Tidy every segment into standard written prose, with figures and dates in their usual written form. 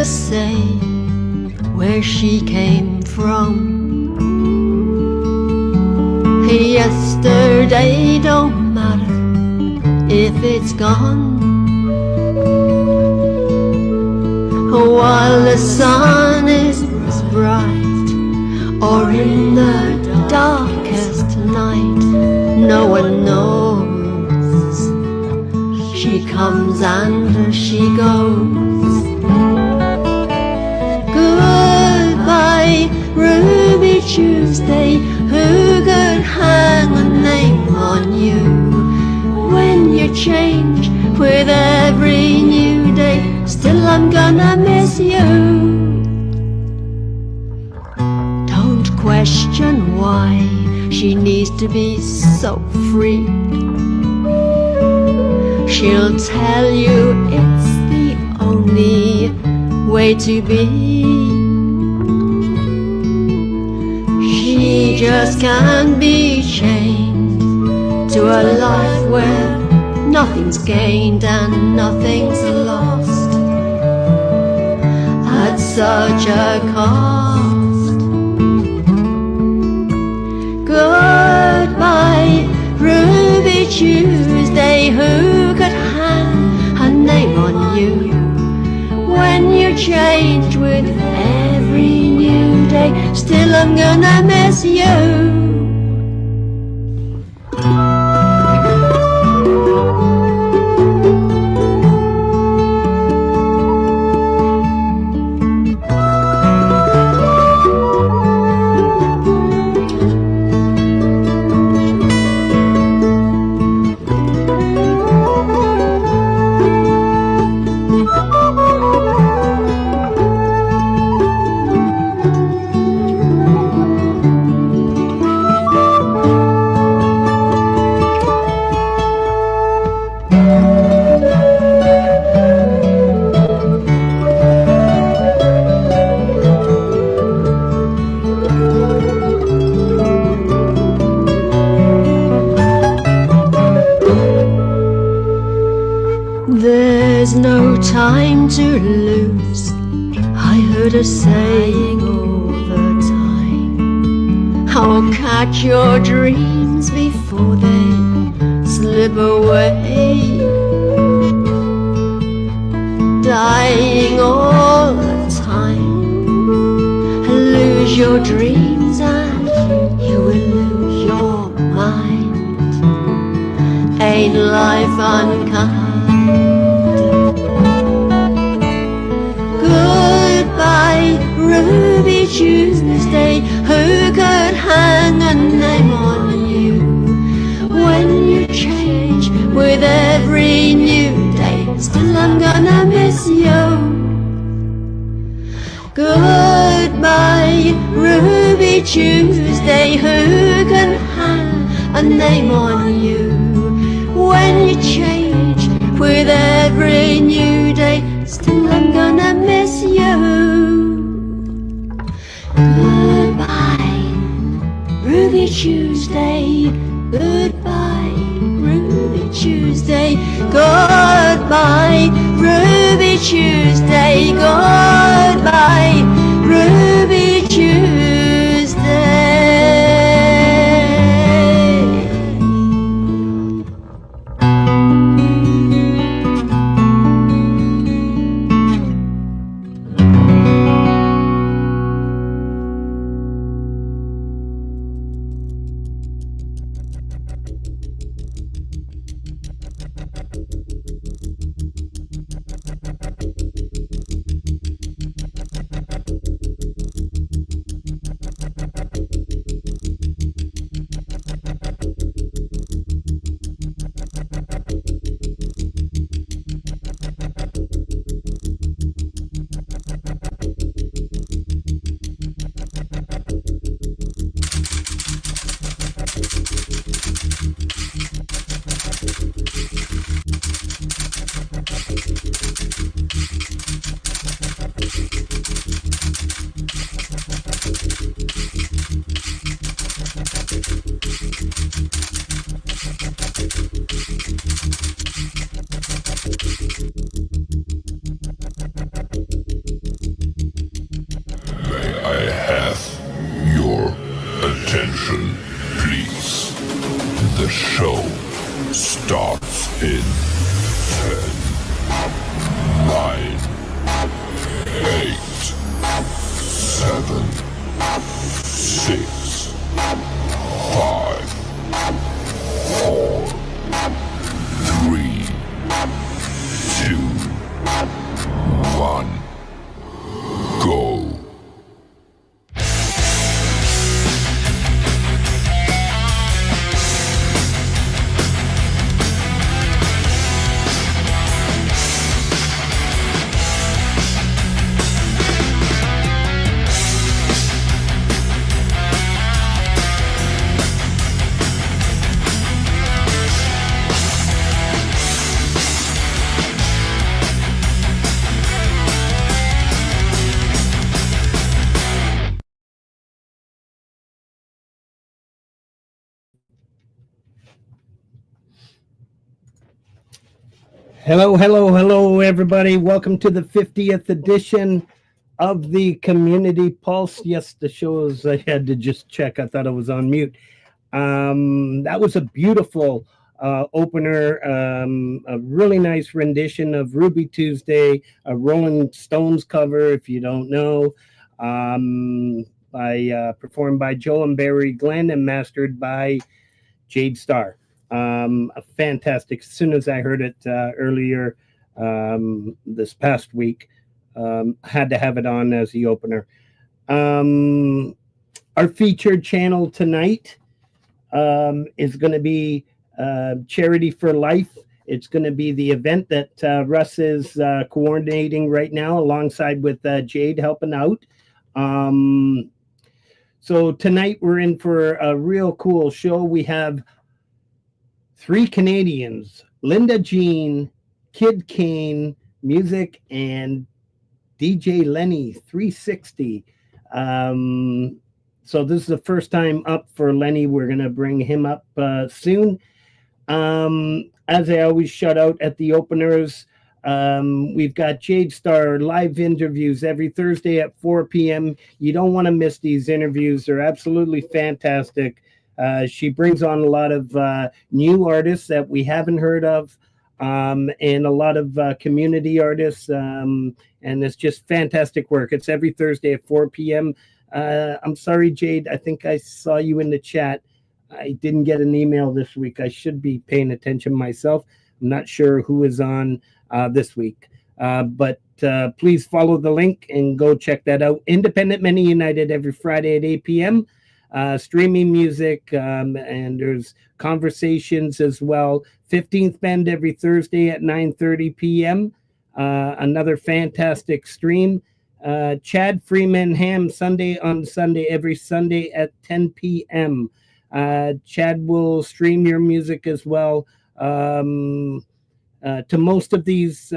never say where she came from. Yesterday don't matter if it's gone. While the sun is bright, or in the darkest night, no one knows. She comes and she goes. Goodbye, Ruby Tuesday. Who could hang a name on you when you change with every new day? Still I'm gonna miss you. Don't question why she needs to be so free. She'll tell you it's the only way to be. She just can't be chained to a life where nothing's gained and nothing's lost at such a cost. Goodbye, Ruby Tuesday. Who could hang a name on you when you change with every new day? Still I'm gonna miss you. There's no time to lose, I heard her saying all the time. I'll catch your dreams before they slip away. Dying all the time, lose your dreams and you will lose your mind. Ain't life unkind? Goodbye, Ruby Tuesday. Who could hang a name on you when you change with every new day? Still I'm gonna miss you. Goodbye, Ruby Tuesday. Who can hang a name on you when you change with every new day? Still I'm gonna miss you. Goodbye, Ruby Tuesday. Goodbye, Ruby Tuesday. Goodbye, Ruby Tuesday. Goodbye, Ruby Tuesday. Please, the show starts in 10, 9, 8, 7, 6, 5, 4, 3, 2, 1, go. Hello, everybody. Welcome to the 50th edition of the Community Pulse. Yes, the shows I had to just check. I thought I was on mute. That was a beautiful opener, a really nice rendition of Ruby Tuesday, a Rolling Stones cover, if you don't know, performed by Joe and Barry Glenn and mastered by Jade Starr. A fantastic. As soon as I heard it earlier this past week, had to have it on as the opener. Our featured channel tonight is going to be Charity for Life. It's going to be the event that Russ is coordinating right now, alongside with Jade helping out. So tonight we're in for a real cool show. We have 3 Canadians, Linda Jean, Kid Kane, music, and DJ Lenny 360. So this is the first time up for Lenny. We're going to bring him up soon. As I always shout out at the openers, we've got Jade Starr live interviews every Thursday at 4 p.m. You don't want to miss these interviews. They're absolutely fantastic. She brings on a lot of new artists that we haven't heard of, and a lot of community artists, and it's just fantastic work. It's every Thursday at 4 p.m. I'm sorry, Jade, I think I saw you in the chat. I didn't get an email this week. I should be paying attention myself. I'm not sure who is on this week, but please follow the link and go check that out. Independent Men United every Friday at 8 p.m. Streaming music, and there's conversations as well. 15th Bend every Thursday at 9:30 p.m. Another fantastic stream. Chad Freeman Ham every Sunday at 10 p.m. Chad will stream your music as well. To most of these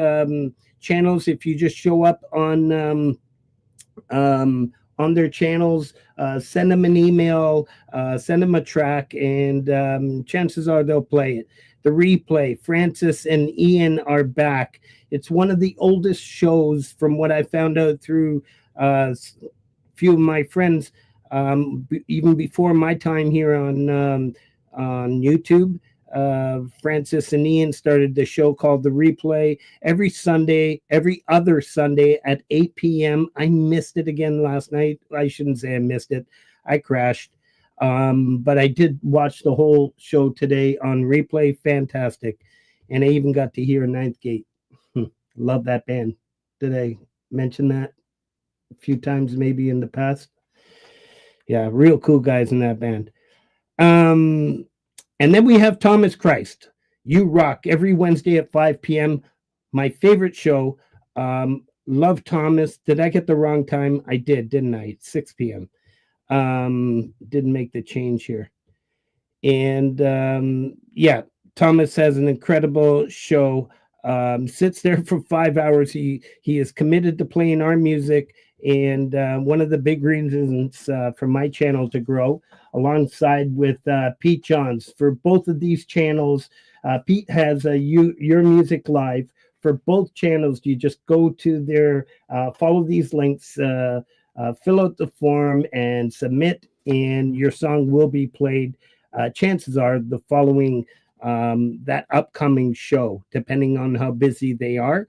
channels, if you just show up on their channels, send them an email, send them a track, and chances are they'll play it. The replay, Francis and Ian are back. It's one of the oldest shows, from what I found out through a few of my friends, even before my time here on YouTube. Francis and Ian started the show called The Replay every other Sunday at 8 p.m. I missed it again last night. I shouldn't say I missed it. I crashed. But I did watch the whole show today on replay. Fantastic. And I even got to hear Ninth Gate. Love that band. Did I mention that a few times maybe in the past? Yeah, real cool guys in that band. And then we have Thomas Christ. You Rock every Wednesday at 5 p.m. My favorite show. Love Thomas. Did I get the wrong time? I did, didn't I? 6 p.m. Didn't make the change here. And yeah, Thomas has an incredible show. Sits there for 5 hours. He is committed to playing our music, and one of the big reasons for my channel to grow, alongside with Pete Johns. For both of these channels, Pete has Your Music Live. For both channels, you just go to their, follow these links, fill out the form and submit, and your song will be played. chances are the following that upcoming show, depending on how busy they are.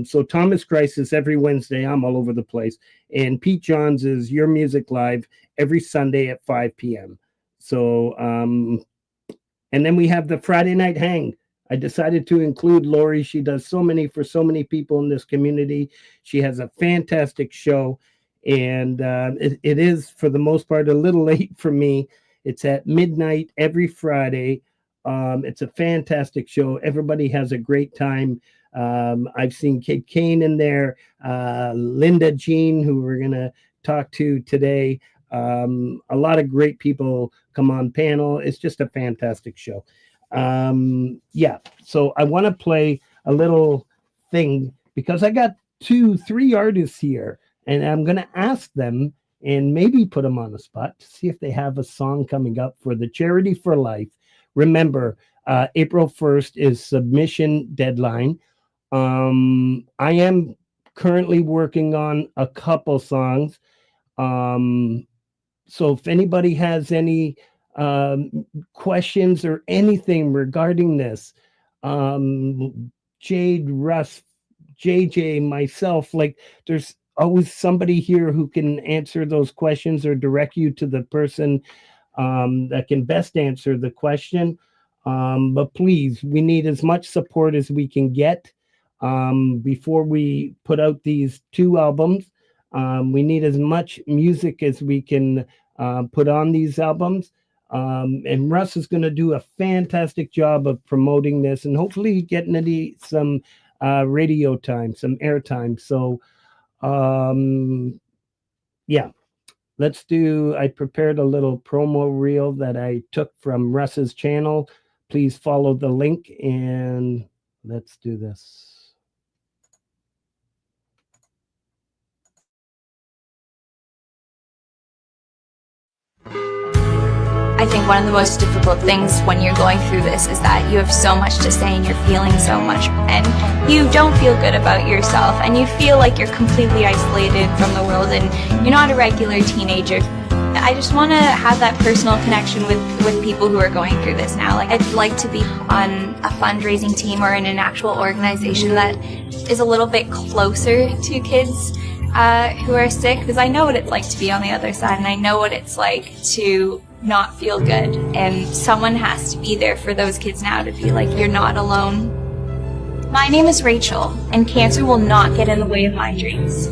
So Thomas Crisis every Wednesday. I'm all over the place. And Pete Johns is Your Music Live every Sunday at 5 p.m. So, and then we have the Friday Night Hang. I decided to include Lori. She does so many for so many people in this community. She has a fantastic show. And it is, for the most part, a little late for me. It's at midnight every Friday. It's a fantastic show. Everybody has a great time. I've seen Kid Kane in there, Linda Jean, who we're going to talk to today. A lot of great people come on panel. It's just a fantastic show. Yeah, so I want to play a little thing because I got 3 artists here, and I'm going to ask them and maybe put them on the spot to see if they have a song coming up for the Charity for Life. Remember, April 1st is submission deadline. I am currently working on a couple songs. So if anybody has any questions or anything regarding this, Jade, Russ, JJ, myself, like there's always somebody here who can answer those questions or direct you to the person that can best answer the question. But please, we need as much support as we can get before we put out these 2 albums. We need as much music as we can put on these albums. And Russ is going to do a fantastic job of promoting this and hopefully getting some radio time, some airtime. So, yeah, I prepared a little promo reel that I took from Russ's channel. Please follow the link and let's do this. I think one of the most difficult things when you're going through this is that you have so much to say and you're feeling so much and you don't feel good about yourself and you feel like you're completely isolated from the world and you're not a regular teenager. I just want to have that personal connection with people who are going through this now. Like, I'd like to be on a fundraising team or in an actual organization that is a little bit closer to kids who are sick, because I know what it's like to be on the other side and I know what it's like to not feel good, and someone has to be there for those kids now to be like, you're not alone. My name is Rachel, and cancer will not get in the way of my dreams.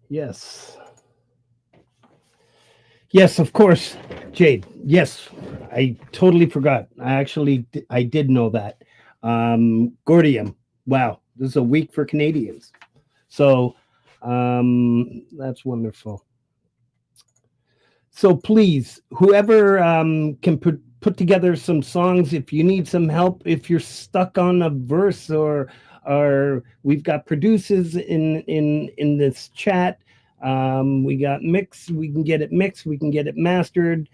Yes. Yes, of course, Jade. Yes, I totally forgot. I did know that. Gordium. Wow, this is a week for Canadians. So that's wonderful. So please, whoever can put together some songs, if you need some help, if you're stuck on a verse, or we've got producers in this chat. We got mix. We can get it mixed. We can get it mastered.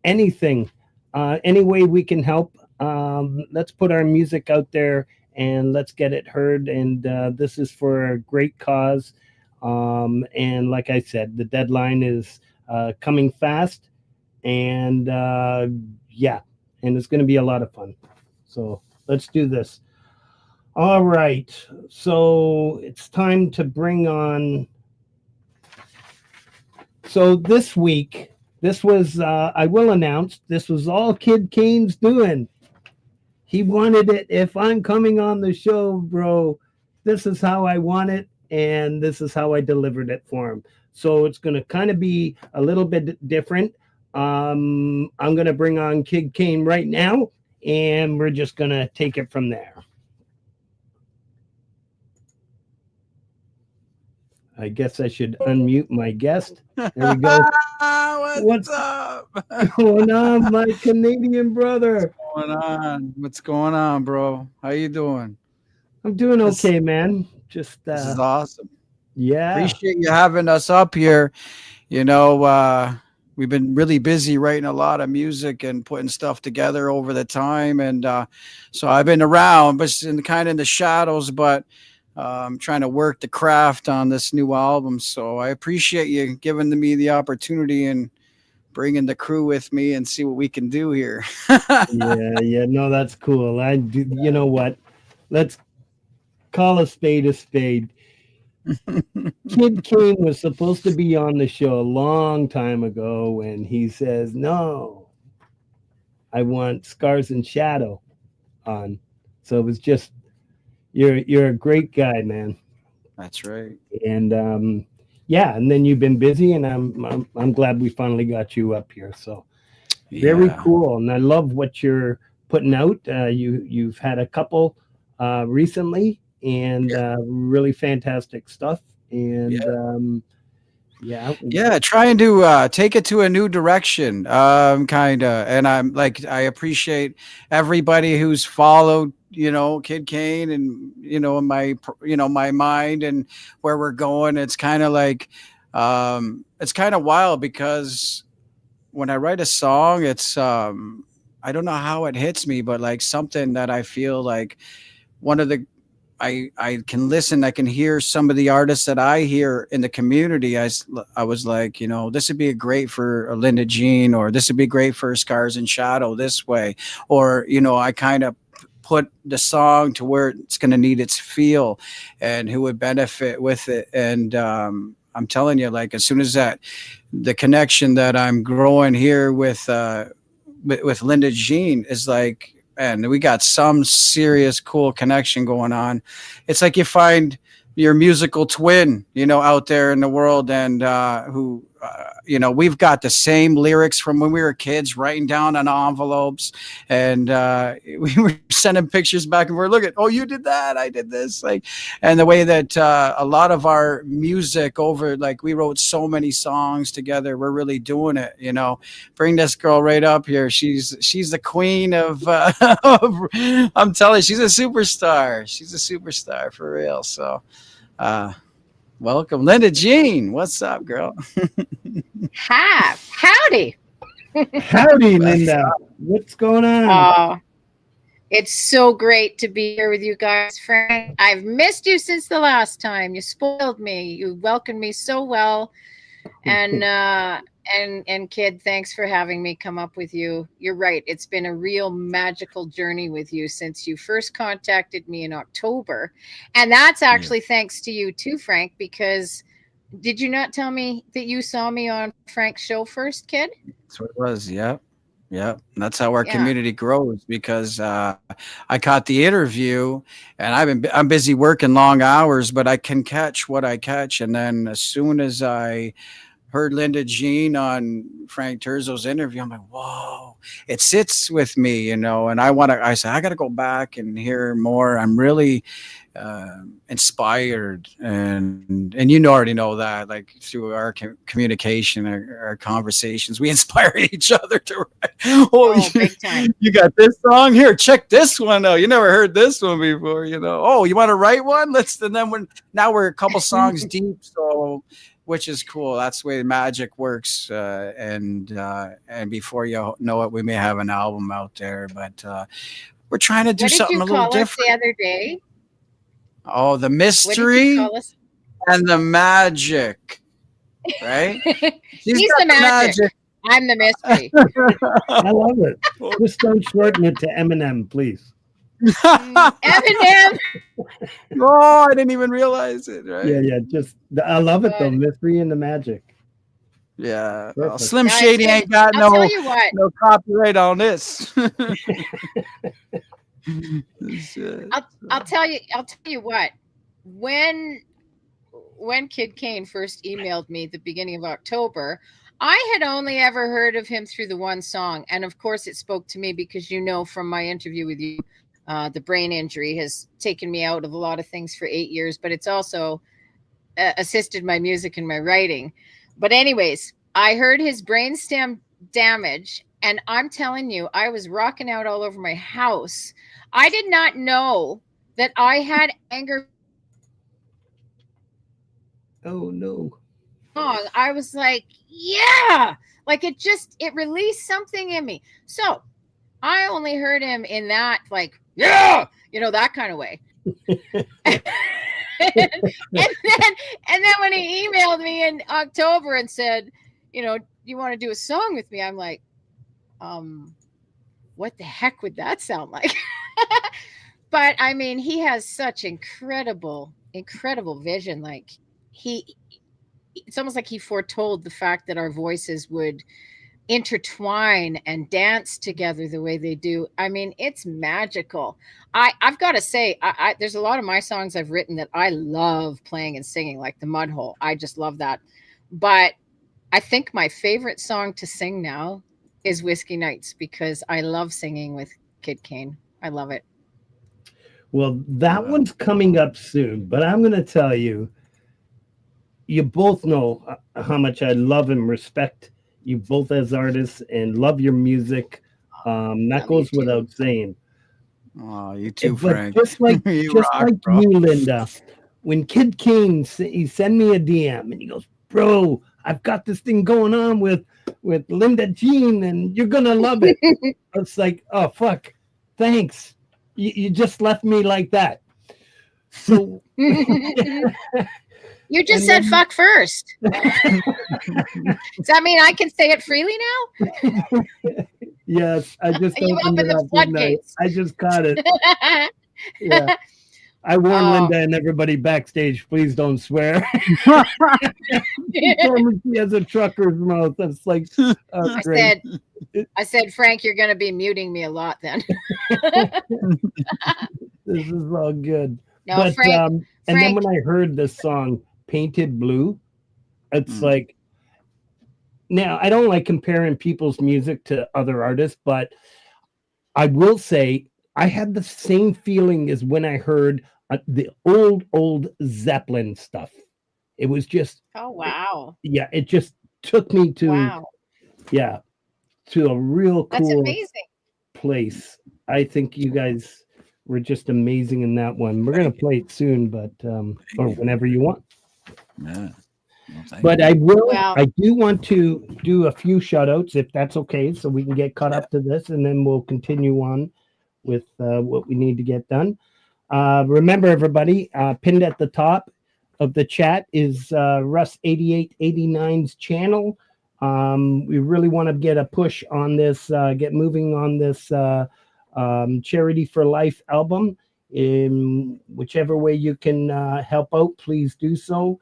Anything, any way we can help. Let's put our music out there and let's get it heard. And this is for a great cause. And like I said, the deadline is coming fast, and yeah, and it's going to be a lot of fun. So let's do this. All right, so it's time to bring on. So this week, this was I will announce this was all Kid Kane's doing. He wanted it. If I'm coming on the show, bro, this is how I want it, and this is how I delivered it for him. So it's going to kind of be a little bit different. I'm going to bring on Kid Kane right now, and we're just going to take it from there. I guess I should unmute my guest. There we go. What's up? Going on, my Canadian brother? What's going on, bro? How you doing? I'm doing okay, man. Just this is awesome. Yeah. Appreciate you having us up here. You know, we've been really busy writing a lot of music and putting stuff together over the time. And so I've been around, but kind of in the shadows, but trying to work the craft on this new album. So I appreciate you giving me the opportunity and bringing the crew with me and see what we can do here. Yeah. No, that's cool. You know what? Let's call a spade a spade. Kid Kane was supposed to be on the show a long time ago, and he says, no, I want Scars and Shadow on. So it was just, you're a great guy, man. That's right. And yeah, and then you've been busy, and I'm glad we finally got you up here. So very cool, and I love what you're putting out. You've had a couple recently, and really fantastic stuff. And trying to take it to a new direction, kind of. And I appreciate everybody who's followed, Kid Kane, and my mind and where we're going. It's kind of like it's kind of wild, because when I write a song, it's I don't know how it hits me, but like something that I feel like one of the I can listen, I can hear some of the artists that I hear in the community. I was like, this would be great for Linda Jean, or this would be great for Scars and Shadow this way. Or, I kind of put the song to where it's going to need its feel and who would benefit with it. And I'm telling you, like, as soon as the connection that I'm growing here with Linda Jean is like, and we got some serious cool connection going on. It's like you find your musical twin, out there in the world, and who, we've got the same lyrics from when we were kids, writing down on envelopes, and we were sending pictures back and forth. Look at, oh, you did that, I did this, like, and the way that a lot of our music like we wrote so many songs together. We're really doing it, Bring this girl right up here. She's the queen of, I'm telling you, she's a superstar. She's a superstar for real. So, welcome, Linda Jean. What's up, girl? Hi, howdy. Howdy, Linda. What's going on? Oh, it's so great to be here with you guys, Frank. I've missed you since the last time. You spoiled me. You welcomed me so well. And Kid, thanks for having me come up with you. You're right. It's been a real magical journey with you since you first contacted me in October. And that's actually thanks to you too, Frank, because did you not tell me that you saw me on Frank's show first, Kid? That's what it was. Yeah. Yeah, that's how our community grows, because I caught the interview and I'm busy working long hours, but I can catch what I catch. And then as soon as I heard Linda Jean on Frank Terzo's interview, I'm like, whoa, it sits with me, you know, and I said, I got to go back and hear more. I'm really inspired, and you already know that, like through our communication, our conversations, we inspire each other to write. Big time. You got this song here, check this one out, you never heard this one before, you know. Oh, you want to write one? And then we're a couple songs deep, so which is cool. That's the way the magic works. And before you know it, we may have an album out there, but we're trying to do something a little different. What did you call us the other day? Oh, the mystery and the magic, right? He's the magic. I'm the mystery. I love it. Just don't shorten it to Eminem, please. Eminem. Oh, I didn't even realize it. Right? Yeah. Just I love it though. Mystery and the magic. Yeah. Well, Slim Shady ain't got no copyright on this. I'll tell you what. When Kid Kane first emailed me at the beginning of October, I had only ever heard of him through the one song, and of course it spoke to me because, you know, from my interview with you, the brain injury has taken me out of a lot of things for 8 years, but it's also assisted my music and my writing. But anyways, I heard his brainstem damage, and I'm telling you, I was rocking out all over my house. I did not know that I had anger. Oh no. I was like, yeah, like it released something in me. So I only heard him in that, like, yeah, you know, that kind of way. and then when he emailed me in October and said, you know, you want to do a song with me? I'm like, what the heck would that sound like? But I mean, he has such incredible vision. Like it's almost like he foretold the fact that our voices would intertwine and dance together the way they do. I mean, it's magical. I've got to say, there's a lot of my songs I've written that I love playing and singing, like the Mud Hole. I just love that. But I think my favorite song to sing now is Whiskey Nights, because I love singing with Kid Kane. I love it. Well, that one's coming up soon, but I'm going to tell you, you both know how much I love and respect you both as artists and love your music. That goes without saying. Oh, you too, but Frank. Just like you, Linda, when Kid Kane, he sent me a DM and he goes, bro, I've got this thing going on with Linda Jean and you're going to love it. It's like, oh, fuck. Thanks. You just left me like that. So you just said fuck first. Does that mean I can say it freely now? Yes, I just opened it up. I just caught it. Yeah. I warned Linda and everybody backstage, please don't swear. She told me she has a trucker's mouth. That's like, I said, Frank, you're going to be muting me a lot then. This is all good. No, but Frank, and then when I heard this song, Painted Blue, it's like, now I don't like comparing people's music to other artists, but I will say I had the same feeling as when I heard the old Zeppelin stuff. It was just, oh wow, it just took me to to a real cool place. I think you guys were just amazing in that one. We're gonna play it soon, but or whenever you want. Yeah. But I do want to do a few shout outs if that's okay, so we can get caught up to this and then we'll continue on with what we need to get done. Remember, everybody, pinned at the top of the chat is Russ 8889's channel. We really want to get a push on this, get moving on this Charity for Life album. In whichever way you can help out, please do so.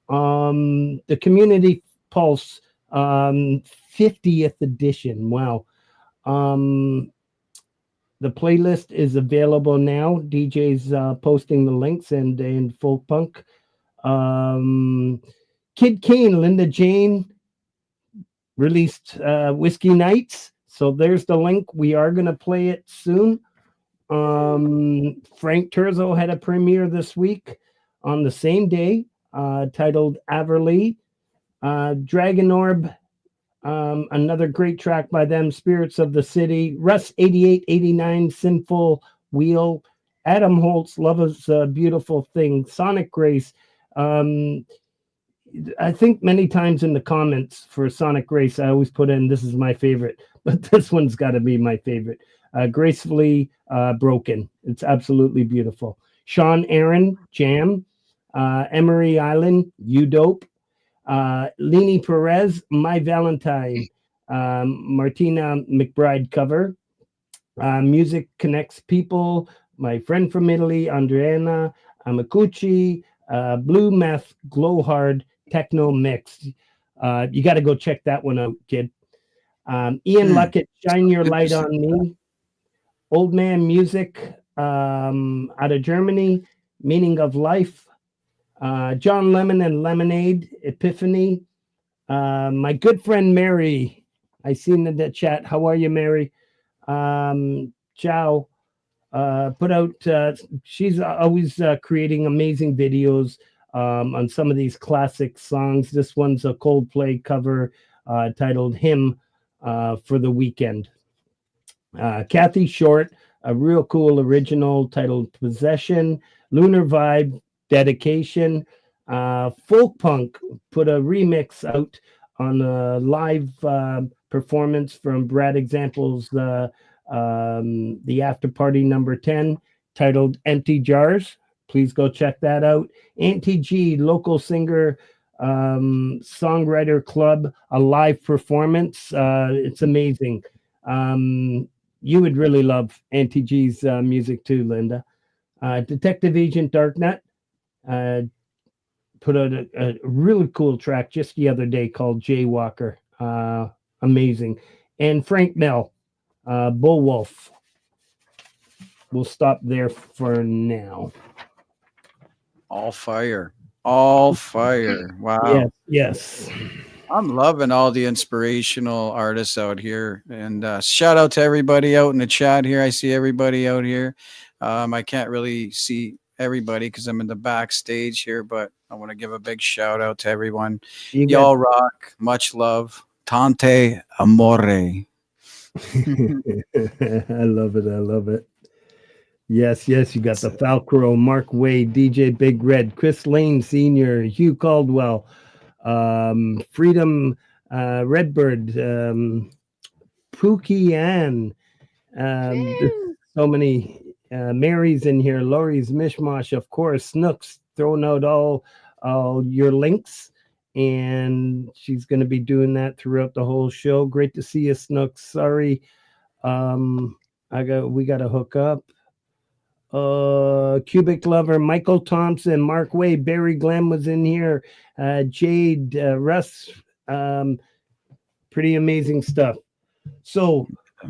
The Community Pulse 50th edition. Wow. Um, the playlist is available now. DJ's posting the links and in folk punk. Kid Kane, Linda Jane released Whiskey Nights. So there's the link. We are going to play it soon. Frank Turzo had a premiere this week on the same day, titled Averly. Dragon Orb, another great track by them, Spirits of the City. Russ 8889, Sinful Wheel. Adam Holtz, Love is a Beautiful Thing. Sonic Grace. I think many times in the comments for Sonic Grace, I always put in, this is my favorite, but this one's got to be my favorite. Gracefully Broken. It's absolutely beautiful. Sean Aaron, Jam. Emery Island, You Dope. Leni Perez, My Valentine. Martina McBride cover. Music Connects People. My Friend from Italy, Andreana Amakuchi. Blue Meth, Glow Hard, Techno Mix. You got to go check that one out, kid. Ian Luckett, Shine Your Light on Me. Old Man Music, out of Germany, Meaning of Life. John Lemon and Lemonade, Epiphany. My good friend Mary, I seen in the chat. How are you, Mary? Ciao. Put out, she's always creating amazing videos on some of these classic songs. This one's a Coldplay cover titled Hymn for the Weekend. Kathy Short, a real cool original titled Possession. Lunar Vibe, Dedication. Folk Punk put a remix out on a live performance from Brad Example's the After Party number 10 titled Empty Jars. Please go check that out. Auntie G, local singer, songwriter club, a live performance. It's amazing. You would really love Auntie G's music too, Linda. Detective Agent Darknut put out a really cool track just the other day called Jaywalker. Amazing. And Frank Mel, Bullwolf. We'll stop there for now. All fire. All fire. Wow. Yes. I'm loving all the inspirational artists out here. And shout out to everybody out in the chat here. I see everybody out here. I can't really see everybody because I'm in the backstage here, but I want to give a big shout out to everyone. Y'all rock. Much love. Tante amore. I love it. I love it. Yes. You got the Falcro, Mark Wade, DJ Big Red, Chris Lane Sr., Hugh Caldwell, Freedom, Redbird, Pookie Ann. So many Mary's in here, Lori's Mishmash, of course, Snooks, throwing out all your links. And she's going to be doing that throughout the whole show. Great to see you, Snooks. Sorry. We got to hook up. Cubic Lover, Michael Thompson, Mark Wade, Barry Glenn was in here, Jade, Russ, pretty amazing stuff. So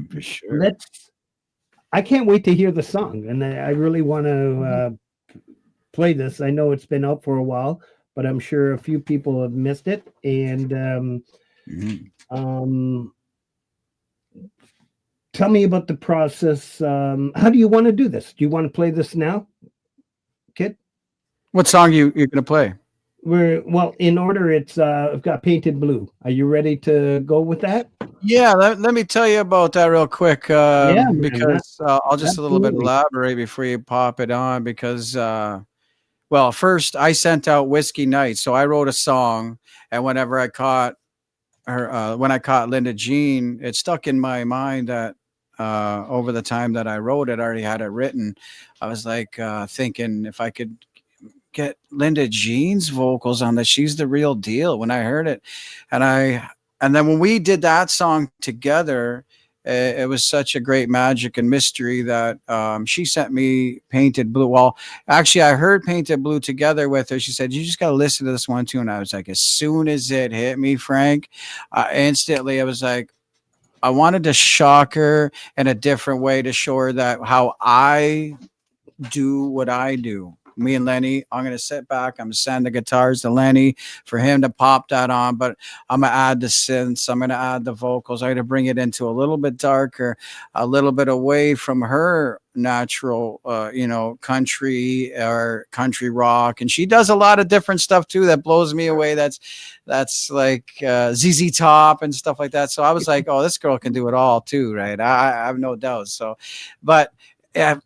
for sure. I can't wait to hear the song, and I really want to play this. I know it's been out for a while, but I'm sure a few people have missed it. And tell me about the process. How do you want to do this? Do you want to play this now, Kid? What song you're going to play? Well, in order, it's I've got Painted Blue. Are you ready to go with that? Yeah, let me tell you about that real quick. Because I'll just a little bit elaborate before you pop it on. Because well, first I sent out Whiskey Night, so I wrote a song, and whenever I caught her, when I caught Linda Jean, it stuck in my mind that over the time that I wrote it, I already had it written. I was like thinking if I could get Linda Jean's vocals on that, she's the real deal when I heard it. And then when we did that song together, it was such a great magic and mystery that she sent me Painted Blue. Well, actually, I heard Painted Blue together with her. She said, you just got to listen to this one too. And I was like, as soon as it hit me, Frank, instantly I was like, I wanted to shock her in a different way to show her that how I do what I do. Me and Lenny, I'm going to sit back. I'm going to send the guitars to Lenny for him to pop that on, but I'm going to add the synths. I'm going to add the vocals. I'm going to bring it into a little bit darker, a little bit away from her natural, country or country rock. And she does a lot of different stuff too that blows me away. That's like ZZ Top and stuff like that. So I was like, oh, this girl can do it all too, right? I have no doubt. So, but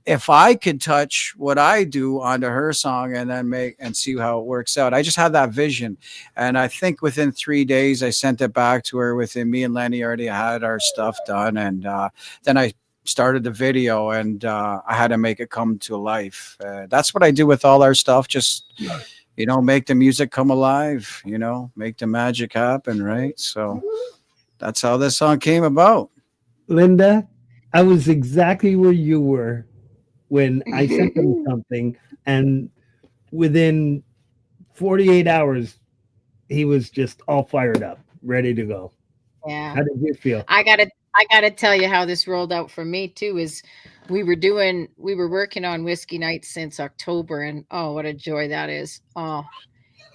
if I could touch what I do onto her song and then make and see how it works out. I just had that vision. And I think within 3 days, I sent it back to her. Within me and Lenny already had our stuff done. And then I started the video and I had to make it come to life. That's what I do with all our stuff. Just, make the music come alive, make the magic happen. Right. So that's how this song came about. Linda, I was exactly where you were when I sent him something, and within 48 hours, he was just all fired up, ready to go. Yeah. How did you feel? I gotta tell you how this rolled out for me too. Is we were working on Whiskey Nights since October, and oh, what a joy that is. Oh,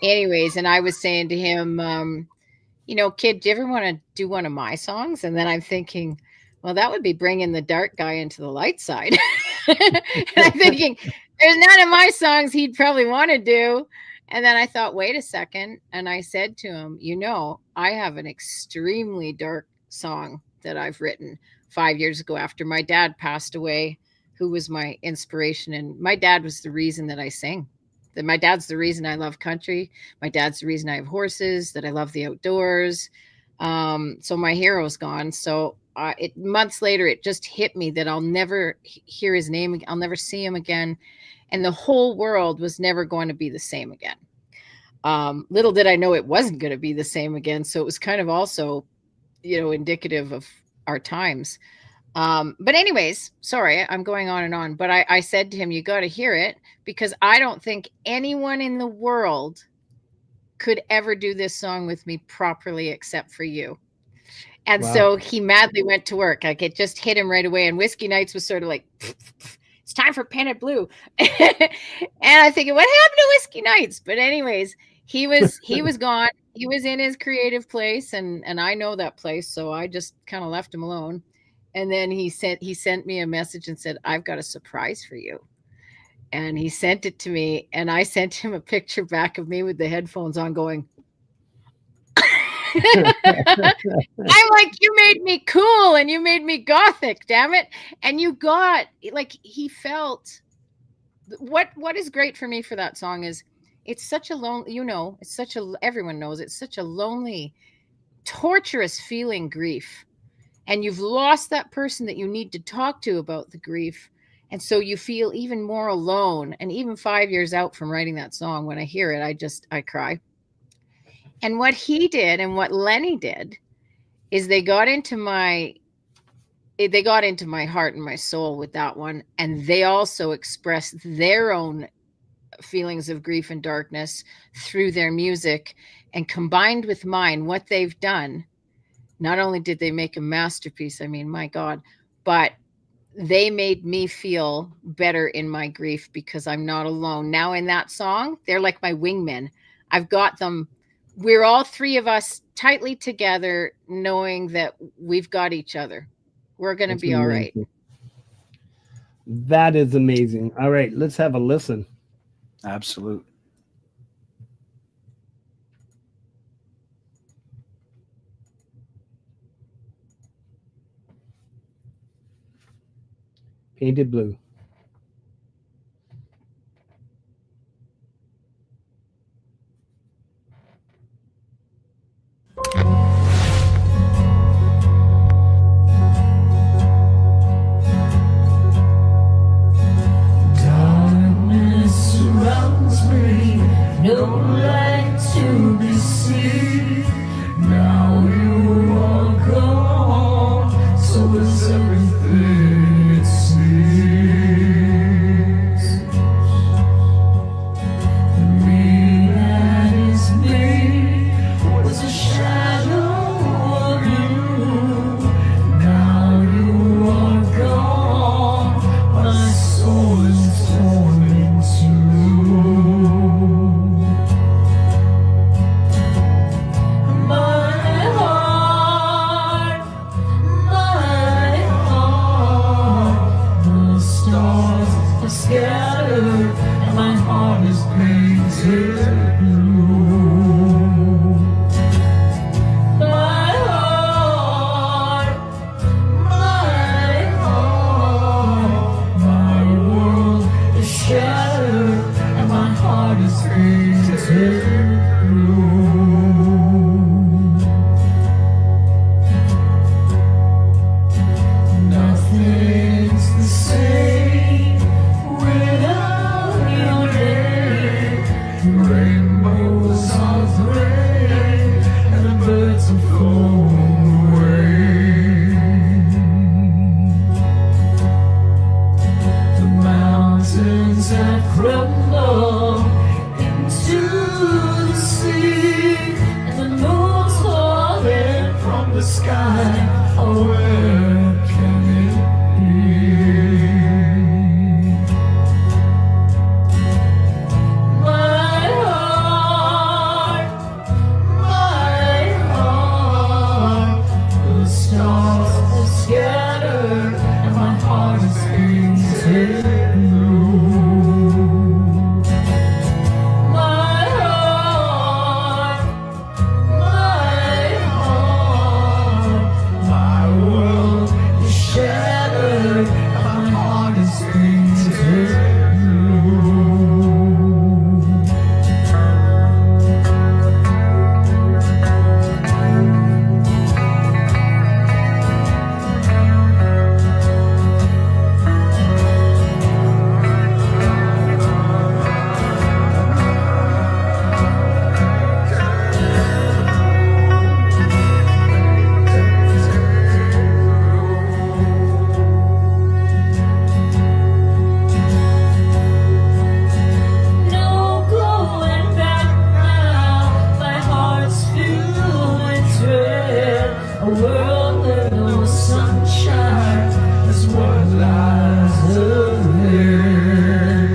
anyways, and I was saying to him, kid, do you ever want to do one of my songs? And then I'm thinking, well, that would be bringing the dark guy into the light side. And I'm thinking, there's none of my songs he'd probably want to do. And then I thought, wait a second. And I said to him, I have an extremely dark song that I've written 5 years ago after my dad passed away, who was my inspiration. And my dad was the reason that I sing. That my dad's the reason I love country. My dad's the reason I have horses, that I love the outdoors. So my hero's gone. So months later, it just hit me that I'll never hear his name. I'll never see him again. And the whole world was never going to be the same again. Little did I know it wasn't going to be the same again. So it was kind of also, indicative of our times. But anyways, sorry, I'm going on and on. But I said to him, you got to hear it, because I don't think anyone in the world could ever do this song with me properly except for you. And Wow. So he madly went to work. Like, it just hit him right away. And Whiskey Nights was sort of like, it's time for Painted Blue. And I thinking, what happened to Whiskey Nights? But anyways, he was gone. He was in his creative place, and I know that place. So I just kind of left him alone. And then he sent me a message and said, I've got a surprise for you. And he sent it to me, and I sent him a picture back of me with the headphones on going, I'm like, you made me cool and you made me gothic, damn it. And you got, like, he felt what is great for me for that song is it's such a lonely, everyone knows it's such a lonely, torturous feeling, grief. And you've lost that person that you need to talk to about the grief. And so you feel even more alone. And even 5 years out from writing that song, when I hear it, I cry. And what he did and what Lenny did is they got into my heart and my soul with that one. And they also expressed their own feelings of grief and darkness through their music. And combined with mine, what they've done, not only did they make a masterpiece, I mean, my God, but they made me feel better in my grief because I'm not alone. Now in that song, they're like my wingmen. I've got them. We're all three of us tightly together, knowing that we've got each other. We're going to be all right. That is amazing. All right, let's have a listen. Absolutely. Painted Blue. Darkness surrounds me, no light to be seen. Now you are gone, so is everything it seems. scattered and my heart is painted blue. My heart, my world is shattered and my heart is painted blue. Nothing's the same without your name. Rainbows are gray and the birds have flown away. The mountains have crumbled into the sea, and the moon's falling from the sky. Oh, where can it be? My heart, the stars have scattered and my heart is painted blue. My heart, my world is shattered and my heart is painted blue. No going back now, my heart's filled with dread. A world where no sunshine is what lies ahead.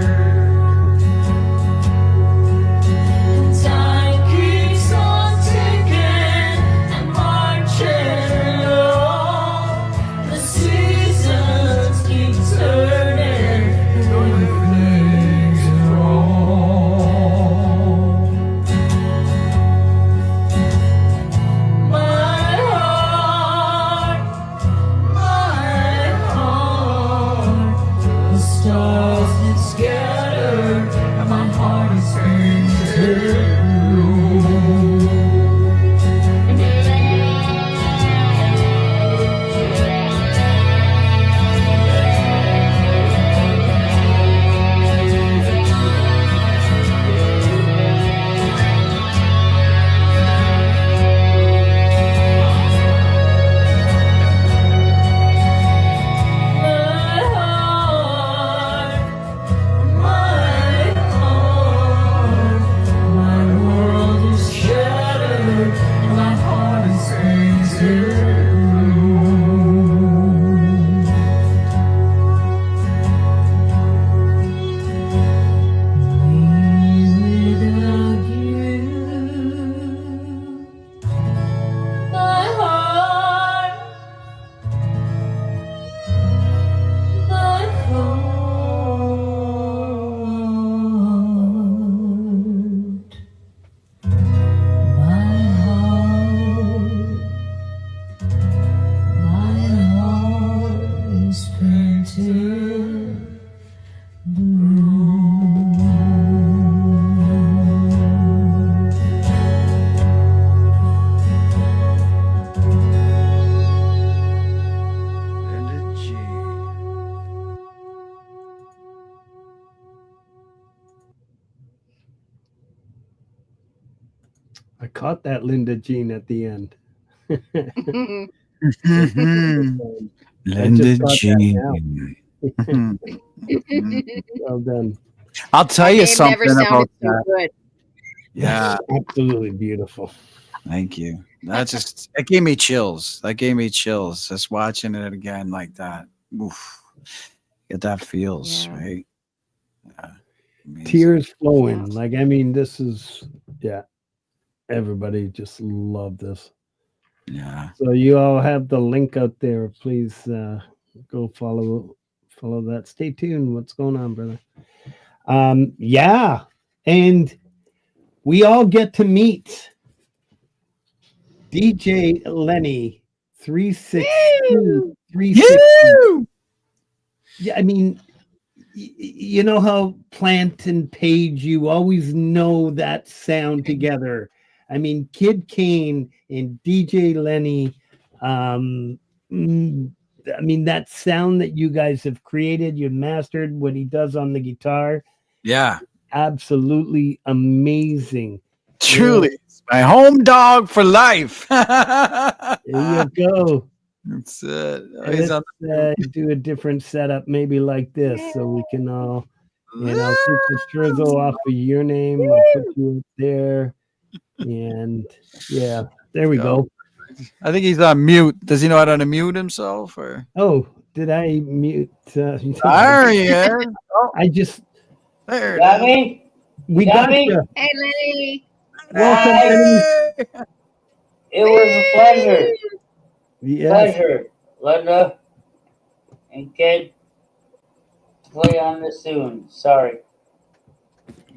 And time keeps on ticking and marching on. The seasons keep turning and everything's wrong. My heart, the stars have scattered and my heart is painted blue. My world is shattered and my heart is painted blue. Me without you, my heart, my heart is painted blue. Linda G. I caught that Linda Jean at the end. Linda got that Jean. Well done. I'll tell My you name something never sounded about too that. good. Yeah, Absolutely beautiful. thank you. That gave me chills. That gave me chills just watching it again like that. Oof. Get that feels, Yeah. right? Yeah. Amazing. Tears flowing. Like, I mean, this is, yeah. Everybody just love this. Yeah. So you all have the link out there. Please go follow follow that. Stay tuned. What's going on, brother? Yeah, and we all get to meet DJ Lenny 360. Woo! 360. Yeah, I mean, you know how Plant and Page, you always know that sound together. I mean, Kid Kane and DJ Lenny, I mean, that sound that you guys have created, you mastered what he does on the guitar, Yeah. absolutely amazing. Truly. My home dog for life. There you go. That's it. Let's do a different setup, maybe like this, so we can all, take the Trizzle off of your name. I'll put you up there, and yeah, there we go. I think he's on mute. Does he know how to mute himself? Or oh, did I mute? There he is. I just There. Got me? we Got got me? you. Hey, Lenny. Welcome, Lenny. It was a pleasure. Yes. Pleasure, Linda and Kid. Play on this soon. Sorry.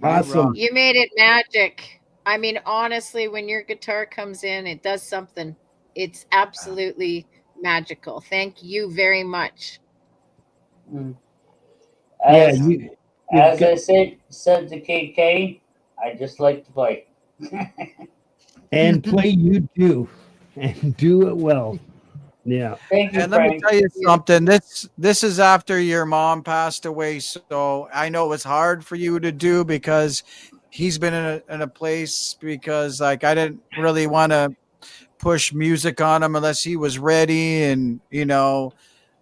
Awesome. You made it magic. I mean, honestly, when your guitar comes in, it does something. It's absolutely magical. Thank you very much. As, Yeah, as I said to Kid Kane, I just like to play. and play you do, and do it well. Yeah. Thank you, And let me Frank. tell you something. This is after your mom passed away, so I know it was hard for you to do because he's been in a place because like I didn't really want to push music on him unless he was ready, and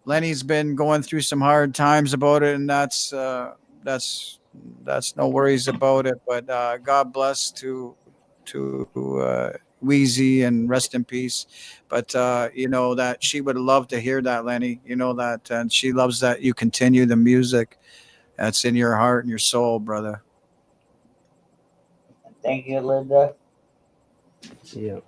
Lenny's been going through some hard times about it, and that's no worries about it. But God bless to Wheezy and rest in peace. But that she would love to hear that, Lenny. That, and she loves that you continue the music that's in your heart and your soul, brother. Thank you, Linda. Yeah.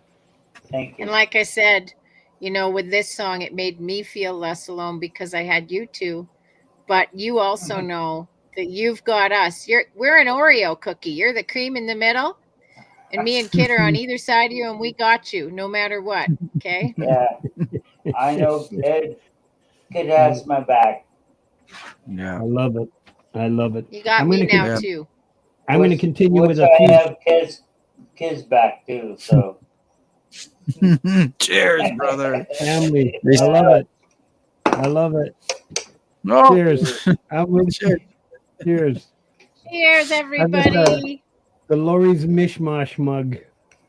Thank you. And like I said, with this song, it made me feel less alone because I had you two. But you also know that you've got us. We're an Oreo cookie. You're the cream in the middle. And me and Kid are on either side of you, and we got you no matter what. Okay? Yeah. I know Kid has my back. Yeah. I love it. I love it. You got I'm me gonna now, too. I'm going to continue Which with a I few. have kids back too. So Cheers, brother. Family. I love it. I love it. No. Cheers. I'm with you. Cheers. Cheers, everybody. The Lori's Mishmash mug.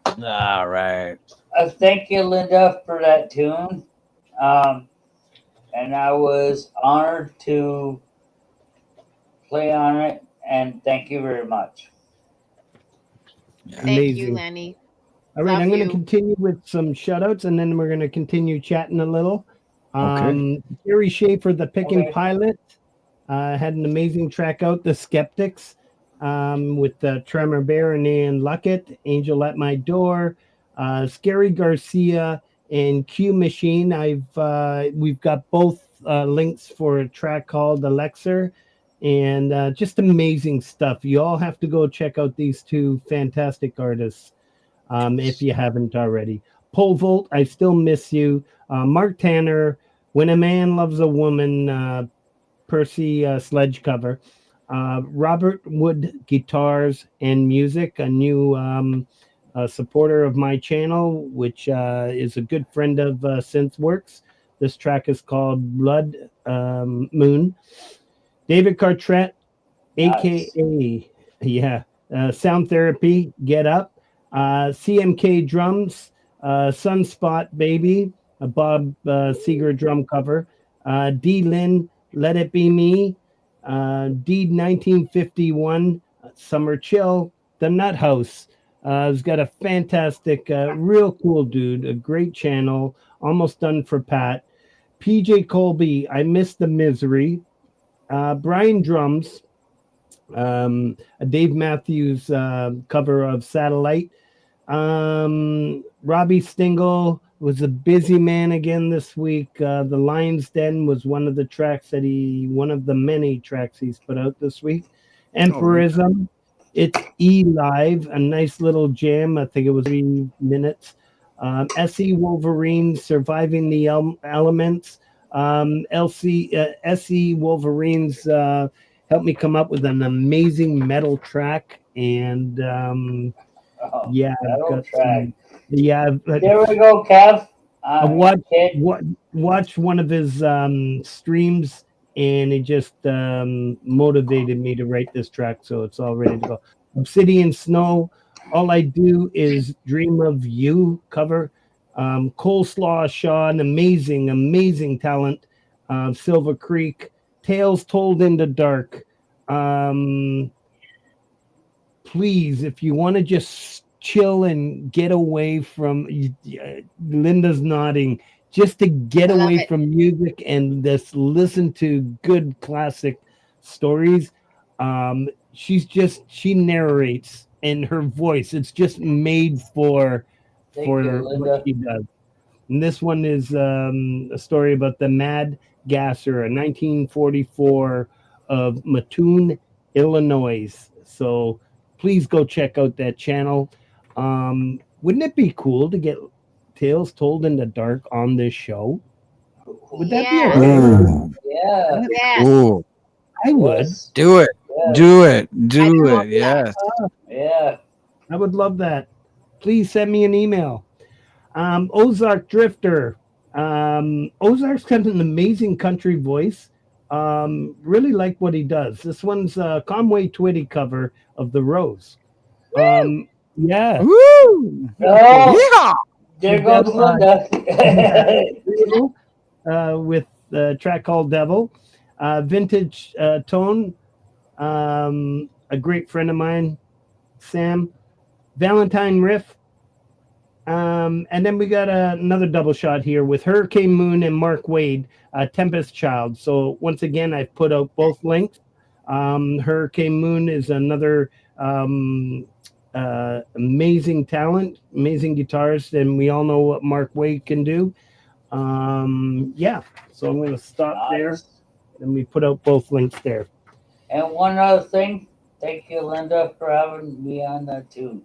All right. thank you, Linda, for that tune. And I was honored to play on it. And thank you very much. Thank you, Amazing. Lenny. All right, Love I'm going to you. continue with some shout outs and then we're going to continue chatting a little. Gary Schaefer, the Pickin' Okay. Pilot, had an amazing track out, The Skeptics, with Tremor Bear and Ann Luckett, Angel at My Door, Scary Garcia, and Q Machine. We've got both links for a track called Elixir, and just amazing stuff. You all have to go check out these two fantastic artists if you haven't already. Pole Vault, I Still Miss You, Mark Tanner, When a Man Loves a Woman, Percy Sledge cover, Robert Wood Guitars and Music, a new supporter of my channel, which is a good friend of Synthworks. This track is called Blood Moon. David Cartret, aka Sound Therapy, Get Up, CMK Drums, Sunspot Baby, a Bob Seger drum cover, D Lynn, Let It Be Me, Deed 1951, Summer Chill, The Nut House. He's got a fantastic, real cool dude, a great channel, almost done for Pat. PJ Colby, I Miss the Misery. Brian Drums, a Dave Matthews cover of Satellite. Robbie Stingle, was a busy man again this week. The Lion's Den was one of the many tracks he's put out this week. Empirism, it's E-Live, a nice little jam. I think it was 3 minutes. SE Wolverine, Surviving the Elements. SE Wolverines helped me come up with an amazing metal track. And yeah, Metal track. Yeah. There we go, Kev. Watch one of his streams, and it just motivated me to write this track, so it's all ready to go. Obsidian Snow, All I Do Is Dream of You cover. Coleslaw Shaw, an amazing talent. Silver Creek, Tales Told in the Dark. Please, if you want to just chill and get away from Linda's nodding, just to get away from music and just listen to good classic stories. She narrates, and her voice, it's just made for what she does. And this one is a story about the Mad Gasser, a 1944 of Mattoon, Illinois. So please go check out that channel. Wouldn't it be cool to get Tales Told in the Dark on this show? Would that be okay? Yeah. Cool. I would. Do it. Yeah. Do it. Yes. Yeah. I would love that. Please send me an email. Ozark Drifter. Ozark's got an amazing country voice. Really like what he does. This one's a Conway Twitty cover of The Rose. Yeah. Woo! Oh, there goes Linda. With the track called Devil. Vintage Tone. A great friend of mine, Sam. Valentine Riff. And then we got another double shot here with Hurricane Moon and Mark Wade, Tempest Child. So once again, I've put out both links. Hurricane Moon is another amazing talent, amazing guitarist, and we all know what Mark Wade can do. Yeah, so I'm going to stop there, and we put out both links there. And one other thing, thank you, Linda, for having me on that too.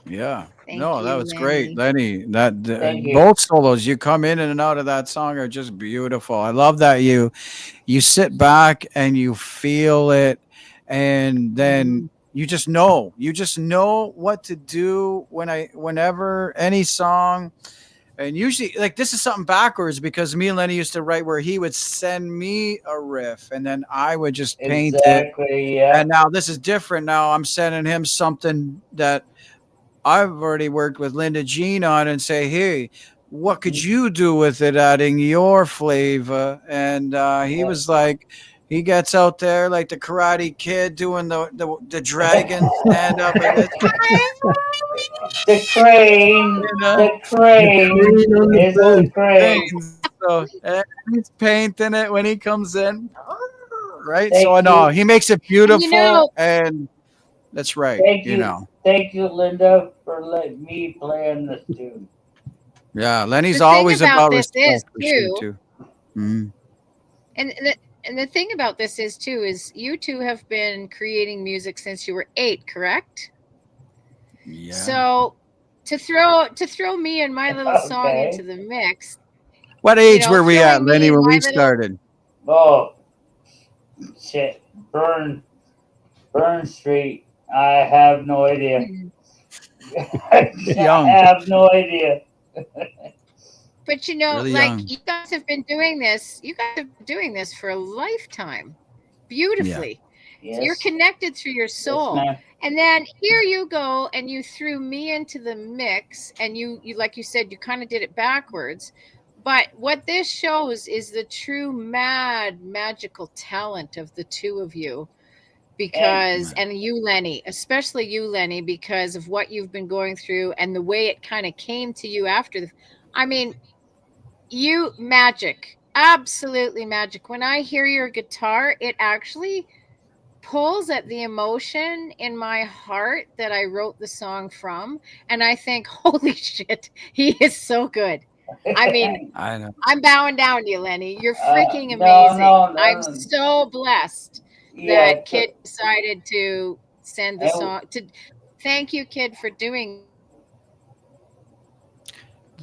Yeah. Thank That you, was great, Lenny. Thank you. Both solos you come in and out of that song are just beautiful. I love that you sit back and you feel it, and then you just know what to do whenever any song. And usually, like, this is something backwards, because me and Lenny used to write where he would send me a riff and then I would just paint it. Yeah. And now this is different. Now I'm sending him something that I've already worked with Linda Jean on, and say, hey, what could you do with it, adding your flavor? And he was like, he gets out there like the Karate Kid doing the dragon stand up. And The crane. The crane is a crane. So he's painting it when he comes in. Right? Thank so no, you. he makes it beautiful. You know- And that's right. Thank you you. know. Thank you, Linda, for letting me play on this tune. Yeah, Lenny's The thing always about about this is, respect for shit, too. Mm. And the thing about this is too is you two have been creating music since you were 8, correct? Yeah. So to throw me and my little song Okay. into the mix. What age know, were we at, filling me Lenny, in when my we little- started? Oh, shit. Burn Street. I have no idea. Young. I have no idea. But you know, Really like young. you guys have been doing this. You guys have been doing this for a lifetime, beautifully. Yes. So you're connected through your soul. Yes, ma'am. And then here you go, and you threw me into the mix, and you like you said, you kind of did it backwards. But what this shows is the true magical talent of the two of you, because and you, Lenny, especially you, Lenny, because of what you've been going through and the way it kind of came to you after. I mean, you magic, absolutely magic. When I hear your guitar, it actually pulls at the emotion in my heart that I wrote the song from, and I think, holy shit, he is so good. I mean, I know. I'm bowing down to you, Lenny. You're freaking No, amazing. no, no, I'm no. so blessed Yeah, that Kid decided to send the And- song. Thank you, Kid, for doing.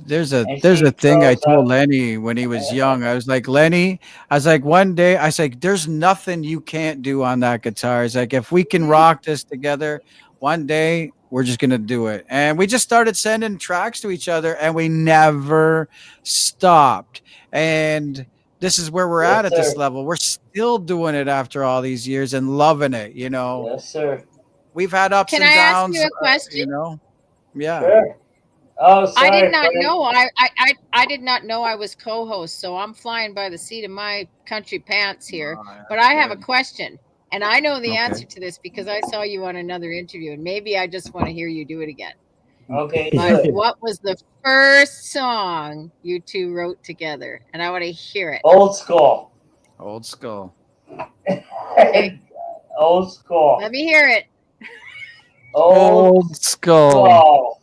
There's And a she thing I throws told up- Lenny when he was young. I was like, Lenny, I was like, one day, I was like, there's nothing you can't do on that guitar. It's like, if we can rock this together, one day we're just gonna do it. And we just started sending tracks to each other, and we never stopped. And this is where we're Yes, at this sir. level. We're still doing it after all these years and loving it. You know, Yes, sir. we've had ups Can and I ask downs. you a question? You know, yeah. Sure. Oh, sorry. I did not Frank. know. I did not know I was co-host, so I'm flying by the seat of my country pants here. But I have a question, and I know the Okay. answer to this because I saw you on another interview, and maybe I just want to hear you do it again. Okay, But good. what was the first song you two wrote together? And I want to hear it. Old school. Old school. Old school. Let me hear it. Old Skull. school.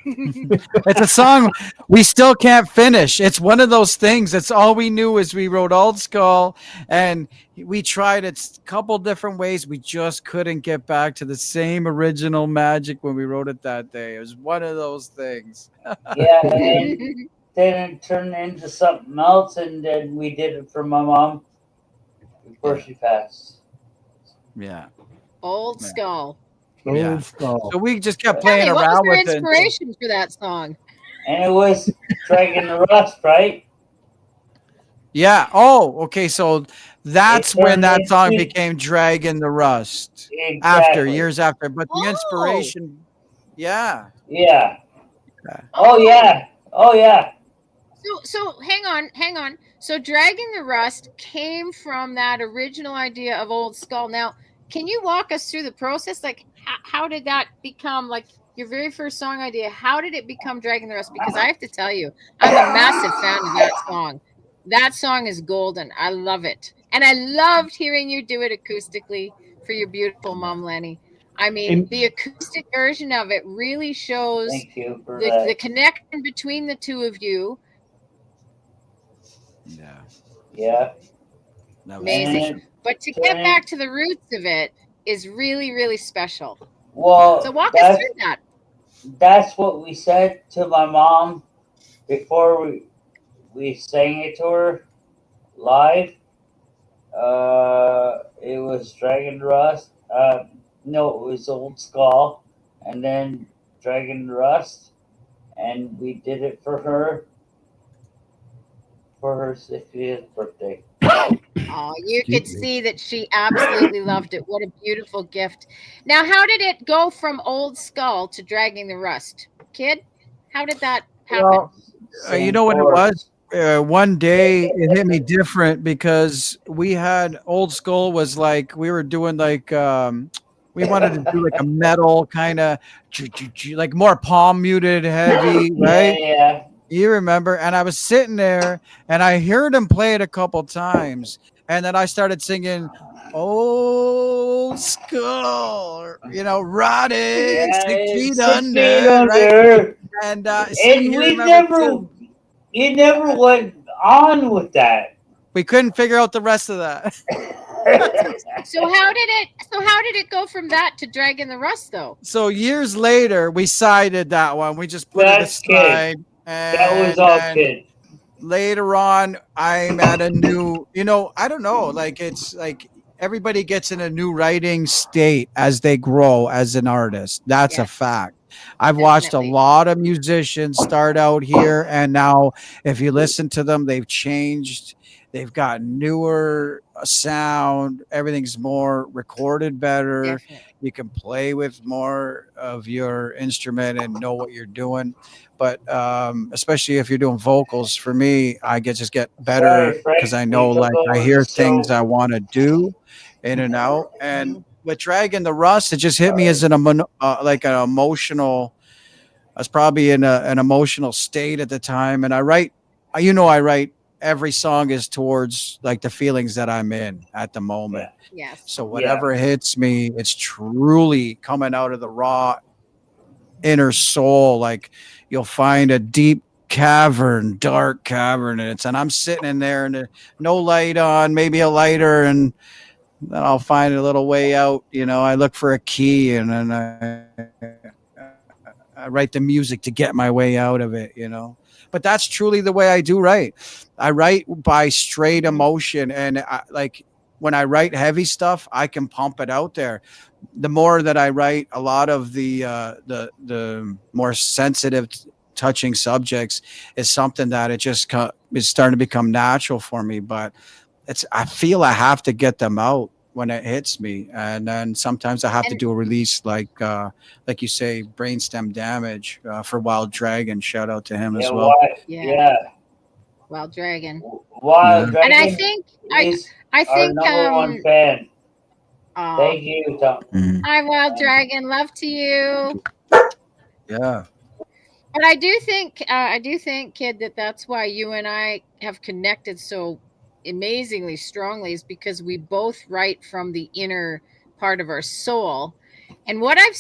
It's a song we still can't finish. It's one of those things. That's all we knew is we wrote Old Skull, and we tried it a couple different ways. We just couldn't get back to the same original magic when we wrote it that day. It was one of those things. Yeah, and then it turned into something else, and then we did it for my mom before she passed. Yeah. Old Yeah. Skull. Yeah. Old Skull. So we just kept Tell playing me, what was around your with it. inspiration for that song? And it was Dragging the Rust, right? Yeah. Oh, okay. So that's It when turned that song into- became Dragging the Rust. Exactly. Years after. But the Oh. inspiration, yeah. Yeah. Yeah. Oh, yeah. Oh, yeah. So hang on. So Dragging the Rust came from that original idea of Old Skull. Now, can you walk us through the process? Like, how did that become like your very first song idea? How did it become Dragging the Rust? Because I have to tell you, I'm a massive fan of that song. That song is golden. I love it. And I loved hearing you do it acoustically for your beautiful mom, Lenny. I mean, And- the acoustic version of it really shows Thank you for the that. connection between the two of you. Yeah. Yeah. That was Amazing. And, But to get back to the roots of it is really, really special. well, So walk us that's, through that. that's what we said to my mom before we sang it to her live. It was Dragon Rust. No, it was Old Skull, and then Dragon Rust, and we did it for her 60th birthday. Oh, you could see that she absolutely loved it. What a beautiful gift. Now, how did it go from Old Skull to Dragging the Rust? Kid, how did that happen? Well, you know what it chords. was? One day it hit me different because we had Old Skull was like we were doing like we wanted to do like a metal kind of like more palm muted heavy, right? Yeah. You remember? And I was sitting there and I heard him play it a couple times, and then I started singing Old Skull, you know, rotted, Yeah, 6 feet 6 under, feet right? under. And And you we remember never, too, you never went on with that. we couldn't figure out the rest of that. So how did it go from that to Dragging the Rust though? So years later, we sided that one. We just put That's it aside. That was all And Kid. later on, I'm at a new, you know, I don't know, like it's like everybody gets in a new writing state as they grow as an artist. That's a Yes. fact. I've watched a Definitely. lot of musicians start out here, and now if you listen to them, they've changed. They've got newer sound. Everything's more recorded better. Definitely. You can play with more of your instrument and know what you're doing. But especially if you're doing vocals, for me, I just get better Sorry, Frank, because I know we took like I over hear the things show. I want to do in and out. And with Dragging the Rust, it just hit me as like an emotional. I was probably in an emotional state at the time, and I write every song is towards like the feelings that I'm in at the moment. Yes. So whatever hits me, it's truly coming out of the raw inner soul. Like you'll find a deep cavern, dark cavern, and I'm sitting in there and no light on, maybe a lighter, and then I'll find a little way out. I look for a key, and then I write the music to get my way out of it. But that's truly the way I do write. I write by straight emotion, and like when I write heavy stuff, I can pump it out there. The more that I write, a lot of the more sensitive, touching subjects is something that it just is starting to become natural for me. But I feel I have to get them out when it hits me, and then sometimes I have to do a release like you say, brainstem damage for Wild Dragon. Shout out to him as well. Wild Dragon. Wild Dragon. And I think our number one fan. Thank you, Tom. Hi, Wild Dragon. Love to you. Yeah. But I do think, Kid, that's why you and I have connected so amazingly strongly, is because we both write from the inner part of our soul. And what I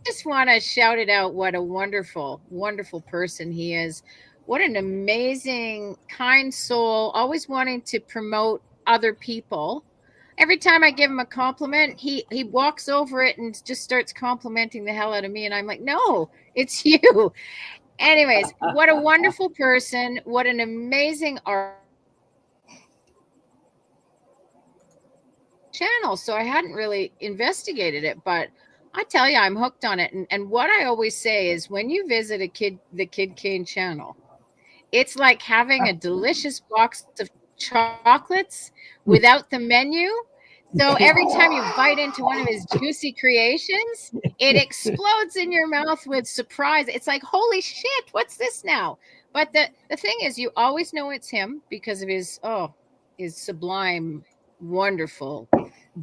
just want to shout it out, what a wonderful, wonderful person he is. What an amazing, kind soul, always wanting to promote other people. Every time I give him a compliment, he walks over it and just starts complimenting the hell out of me. And I'm like, no, it's you. Anyways, what a wonderful person. What an amazing art channel. So I hadn't really investigated it, but I tell you, I'm hooked on it. And what I always say is when you visit the Kid Kane channel, it's like having a delicious box of chocolates without the menu. So every time you bite into one of his juicy creations, it explodes in your mouth with surprise. It's like, holy shit, what's this now? But the thing is, you always know it's him because of his sublime, wonderful,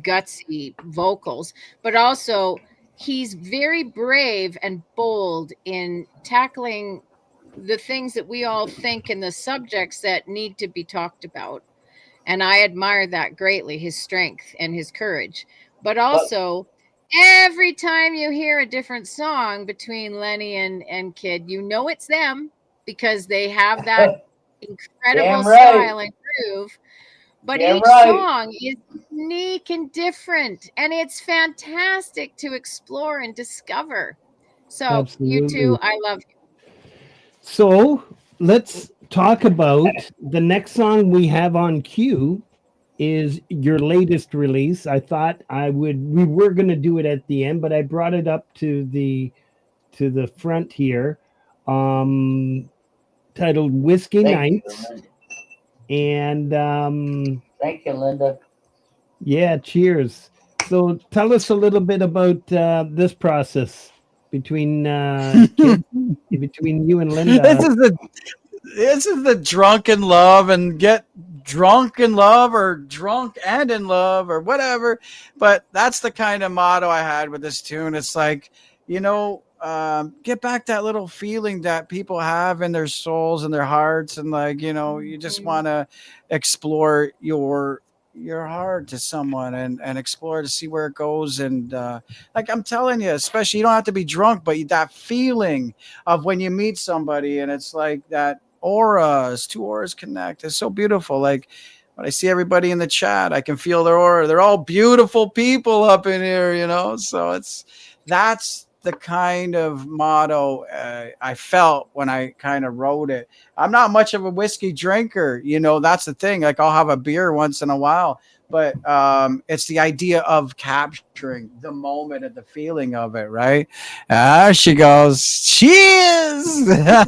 gutsy vocals. But also, he's very brave and bold in tackling the things that we all think and the subjects that need to be talked about. And I admire that greatly, his strength and his courage. But also, every time you hear a different song between Lenny and Kid, you know it's them because they have that incredible style and groove. But each song is unique and different, and it's fantastic to explore and discover. So Absolutely. You two, I love you. So let's talk about the next song we have on cue is your latest release. I thought we were going to do it at the end, but I brought it up to the front here, titled Whiskey Nights. And thank you, Linda. Yeah, cheers. So tell us a little bit about this process between between you and Linda. This is the drunken love and get drunk in love or drunk and in love or whatever. But that's the kind of motto I had with this tune. It's like, get back that little feeling that people have in their souls and their hearts. And like, you just want to explore your heart to someone and explore to see where it goes. And like I'm telling you, especially, you don't have to be drunk, but that feeling of when you meet somebody and it's like that auras, two auras connect. It's so beautiful. Like when I see everybody in the chat, I can feel their aura. They're all beautiful people up in here, so that's the kind of motto I felt when I kind of wrote it. I'm not much of a whiskey drinker, that's the thing. Like I'll have a beer once in a while, but it's the idea of capturing the moment and the feeling of it, right? She goes, cheers! Can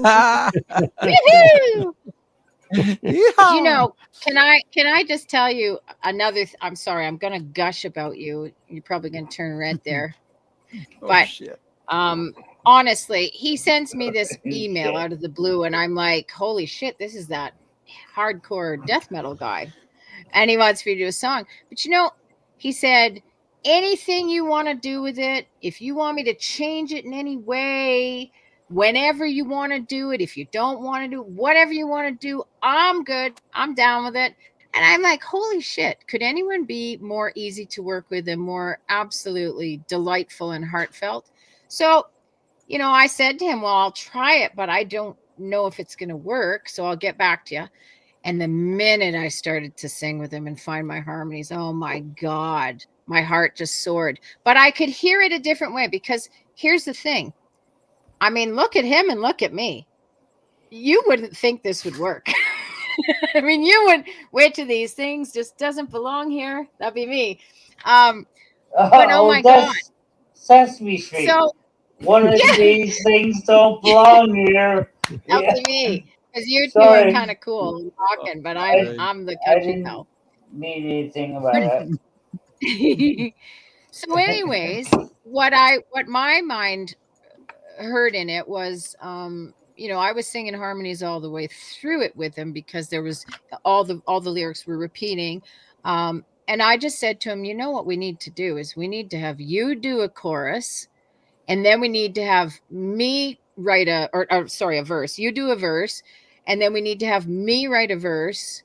I just tell you another? I'm sorry, I'm gonna gush about you. You're probably gonna turn red there. But shit. Honestly, he sends me this email out of the blue, and I'm like, holy shit, this is that hardcore death metal guy. And he wants me to do a song. But he said, anything you want to do with it, if you want me to change it in any way, whenever you want to do it. If you don't want to do whatever you want to do, I'm good. I'm down with it. And I'm like, holy shit, could anyone be more easy to work with and more absolutely delightful and heartfelt? So, you know, I said to him, well, I'll try it, but I don't know if it's going to work. So I'll get back to you. And the minute I started to sing with him and find my harmonies, oh my God, my heart just soared. But I could hear it a different way, because here's the thing. I mean, look at him and look at me. You wouldn't think this would work. I mean, you would wait till these things just doesn't belong here. That'd be me. But oh my God. Sesame Street. So one of these things don't belong here. That'd be me. Because you two are kind of cool and talking, but I'm the country pal. Mean anything about it. So anyways, what my mind heard in it was, you know, I was singing harmonies all the way through it with him, because there was all the lyrics were repeating. And I just said to him, you know what we need to do is we need to have you do a chorus, and then we need to have me write a verse. You do a verse, and then we need to have me write a verse,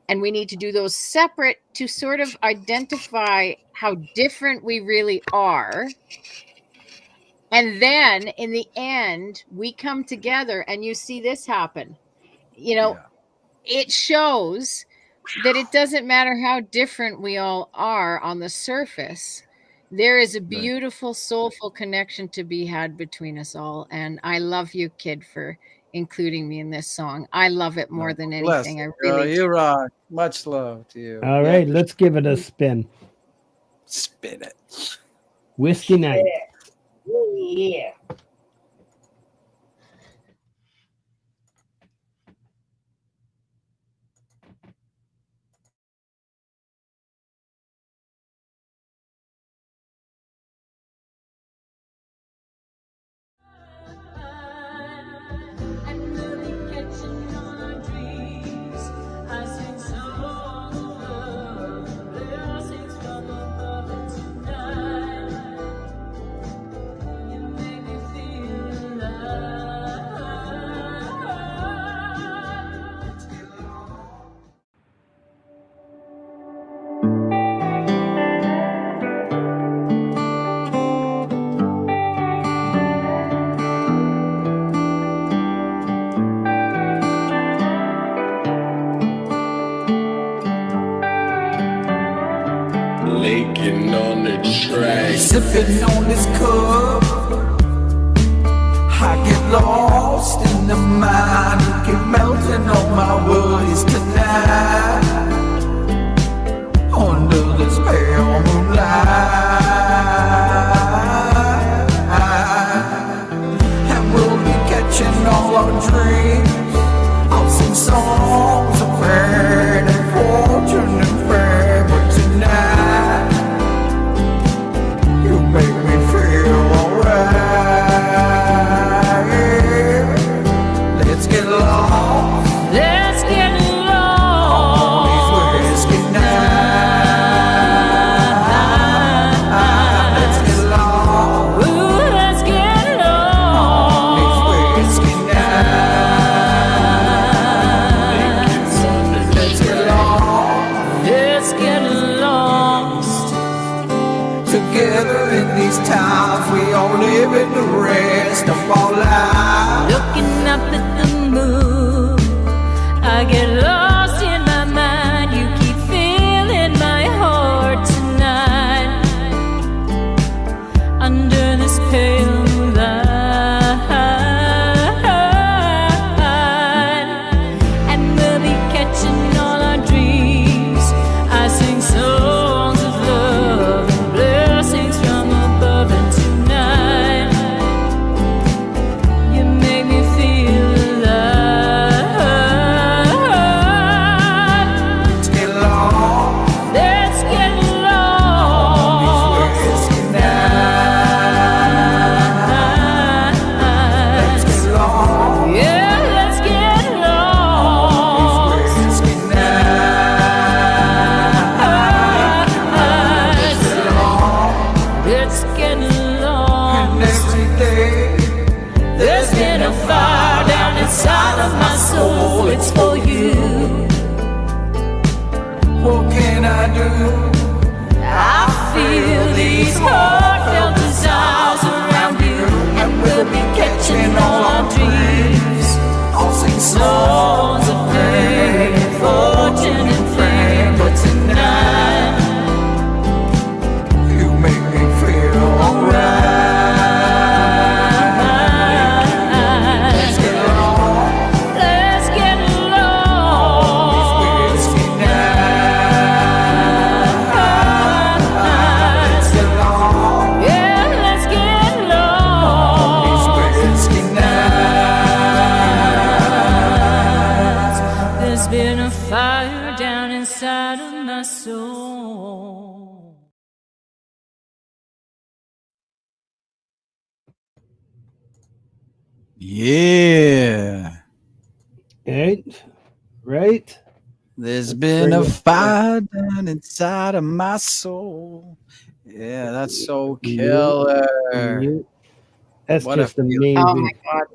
and we need to do those separate to sort of identify how different we really are. And then in the end, we come together and you see this happen. You know, It shows that it doesn't matter how different we all are on the surface. There is a beautiful, soulful connection to be had between us all. And I love you, Kid, for including me in this song. I love it more than anything. I really you rock. Much love to you. All right, let's give it a spin. Spin it. Whiskey Night. Yeah. Laking on the track. Sipping on this cup, I get lost in the mind. You keep melting on my worries tonight. Under this pale moonlight, and we'll be catching all our dreams. I'll sing songs of fate and fortune and fame, but tonight you make me feel alright. Let's get lost. Let's get lost on these whiskey nights. Let's get lost. Ooh, let's get lost on these whiskey nights. Let's get lost. Let's get lost Together in these times, we all live in the rest of our lives. Looking up at the moon, I get lost in my mind. You keep filling my heart tonight. Under this pale moonlight, and we'll be catching all our dreams. I sing songs of love and blessings from above, and tonight what can I do? I feel these heartfelt desires around you, and we'll be catching all our dreams. I'll sing Songs of pain, fortune and fame, but tonight you make me feel alright. Let's get along. let's get along. Whiskey night. Let's get along. Yeah, let's get along. Whiskey night. There's been a fire down inside of my soul. Yeah. Right. There's been a fire down inside of my soul. Yeah, that's so killer. That's What a just feeling. amazing. Oh my God.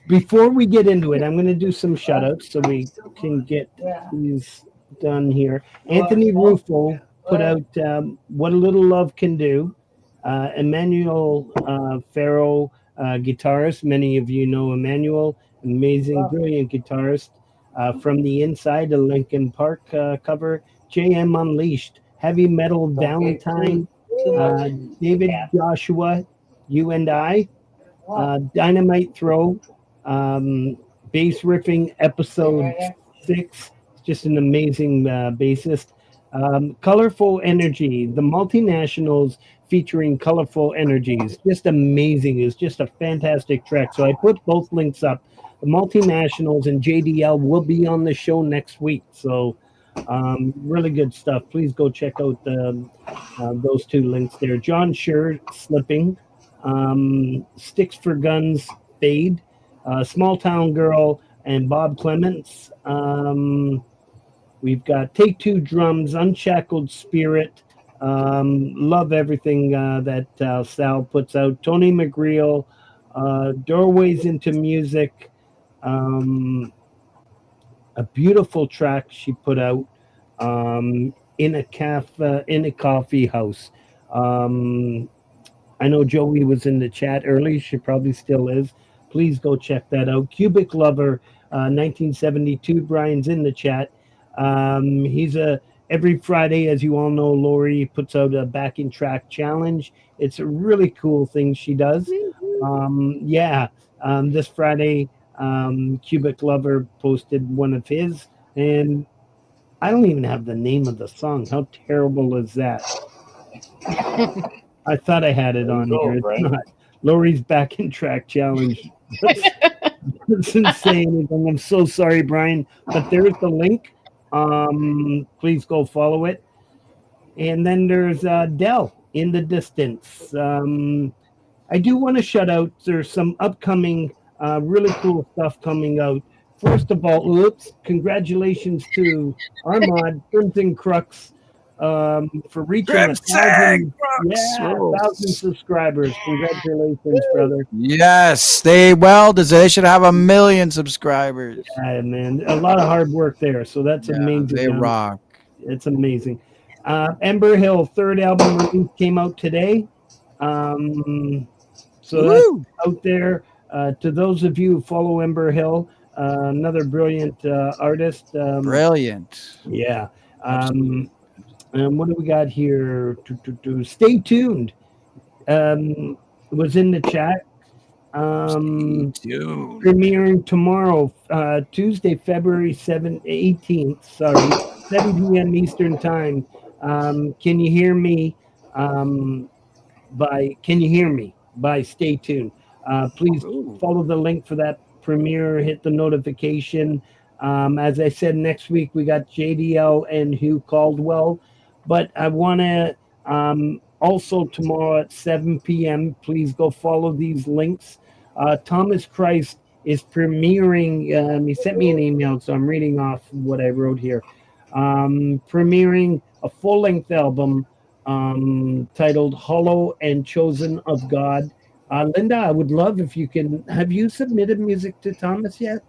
Before we get into it, I'm going to do some shout outs so we can get these done here. Anthony Rufo put out What a Little Love Can Do. Emmanuel Farrow, guitarist. Many of you know Emmanuel, amazing, brilliant guitarist. From the Inside, a Linkin Park cover. JM Unleashed, Heavy Metal Valentine. David Joshua, You and I. Dynamite Throw, bass riffing episode 6. Just an amazing bassist. Colorful Energy, the Multinationals featuring Colorful Energies. Just amazing. It's just a fantastic track. So I put both links up. The Multinationals and JDL will be on the show next week. So really good stuff. Please go check out those two links there. John Scher, Slipping. Sticks for Guns, Fade. Small Town Girl and Bob Clements. We've got Take Two Drums, Unshackled Spirit. Love everything that Sal puts out. Tony McGreal, Doorways into Music. A beautiful track she put out in a coffee house. I know Joey was in the chat early. She probably still is. Please go check that out. Cubic Lover, 1972. Brian's in the chat. He's every Friday, as you all know, Lori puts out a backing track challenge. It's a really cool thing she does. This Friday, Cubic Lover posted one of his, and I don't even have the name of the song. How terrible is that? I thought I had it on here. It's not. Lori's backing track challenge. That's insane. I'm so sorry, Brian, but there's the link. Please go follow it. And then there's Dell in the distance. I do want to shout out. There's some upcoming really cool stuff coming out. First of all, congratulations to Armand Crimson Crux for reaching 1,000 subscribers. Congratulations, brother. Yes, they should have 1 million subscribers. Yeah, man, a lot of hard work there. So that's amazing. They rock. It's amazing. Ember Hill, third album release came out today. So that's out there. To those of you who follow Ember Hill, another brilliant artist. Brilliant. Yeah. What do we got here? Stay tuned. Was in the chat. Premiering tomorrow, Tuesday, February 18th. Sorry, 7 p.m. Eastern time. Can you hear me? By Stay Tuned. Please follow the link for that premiere. Hit the notification. As I said, next week we got JDL and Hugh Caldwell. But I want to also tomorrow at 7 p.m. Please go follow these links. Thomas Christ is premiering. He sent me an email, so I'm reading off what I wrote here. Premiering a full-length album titled Hollow and Chosen of God. Linda, I would love if you can. Have you submitted music to Thomas yet?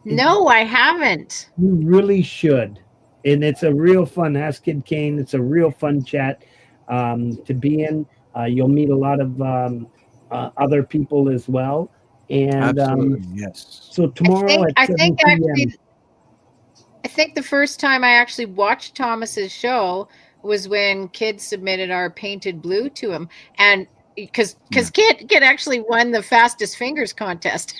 No, I haven't. You really should. and it's a real fun. Ask Kid Kane. It's a real fun chat to be in. You'll meet a lot of other people as well. And Absolutely, yes. so tomorrow at I 7 think actually p.m. I think the first time I actually watched Thomas's show was when Kid submitted our Painted Blue to him, and because Kid actually won the fastest fingers contest.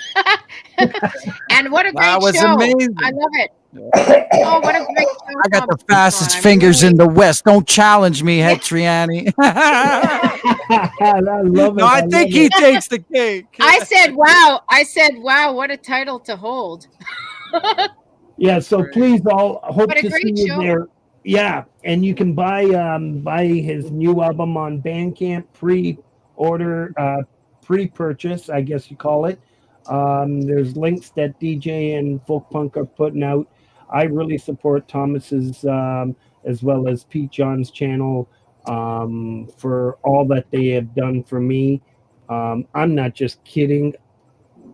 And what a That great was show! amazing. I love it. Oh, what a great show! I got the Thomas put fastest on. I'm fingers in really, the West. Don't challenge me, Het Triani. I love it. No, I I think love he it. takes the cake. I said, wow! I said, wow! What a title to hold! Yeah, so Great. please all hope What a to see great you show! there. Yeah, and you can buy his new album on Bandcamp, pre-order, pre-purchase, I guess you call it. There's links that DJ and Folk Punk are putting out. I really support Thomas's as well as Pete John's channel for all that they have done for me. I'm not just kidding.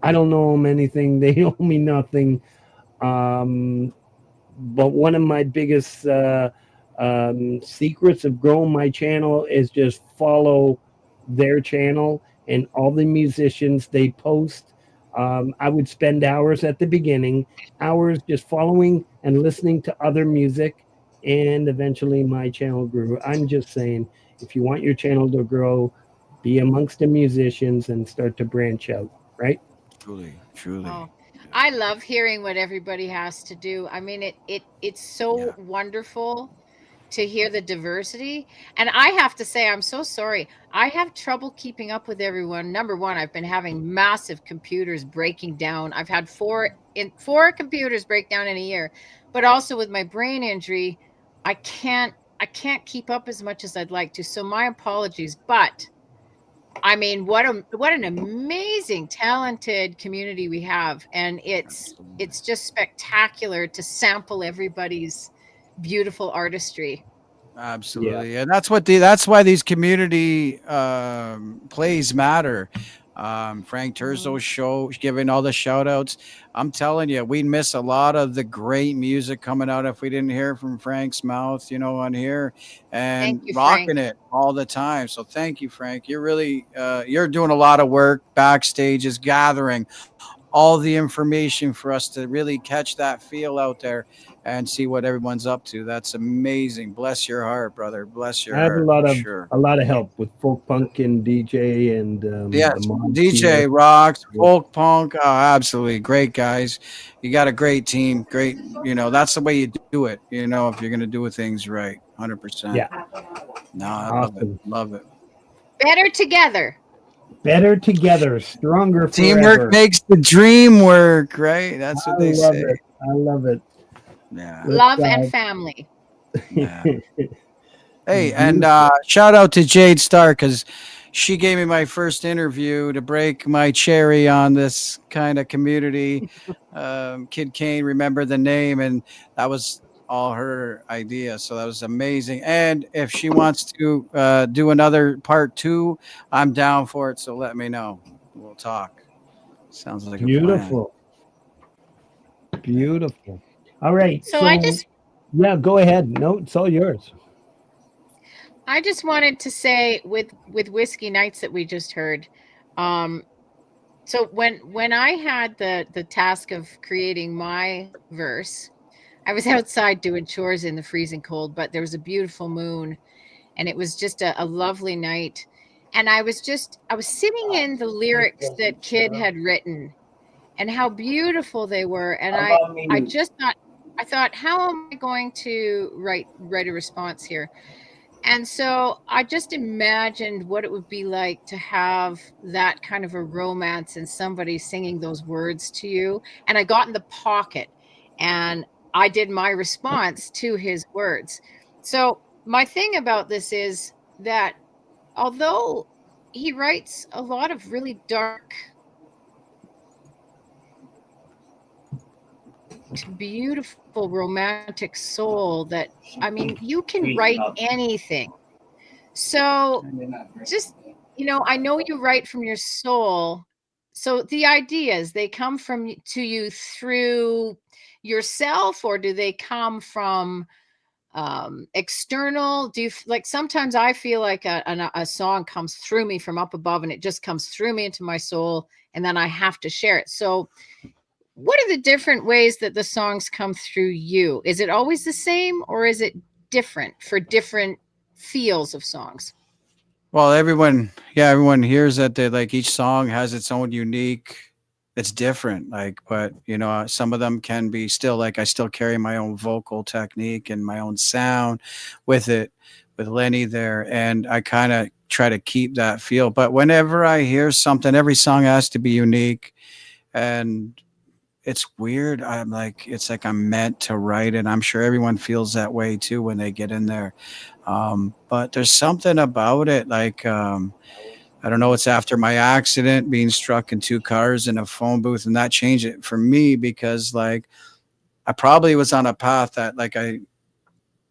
I don't owe them anything. They owe me nothing. But one of my biggest secrets of growing my channel is just follow their channel and all the musicians they post. I would spend hours at the beginning, hours just following and listening to other music, and eventually my channel grew. I'm just saying, if you want your channel to grow, be amongst the musicians and start to branch out, right? Truly, truly. Oh, I love hearing what everybody has to do. I mean, it's so wonderful to hear the diversity. And I have to say, I'm so sorry. I have trouble keeping up with everyone. Number one, I've been having massive computers breaking down. I've had four computers break down in a year, but also with my brain injury, I can't keep up as much as I'd like to. So my apologies, but I mean, what an amazing, talented community we have, and it's just spectacular to sample everybody's beautiful artistry. Absolutely, and that's why these community plays matter. Frank Terzo's show, giving all the shout outs. I'm telling you, we'd miss a lot of the great music coming out if we didn't hear from Frank's mouth, on here and Thank you, rocking Frank. it all the time. So thank you, Frank. You're really you're doing a lot of work backstage, is gathering all the information for us to really catch that feel out there and see what everyone's up to. That's amazing. Bless your heart, brother. Bless your I have heart for sure. a lot of help with Folk Punk and DJ and Yes, the mods DJ here. Rocks, Folk Punk. Oh, absolutely. Great guys. You got a great team. Great. That's the way you do it, if you're going to do things right. 100%. Yeah, No, I awesome. love it. Better together. Better together, stronger Teamwork forever. makes the dream work, right? That's what I they love say. it. I love it. Yeah. Let's Love dive. and family. Yeah. Hey, and shout out to Jade Starr, because she gave me my first interview to break my cherry on this kind of community. Kid Kane, remember the name, and that was all her idea. So that was amazing. And if she wants to do another part 2, I'm down for it. So let me know. We'll talk. Sounds like a plan. Beautiful. Beautiful. All right. So yeah, go ahead. No, it's all yours. I just wanted to say with Whiskey Nights that we just heard. So when I had the task of creating my verse, I was outside doing chores in the freezing cold, but there was a beautiful moon, and it was just a lovely night. And I was sitting in the lyrics that Kid had written, and how beautiful they were. And I thought, how am I going to write a response here? And so I just imagined what it would be like to have that kind of a romance and somebody singing those words to you. And I got in the pocket and I did my response to his words. So my thing about this is that although he writes a lot of really dark, beautiful, romantic soul, that, I mean, you can write anything. So just, I know you write from your soul. So the ideas, they come to you through yourself, or do they come from external? Do you like, sometimes I feel like a song comes through me from up above, and it just comes through me into my soul, and then I have to share it. So what are the different ways that the songs come through you? Is it always the same, or is it different for different feels of songs? Well, everyone hears that they like each song has its own unique, it's different. Like, but some of them can be still like I still carry my own vocal technique and my own sound with it, with Lenny there. And I kind of try to keep that feel. But whenever I hear something, every song has to be unique. And it's weird. I'm like, it's like I'm meant to write it. I'm sure everyone feels that way too when they get in there. But there's something about it. Like, I don't know. It's after my accident, being struck in two cars in a phone booth, and that changed it for me because like I probably was on a path that like I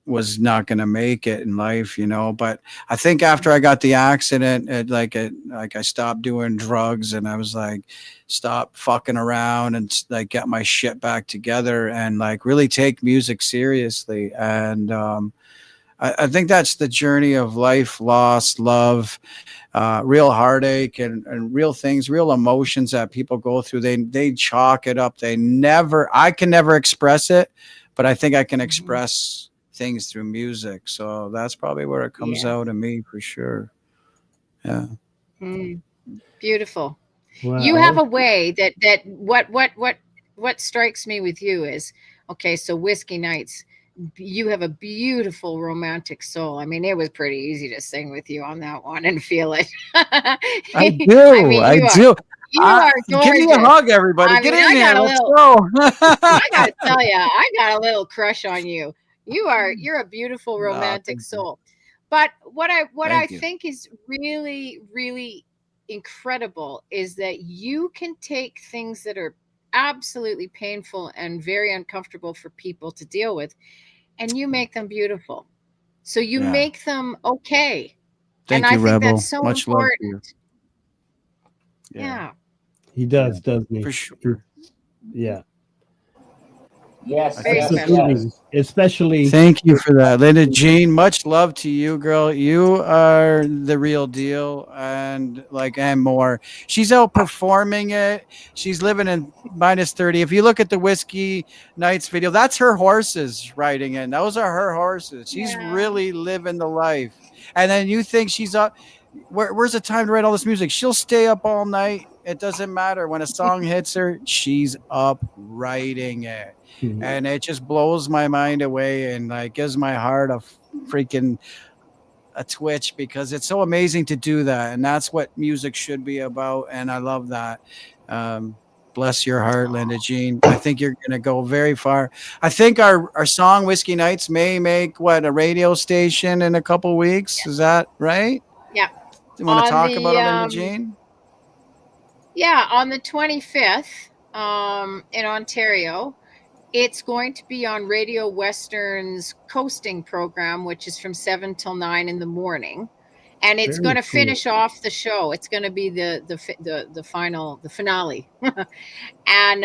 was not going to make it in life, but I think after I got the accident, I stopped doing drugs, and I was like, stop fucking around and like get my shit back together and like really take music seriously. And, I think that's the journey of life, loss, love, real heartache and real things, real emotions that people go through. They chalk it up. I can never express it, but I think I can express things through music. So that's probably where it comes out of me for sure. Yeah. Beautiful. Wow. You have a way that what strikes me with you is, okay, so Whiskey Nights, you have a beautiful romantic soul. I mean, it was pretty easy to sing with you on that one and feel it. I do. I do. You are gorgeous. Give me a hug, everybody. Get in here. Let's go. I gotta tell you, I got a little crush on you. You're a beautiful romantic soul. But what I think is really, really incredible is that you can take things that are absolutely painful and very uncomfortable for people to deal with, and you make them beautiful. So you make them okay. Thank you, I think Rebel. that's so Much important. love to you. Yeah. He does, doesn't he? For sure. Yeah. Yes, Absolutely. Especially. Thank you for that, Linda Jean. Much love to you, girl. You are the real deal, and more. She's outperforming it. She's living in -30. If you look at the Whiskey Nights video, that's her horses riding in. Those are her horses. She's really living the life. And then you think she's up. Where's the time to write all this music? She'll stay up all night. It doesn't matter. When a song hits her, she's up writing it. And it just blows my mind away and like gives my heart a twitch because it's so amazing to do that. And that's what music should be about. And I love that. Bless your heart, Linda Jean. I think you're going to go very far. I think our song Whiskey Nights may make a radio station in a couple weeks. Yeah. Is that right? Yeah. Do you want to talk about it, Linda Jean? Yeah. On the 25th in Ontario, it's going to be on Radio Western's coasting program, which is from 7 till 9 in the morning. And it's going to finish off the show. It's going to be the finale. And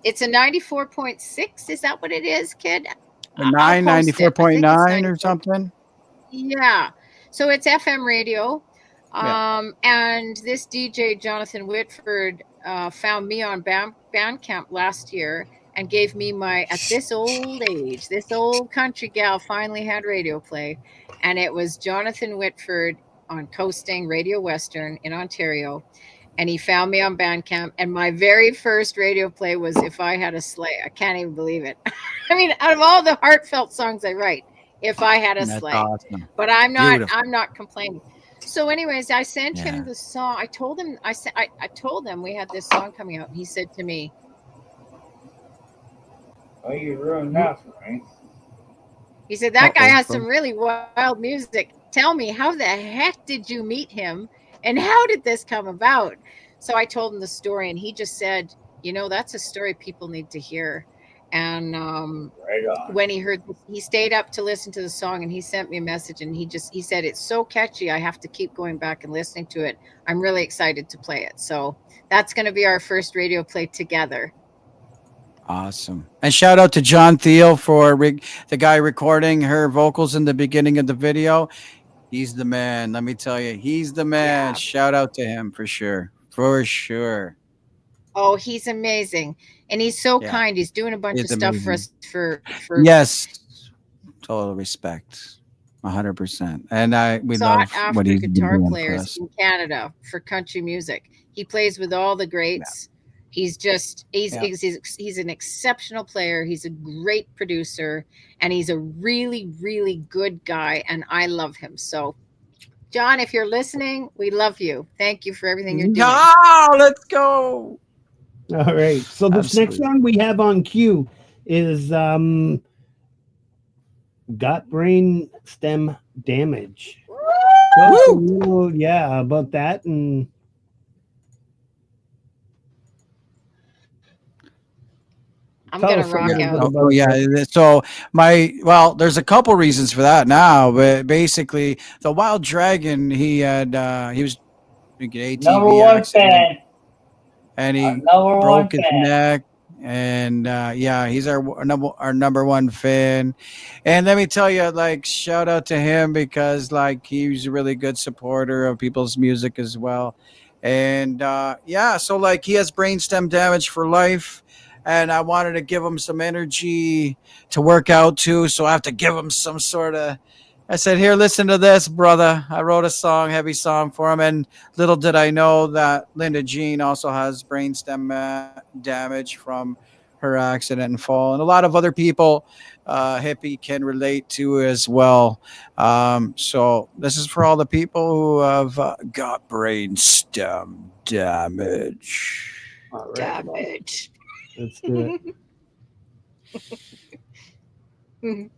it's a 94.6. Is that what it is, kid? 94.9 or something? Yeah. So it's FM radio. And this DJ, Jonathan Whitford, found me on BANDCAMP last year and gave me at this old age, this old country gal finally had radio play. And it was Jonathan Whitford on Coasting Radio Western in Ontario. And he found me on BANDCAMP. And my very first radio play was If I Had a Sleigh. I can't even believe it. I mean, out of all the heartfelt songs I write, If I Had a Sleigh. Awesome. But I'm not complaining. So anyways, I sent him the song. I told him we had this song coming out. And he said to me, "Oh, you ruined that for me." He said, that guy has some really wild music. Tell me, how the heck did you meet him? And how did this come about? So I told him the story, and he just said, that's a story people need to hear. And when he heard, he stayed up to listen to the song, and he sent me a message, and he said, it's so catchy. I have to keep going back and listening to it. I'm really excited to play it. So that's going to be our first radio play together. Awesome. And shout out to John Thiel for the guy recording her vocals in the beginning of the video. He's the man. Let me tell you, he's the man. Yeah. Shout out to him for sure. For sure. Oh, he's amazing. And he's so Yeah. kind. He's doing a bunch He's of stuff amazing. for us for Yes. Total respect. 100%. And we love sought after what he's been guitar doing for players us. in Canada for country music. He plays with all the greats. He's just he's an exceptional player. He's a great producer, and he's a really, really good guy, and I love him. So John, if you're listening, we love you. Thank you for everything you're doing. Oh, let's go. All right. So this Absolutely. next song we have on cue is Got Brain Stem Damage. Tell us a little, yeah, about that. And I'm tell gonna us a rock little out. bit about Oh yeah. So there's a couple reasons for that now, but basically the Wild Dragon, he was an ATV Number one accident, fan. and he Number one broke his fan. neck. And he's our number one fan. And let me tell you, like, shout out to him because like he's a really good supporter of people's music as well. And so like he has brainstem damage for life. And I wanted to give him some energy to work out too. So I have to give him some sort of. I said, here, listen to this, brother. I wrote a heavy song for him. And little did I know that Linda Jean also has brainstem damage from her accident and fall. And a lot of other people, Hippie, can relate to as well. So this is for all the people who have got brainstem damage. all right, Damage. let's do it.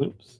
Oops.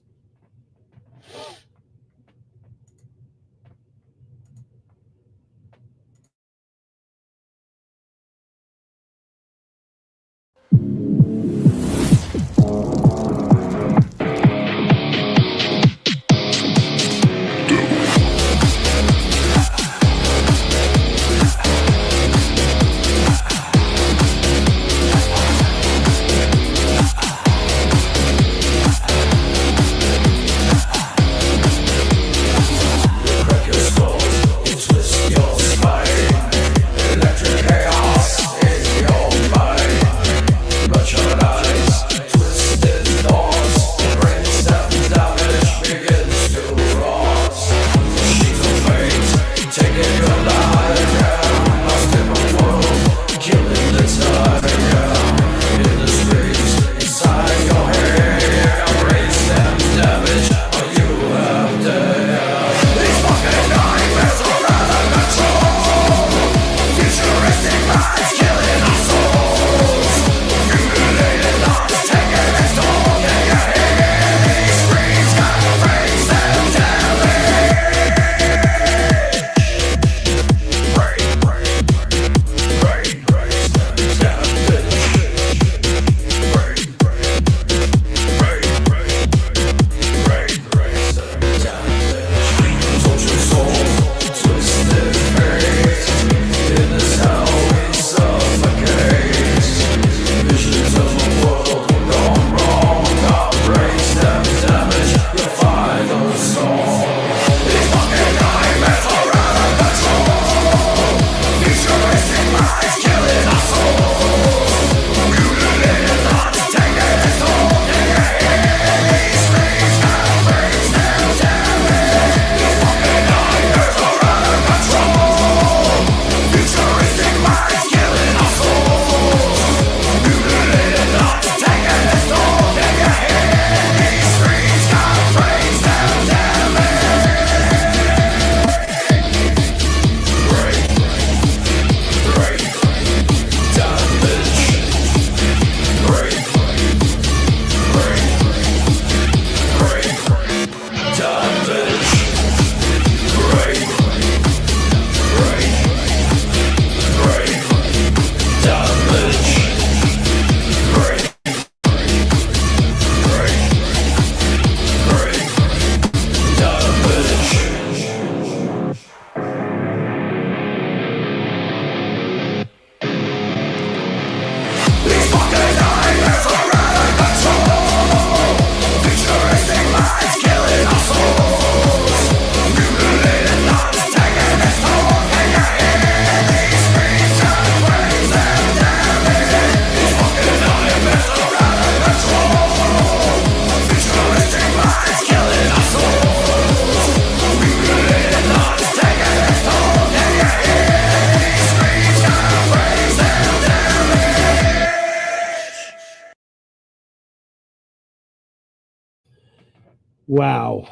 Wow.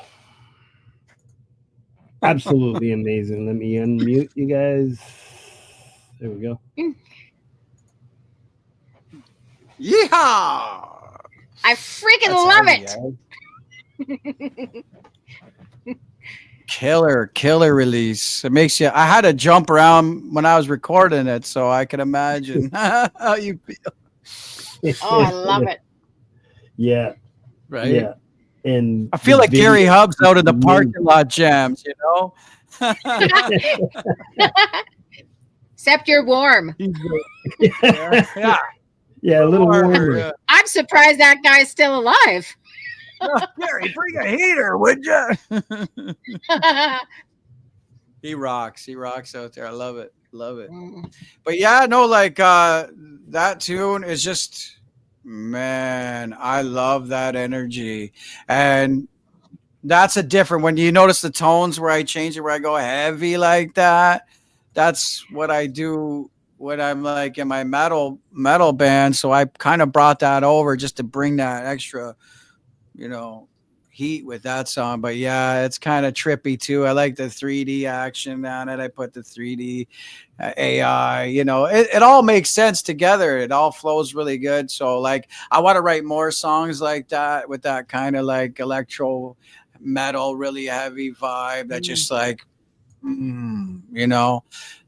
Absolutely amazing. Let me unmute you guys. There we go. Yeehaw! I freaking That's love heavy, it. Killer release. It makes you. I had to jump around when I was recording it, so I can imagine how you feel. Oh, I love it. Yeah. Right? Yeah. And I feel the like Gary video- Hubbs out in the parking lot jams, you know? Except you're warm. Yeah. Yeah, a little warmer. Yeah. I'm surprised that guy's still alive. Gary, bring a heater, would you? He rocks. He rocks out there. I love it. Love it. But yeah, no, like that tune is just, man, I love that energy. And that's a different, when you notice the tones where I change it, where I go heavy like that, that's what I do when I'm like in my metal band. So I kind of brought that over just to bring that extra, you know, heat with that song. But yeah, it's kind of trippy too. I like the 3D action on it. I put the 3D AI, you know, it all makes sense together. It all flows really good. So like, I want to write more songs like that with that kind of like electro metal, really heavy vibe that just like, you know.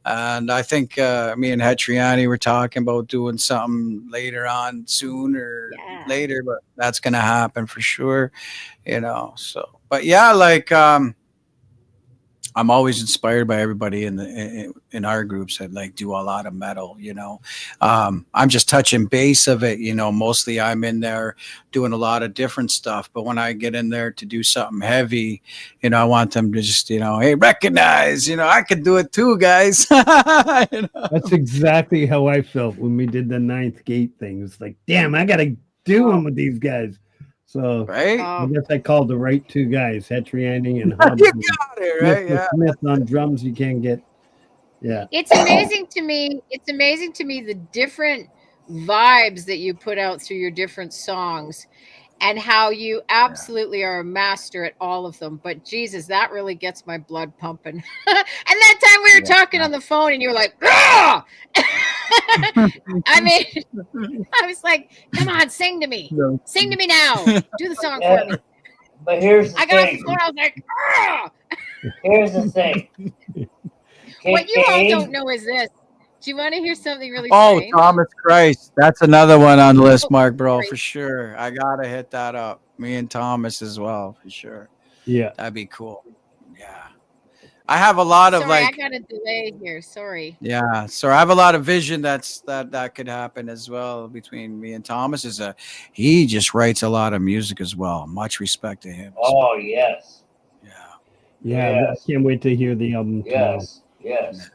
And I think me and Hetriani were talking about doing something later on soon or later, but that's going to happen for sure, you know. So, but yeah, like I'm always inspired by everybody in our groups that like do a lot of metal, you know. I'm just touching base of it, you know. Mostly I'm in there doing a lot of different stuff, but when I get in there to do something heavy, you know, I want them to just, you know, hey, recognize, you know, I can do it too, guys. You know? That's exactly how I felt when we did the Ninth Gate thing. It was like, damn, I gotta do them with these guys. So right? I guess I called the right two guys, Hetriani and Hubbs. You got it, right? Mr. Yeah. Smith on drums. You can't get. Yeah. It's amazing to me. It's amazing to me the different vibes that you put out through your different songs and how you absolutely are a master at all of them. But Jesus, that really gets my blood pumping. And that time we were talking on the phone and you were like, ah! I mean, I was like, come on, sing to me. Sing to me now. Do the song for me. But here's the I got off thing. the phone, I was like, ah! Here's the thing. What you all Kane- don't know is this. Do you want to hear something really Oh, strange? Thomas Christ. That's another one on the list, Mark, bro, for sure. I got to hit that up. Me and Thomas as well, for sure. Yeah. That'd be cool. Yeah. I have a lot of Sorry, like, I got a delay here. Sorry. yeah. So I have a lot of vision that could happen as well between me and Thomas. He just writes a lot of music as well. Much respect to him. Oh, yes. Yeah. Yes. I can't wait to hear the album. Yes. Yes.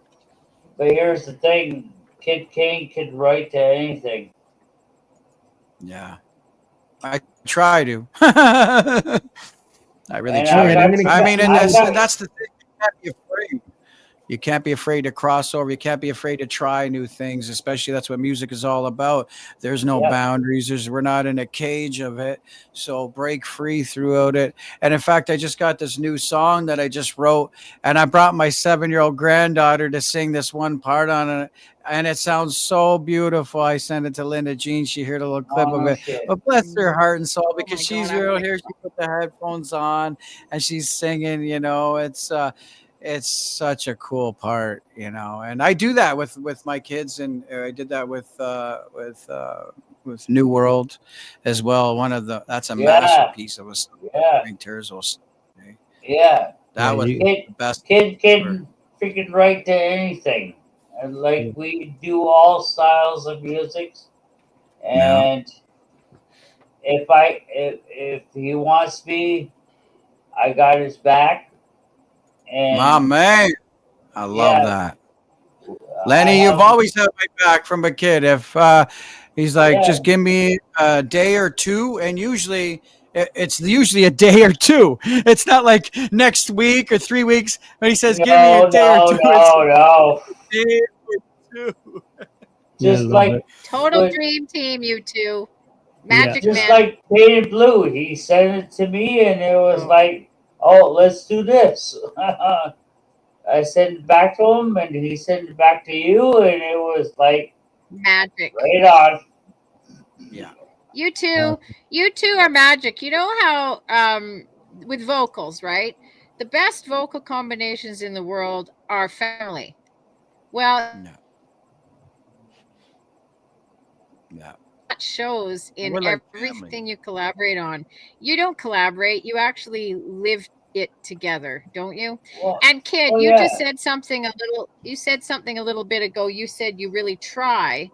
But here's the thing. Kid Kane could write to anything. Yeah. I try to. I really And try. I got- I mean, and I got- that's the thing. You can't be afraid. You can't be afraid to cross over. You can't be afraid to try new things, especially that's what music is all about. There's no boundaries. We're not in a cage of it. So break free throughout it. And in fact, I just got this new song that I just wrote, and I brought my 7-year-old granddaughter to sing this one part on it. And it sounds so beautiful. I sent it to Linda Jean. She heard a little clip of it. Shit. But bless her heart and soul, because my she's God, real here. She put the headphones on and she's singing, you know, it's such a cool part, you know. And I do that with my kids, and I did that with New World as well. That's a masterpiece of a song. Yeah. Yeah. That Yeah, was you- the best. Kid can freaking write to anything. And like we do all styles of music. And if he wants me, I got his back. And My man. I love Yeah. that. Lenny, you've always had my back from a kid. If he's like, Yeah. just give me a day or two, and it's usually a day or two. It's not like next week or 3 weeks. When he says, give me a day or two, No. it's a day or two. Yeah, I Just love like it. Total But- dream team, you two. Magic Just Man. like Painted Blue. He sent it to me, and it was Oh. like, "Oh, let's do this." I sent it back to him, and he sent it back to you, and it was like Magic. right on. Yeah. You two are magic. You know how with vocals, right? The best vocal combinations in the world are family. Well, No. Yeah. that shows in We're like everything family. you collaborate on. You don't collaborate, you actually live it together, don't you? Well, And Kid, oh you yeah, just said something a little bit ago. You said you really try,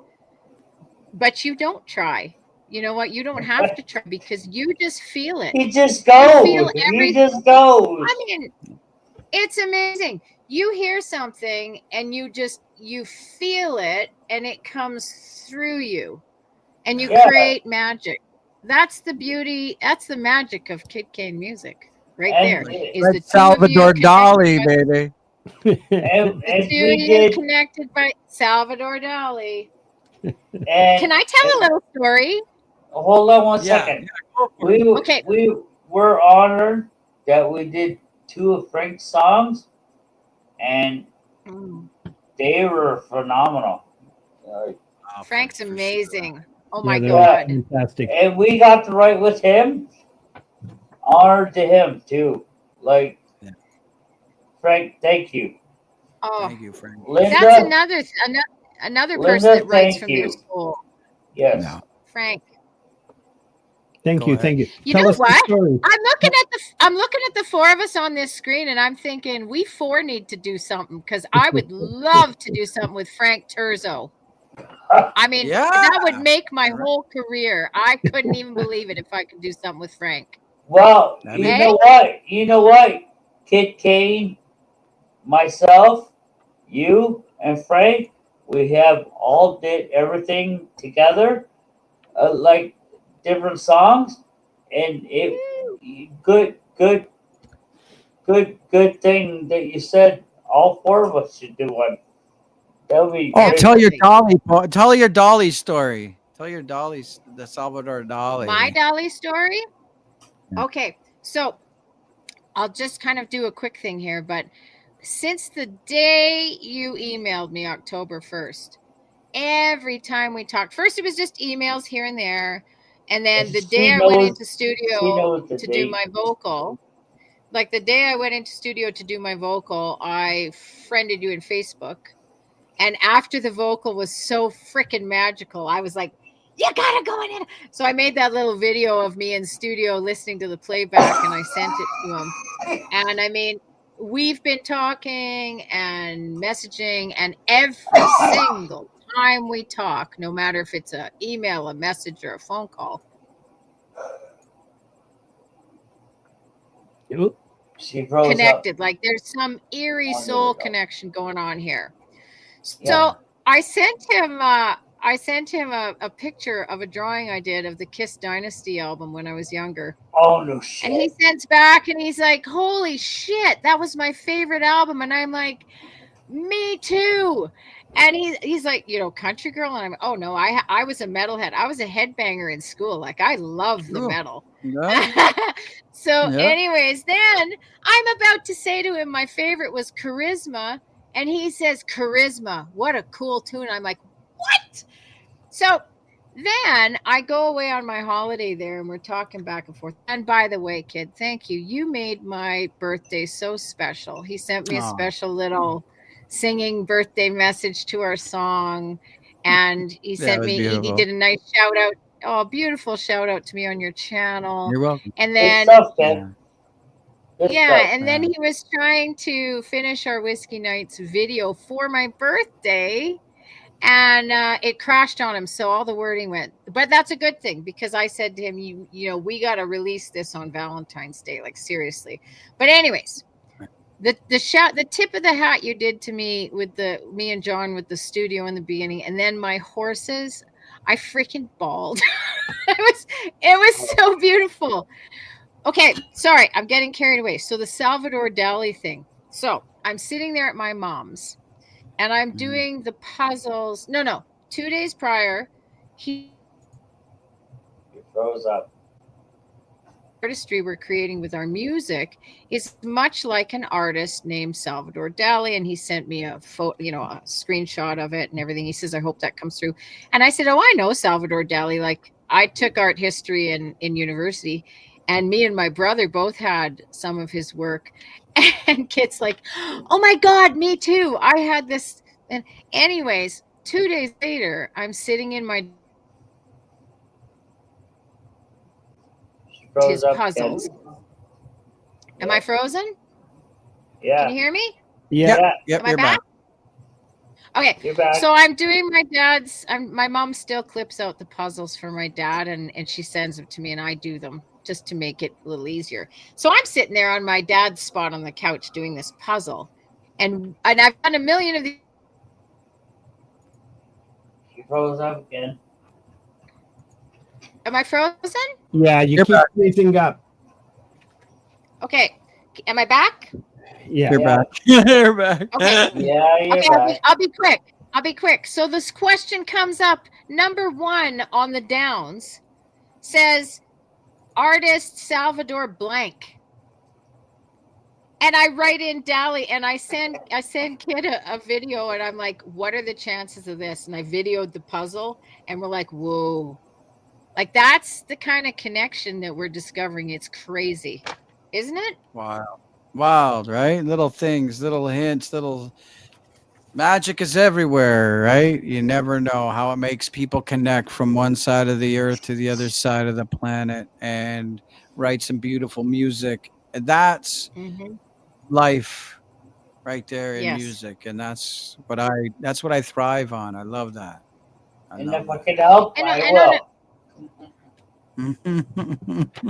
but you don't try. You know what? You don't have to try because you just feel it. he just You goes. feel He every just goes. I mean, it's amazing. You hear something and you feel it and it comes through you and you Yeah, create magic. That's the beauty, that's the magic of Kid Kane music right there. and Is Like the two of you Salvador connected Dali, by, baby. and the two of we you did, connected by Salvador Dali. and Can I tell a little story? hold on one Yeah. second. Go for it. Okay. We were honored that we did 2 of Frank's songs, and Mm, they were phenomenal. Oh, Frank's for sure. amazing. Oh Yeah, my they're God. fantastic. And we got to write with him. Honored to him too. Like Yeah. Frank, thank you. Oh, Thank you, Frank. Linda, that's another person Linda, that writes thank from their you. soul. Yes. No. Frank. Thank Go you, ahead. thank you. You Tell know us the what? story. I'm looking at the 4 of us on this screen and I'm thinking we 4 need to do something because I would love to do something with Frank Terzo. I mean, Yeah. that would make my whole career. I couldn't even believe it if I could do something with Frank. Well, That'd you be- know what? You know what? Kid Kane, myself, you, and Frank, we have all did everything together, like different songs, and it good thing that you said all 4 of us should do one. That would be Oh, great. tell your Absolutely. Dolly. Tell your Dolly story. Tell your Dolly's the Salvador Dali. My Dolly story? Yeah. Okay, so I'll just kind of do a quick thing here, but since the day you emailed me October 1st, every time we talked, first it was just emails here and there, and then the day I went into studio the to do date. my vocal, like the day I went into studio to do my vocal, I friended you in Facebook. And after the vocal was so freaking magical, I was like, you gotta go in it. So I made that little video of me in studio listening to the playback and I sent it to him. And I mean, we've been talking and messaging, and every single time we talk, no matter if it's an email, a message, or a phone call, Oop. She froze connected. up. Like there's some eerie Oh, there soul we go. connection going on here. So Yeah. I sent him a picture of a drawing I did of the Kiss Dynasty album when I was younger. Oh no shit. And he sends back and he's like, holy shit, that was my favorite album. And I'm like, me too. And he's like, you know, country girl. And I'm, oh no, I was a metalhead. I was a headbanger in school. Like I love the Ooh. metal. Yeah. So Yeah. anyways, then I'm about to say to him, my favorite was Charisma. And he says, Charisma, what a cool tune. I'm like, what? So then I go away on my holiday there and we're talking back and forth. And by the way, Kid, thank you. You made my birthday so special. He sent me a Aw. special little singing birthday message to our song. And he Yeah, it sent was me, he beautiful. did a nice shout out. Oh, beautiful shout out to me on your channel. You're welcome. And Good then stuff, Ken. Good yeah, stuff. and then he was trying to finish our Whiskey Nights video for my birthday, and it crashed on him. So all the wording went, but that's a good thing because I said to him, you know, we got to release this on Valentine's Day, like seriously. But anyways, the tip of the hat you did to me with me and John with the studio in the beginning, and then my horses, I freaking bawled. it was so beautiful. Okay, sorry, I'm getting carried away. So the Salvador Dali thing. So I'm sitting there at my mom's and I'm doing the puzzles. No, 2 days prior, he Rose up. Artistry we're creating with our music is much like an artist named Salvador Dali, and he sent me a photo, a screenshot of it and everything. He says, I hope that comes through. And I said, oh, I know Salvador Dali. Like, I took art history in university, and me and my brother both had some of his work. And Kit's like, oh my God, me too. I had this. And anyways, 2 days later, I'm sitting in my his puzzles. Am I frozen? Yeah. Can you hear me? Yeah. Yep, Am I you're back? Okay. You're back. So I'm doing my dad's. My mom still clips out the puzzles for my dad, and she sends them to me, and I do them just to make it a little easier. So I'm sitting there on my dad's spot on the couch doing this puzzle, and I've done a million of these. She froze up again. Am I frozen? Yeah, you You're keep back. freezing up. Okay. Am I back? Yeah. You're back. You're back. Okay. Yeah, you're Okay, back. I'll be quick. I'll be quick. So this question comes up. Number 1 on the downs says artist Salvador blank. And I write in Dali, and I send Kid a video, and I'm like, what are the chances of this? And I videoed the puzzle, and we're like, whoa. Like, that's the kind of connection that we're discovering. It's crazy, isn't it? Wow. Wild, right? Little things, little hints, little magic is everywhere, right? You never know how it makes people connect from one side of the earth to the other side of the planet and write some beautiful music. And that's life right there in Yes. music. And that's what I thrive on. I love that. And if I can help, I will. All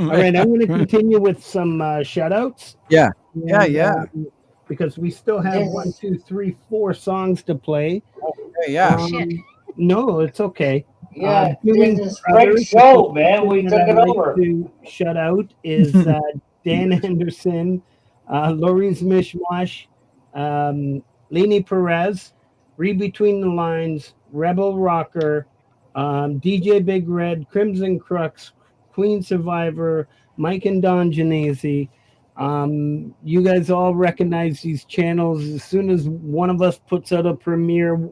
right, I'm going to continue with some shout outs. Yeah. And, Yeah. Because we still have Yes. 1, 2, 3, 4 songs to play. Yeah. Shit. No, it's okay. Yeah, Doing this is a great others, show, man. We that took I'd it like over. To shout out is Dan Henderson, Lori's Mishmash, Leni Perez, Read Between the Lines, Rebel Rocker, DJ Big Red, Crimson Crux, Queen Survivor, Mike and Don Genesi. You guys all recognize these channels. As soon as one of us puts out a premiere,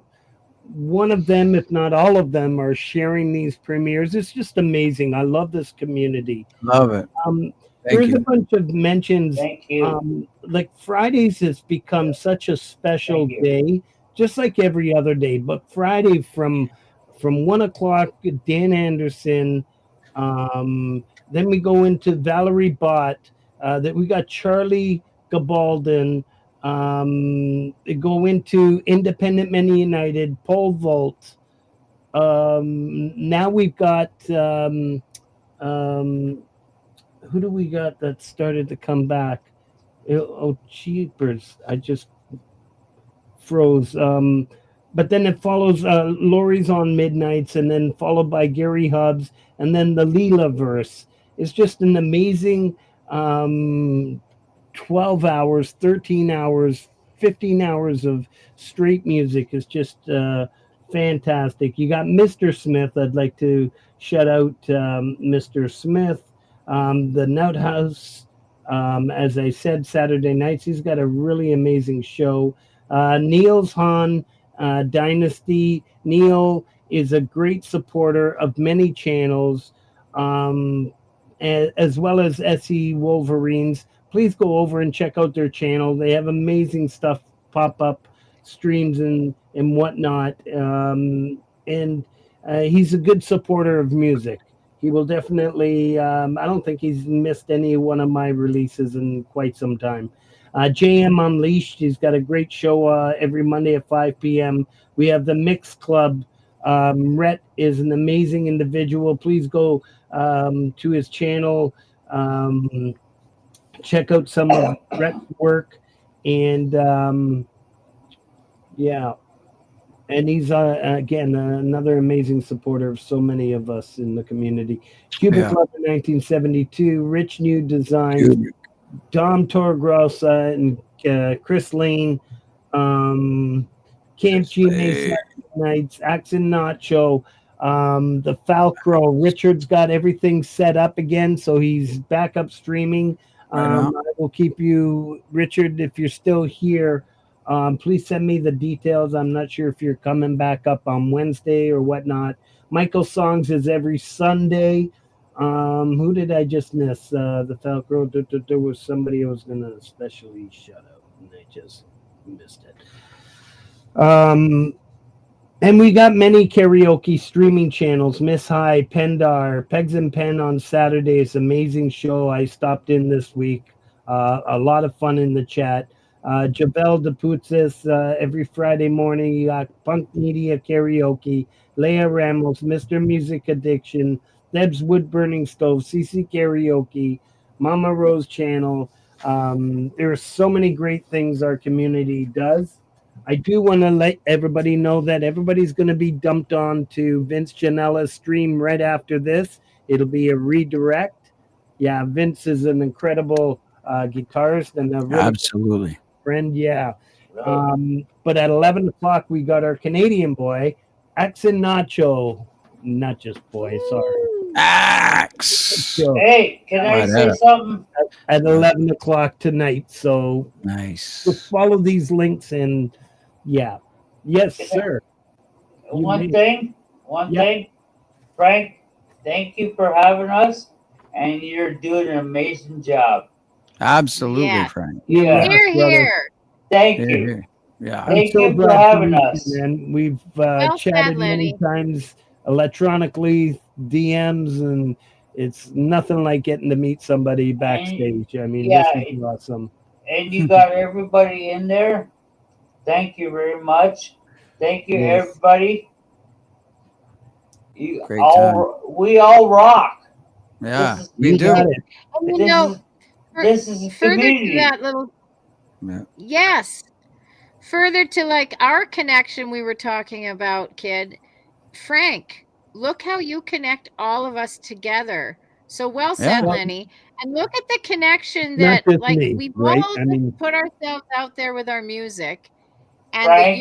one of them, if not all of them, are sharing these premieres. It's just amazing. I love this community. Love it. Thank There's you. a bunch of mentions. Thank you. Like Fridays has become such a special Thank you. day, just like every other day. But Friday from 1 o'clock, Dan Anderson. Then we go into Valerie Bott. That we got Charlie Gabaldon. Go into Independent Men United, Pole Vault. Now we've got who do we got that started to come back? Oh, jeepers! I just froze. But then it follows Lori's on Midnights, and then followed by Gary Hubbs, and then the Leela verse. It's just an amazing 12 hours, 13 hours, 15 hours of straight music. Is just fantastic. You got Mr. Smith. I'd like to shout out Mr. Smith. The Nout House, as I said, Saturday nights. He's got a really amazing show. Niels Hahn, Dynasty. Neil is a great supporter of many channels, as well as SE Wolverines. Please go over and check out their channel. They have amazing stuff, pop-up streams and whatnot. And he's a good supporter of music. He will definitely, I don't think he's missed any one of my releases in quite some time. JM Unleashed, he's got a great show every Monday at 5 p.m. We have the Mix Club. Rhett is an amazing individual. Please go to his channel. Check out some of Rhett's work. And yeah. And he's, again, another amazing supporter of so many of us in the community. Cubic Club in 1972, Rich New Design, Dom Torgrosa and Chris Lane, Camp G Nights, Axe and Nacho, The Falcro, Richard's got everything set up again, so he's back up streaming. I will keep you, Richard, if you're still here. Please send me the details. I'm not sure if you're coming back up on Wednesday or whatnot. Michael Songs is every Sunday. Who did I just miss? The Falcro. There was somebody I was going to especially shout out, and I just missed it. And we got many karaoke streaming channels. Miss High, Pendar, Pegs and Pen on Saturdays. Amazing show. I stopped in this week. A lot of fun in the chat. Javel DePutzis, every Friday morning. You got Punk Media Karaoke. Leah Ramos, Mr. Music Addiction. Deb's Wood Burning Stove. CC Karaoke. Mama Rose Channel. There are so many great things our community does. I do want to let everybody know that everybody's going to be dumped on to Vince Gianella's stream right after this. It'll be a redirect. Yeah, Vince is an incredible guitarist and a really Absolutely. friend. Yeah. But at 11 o'clock, we got our Canadian boy, Axon Nacho. Not just boy, sorry. Axe. Hey, can I say something? At 11 o'clock tonight. So nice. Just follow these links and yeah. Yes, sir. One thing, Frank, thank you for having us, and you're doing an amazing job. Absolutely, Yeah. Frank. Yeah. Here. Thank Here, you. here. Yeah. I'm Thank so you for glad to having meet us. you, man. We've Well chatted said, many Lenny. times electronically, DMs, and it's nothing like getting to meet somebody backstage. I mean, yeah, this is awesome. And you got everybody in there. Thank you very much. Thank you, Yes. everybody. Great We all rock. Yeah, This is- we You do. got it. And you This know, is- this is a further community. to that little, Yeah. yes, further to like our connection we were talking about, kid. Frank, look how you connect all of us together. So well said, Yeah. Lenny. And look at the connection Not that just like me, we've right? all I mean, put ourselves out there with our music. And Frank,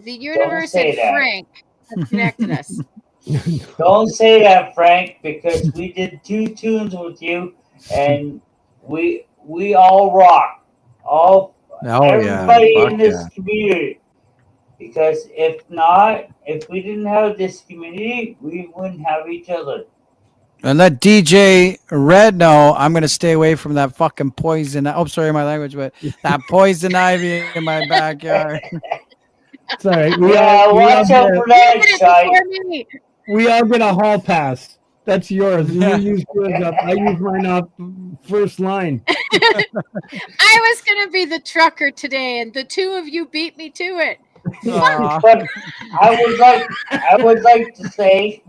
the universe say and that. Frank have connected us. Don't say that, Frank, because we did 2 tunes with you, and we all rock. Oh yeah. Everybody Fuck in this yeah. community. Because if we didn't have this community, we wouldn't have each other. And let DJ Red know I'm gonna stay away from that fucking poison. Oh, sorry, my language, but that poison ivy in my backyard. sorry. Watch out for that, Shite. We all get a hall pass. That's yours. You use yours up. I use mine up first line. I was gonna be the trucker today, and the two of you beat me to it. Aw. But I would like to say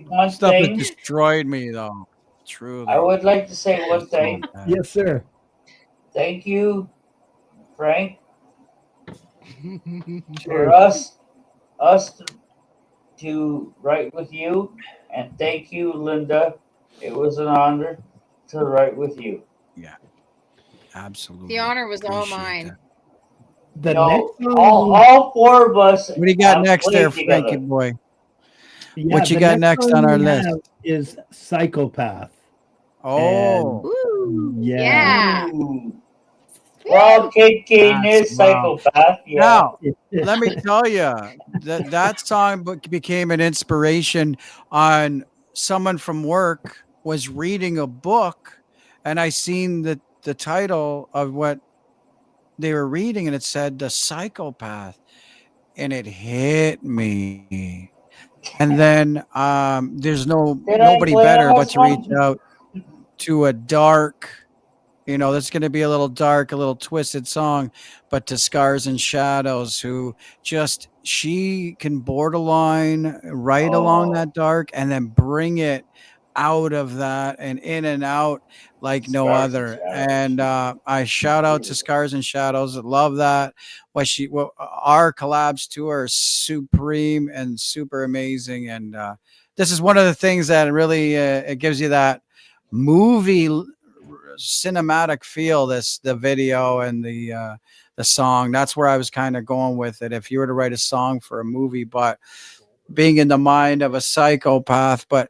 one Stuff that thing. destroyed me, though. Truly. I would like to say one thing. Yes, sir. Thank you, Frank, for us to write with you, and thank you, Linda. It was an honor to write with you. Yeah. Absolutely. The honor was all Appreciate mine. that. The You know, next song, all 4 of us. What do you got have next played there, together. Frankie boy? yeah, what you the got next song on our we list? have is Psychopath. Oh. Woo. Yeah. Yeah. Ooh. Well, Kid Kane is Wow. Psychopath. Yeah. Now, let me tell you that song became an inspiration on someone from work was reading a book, and I seen the title of what they were reading, and it said The Psychopath, and it hit me. And then there's nobody play better our but to reach song? out to a dark, that's going to be a little dark, a little twisted song, but to Scars and Shadows, who she can borderline right along that dark and then bring it out of that and in and out like no Scars and other. Shadows. And I shout out to Scars and Shadows. Love that. Our collabs too are supreme and super amazing. And this is one of the things that really it gives you that movie cinematic feel, the video and the song. That's where I was kind of going with it. If you were to write a song for a movie, but being in the mind of a psychopath, but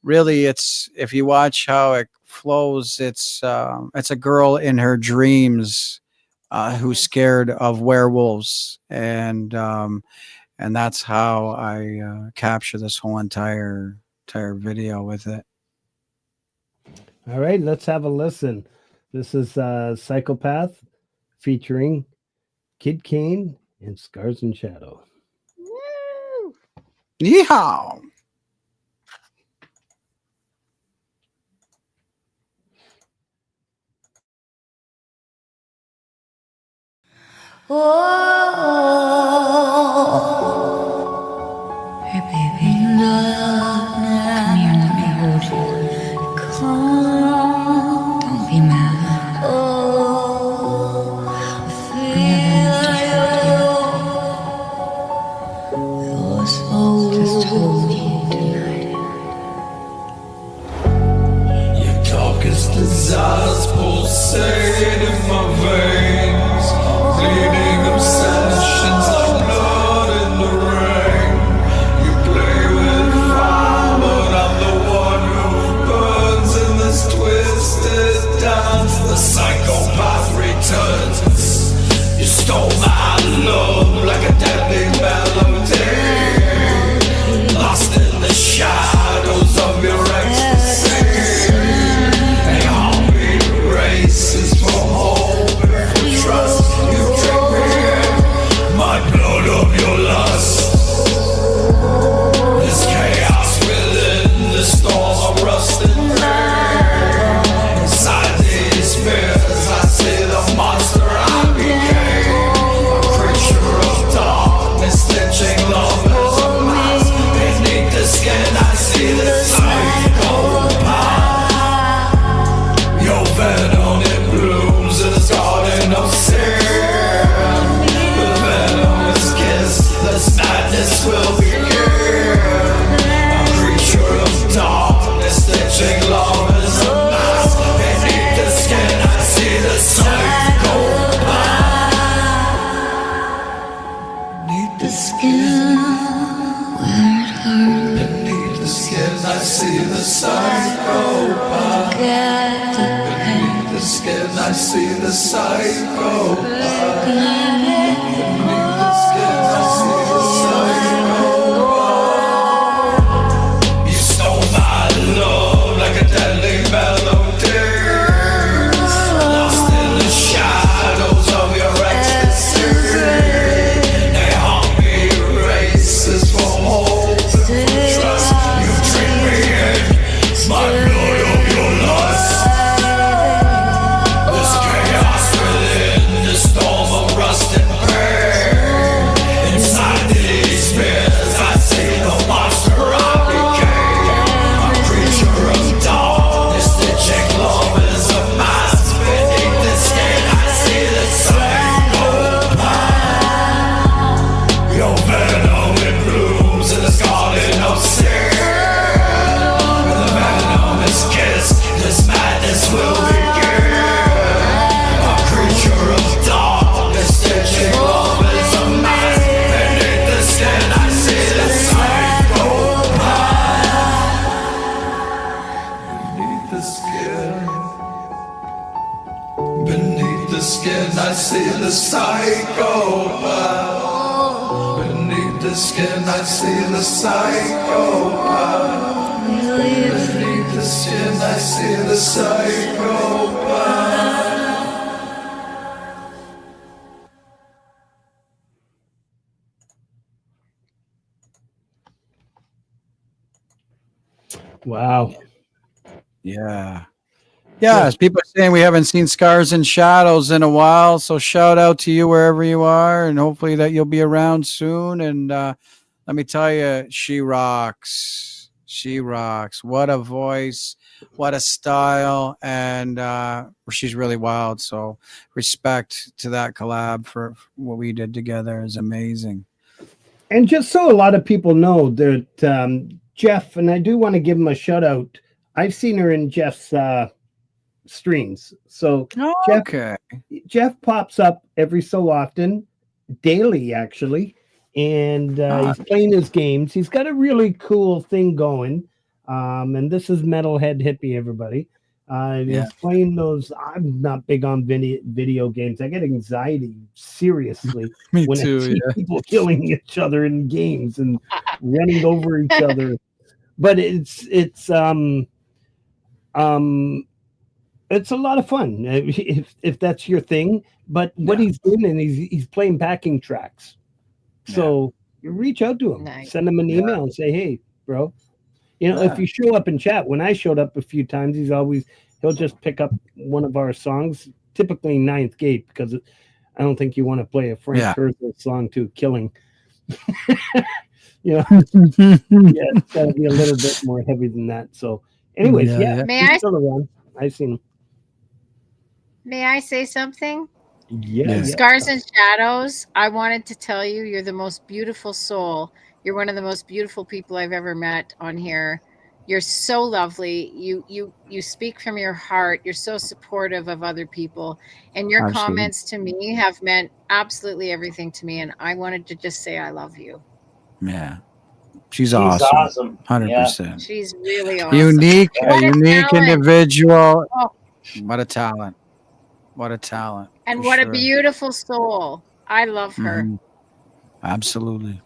really it's, if you watch how it flows, it's a girl in her dreams who's scared of werewolves, and that's how I capture this whole entire video with it. All right, let's have a listen. This is Psychopath featuring Kid Kane and Scars and Shadow. Woo! Yeehaw! Oh, hey baby, come here, let me hold you. Come, don't be mad. Oh, I feel just hold me tonight. Your darkest desires pulsate in my veins, bleeding obsessions like blood in the rain. You play with fire, but I'm the one who burns in this twisted dance. The psychopath returns. You stole my love like a deadly melody, lost in the shadows of your ecstasy. A heartbeat races for hope and for trust. You drink me in my blood of your lust. There's chaos within the storm of rust and pain. Inside these mirrors I see the monster I became. A creature of darkness, stitching love as a mask. Beneath the skin I see the psychopath. Your venom, it blooms in this garden of sin. With venomous kiss, this madness will begin. A creature of darkness, stitching love as a mask. Beneath the skin I see the psychopath. Beneath the skin, where it hurts. Beneath the skin I see the psychopath. Beneath the skin I see the psychopath. Beneath the skin I see the psychopath. You stole my love like a deadly melody, lost in the shadows of your ecstasy. A heartbeat races for hope and for trust. You drink me in my blood of your lust. There's chaos within the storm of rust and pain. Inside these mirrors I see the monster I became. A creature of darkness, stitching love as a mask. Beneath the skin I see the psychopath. Your venom, it blooms in this garden of sin. With a venomous kiss, this madness will begin. A creature of darkness, stitching love as a mask. Beneath the skin I see the psychopath. Beneath the skin, beneath the skin I see the psychopath. Beneath the skin I see the psychopath. Beneath the skin I see the psychopath. Wow. Yeah. As people are saying, we haven't seen Scars and Shadows in a while, so shout out to you wherever you are, and hopefully that you'll be around soon. And let me tell you, she rocks. She rocks. What a voice, what a style, and she's really wild. So respect to that collab for what we did together is amazing. And just so a lot of people know that Jeff, and I do want to give him a shout out. I've seen her in Jeff's streams. So okay. Jeff pops up every so often, daily actually, and he's playing his games. He's got a really cool thing going. And this is Metalhead Hippie, everybody. He's playing those. I'm not big on video games. I get anxiety seriously Me when too, I see yeah. people killing each other in games and running over each other. But it's a lot of fun if that's your thing. But what he's doing, and he's playing backing tracks. So you reach out to him, Nice. send him an email, and say, "Hey, bro, you know, if you show up in chat." When I showed up a few times, he'll just pick up one of our songs, typically Ninth Gate, because I don't think you want to play a Frank Herzog song too, killing. You know, it's got to be a little bit more heavy than that. So, anyways, he's still around. I've seen him. May I say something? Yeah. Scars and Shadows, I wanted to tell you, you're the most beautiful soul. You're one of the most beautiful people I've ever met on here. You're so lovely. You speak from your heart. You're so supportive of other people. And your comments to me have meant absolutely everything to me. And I wanted to just say I love you. Yeah. She's awesome. 100%. Yeah. She's really awesome. Unique, a unique talent. individual. Oh. What a talent. What a talent. And what a beautiful soul. I love her. Mm-hmm. Absolutely.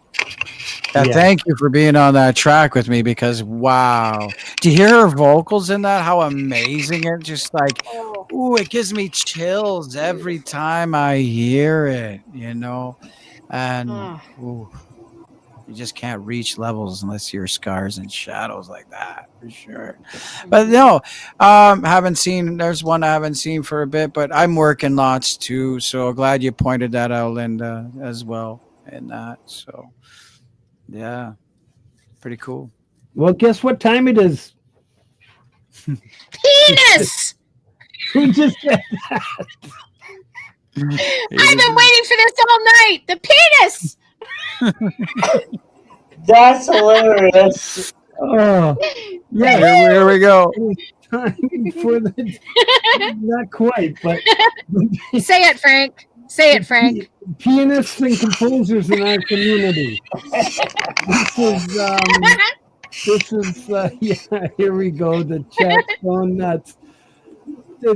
Thank you for being on that track with me, because wow. Do you hear her vocals in that? How amazing it just like, ooh, it gives me chills every time I hear it, you know? And ooh, you just can't reach levels unless you're Scars and Shadows like that, for sure. But no, there's one I haven't seen for a bit, but I'm working lots too. So glad you pointed that out, Linda, as well. And that, so yeah, pretty cool. Well, guess what time it is? Penis! Who just said that? I've been waiting for this all night. The penis! That's hilarious. Oh, yeah. Here we go. Time for the, not quite, but say it, Frank. Say it, Frank. Pianists and composers in our community. This is yeah, here we go. The chat's going nuts.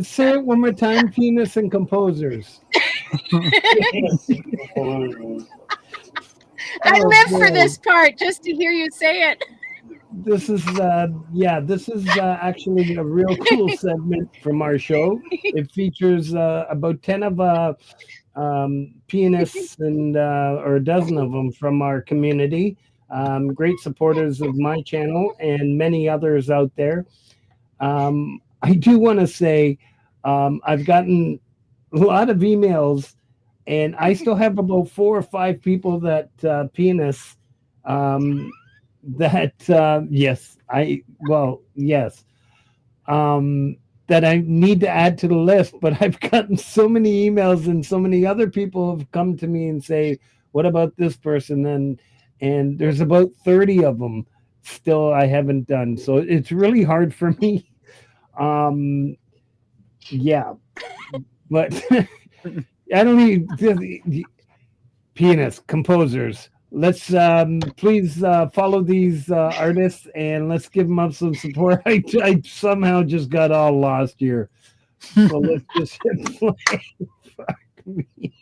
Say it one more time, pianists and composers. I live for this part just to hear you say it. This is actually a real cool segment from our show. It features about 10 of pianists and or a dozen of them from our community. Great supporters of my channel and many others out there. I do want to say I've gotten a lot of emails, and I still have about 4 or 5 people that pianists that I need to add to the list. But I've gotten so many emails, and so many other people have come to me and say, what about this person? And there's about 30 of them still I haven't done. So it's really hard for me. But I don't need pianists, composers. Let's please follow these artists, and let's give them up some support. I somehow just got all lost here. So let's just hit play. Fuck me.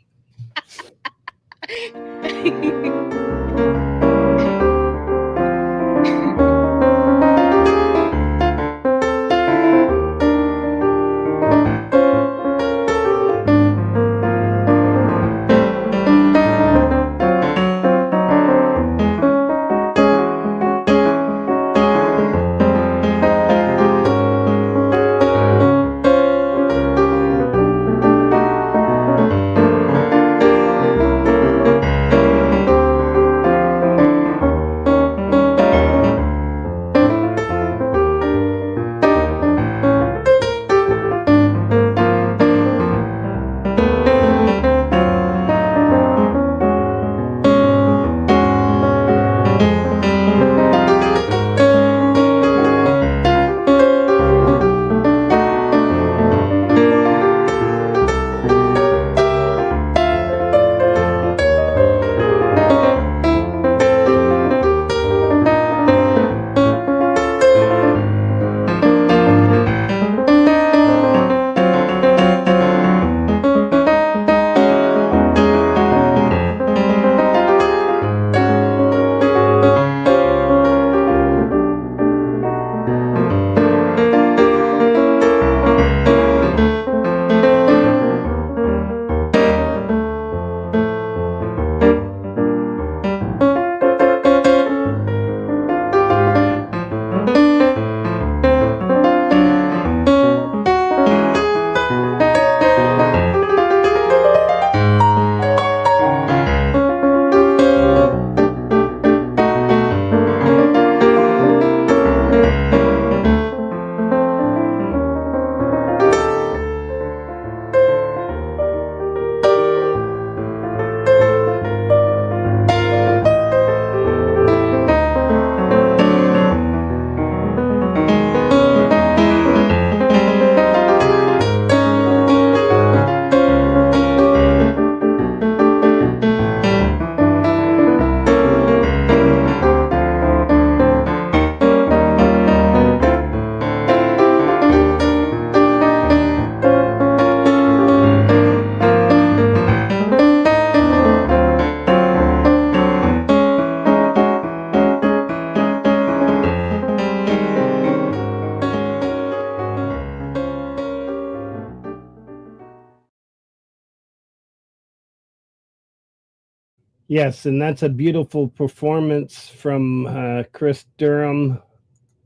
Yes, and that's a beautiful performance from Chris Durham,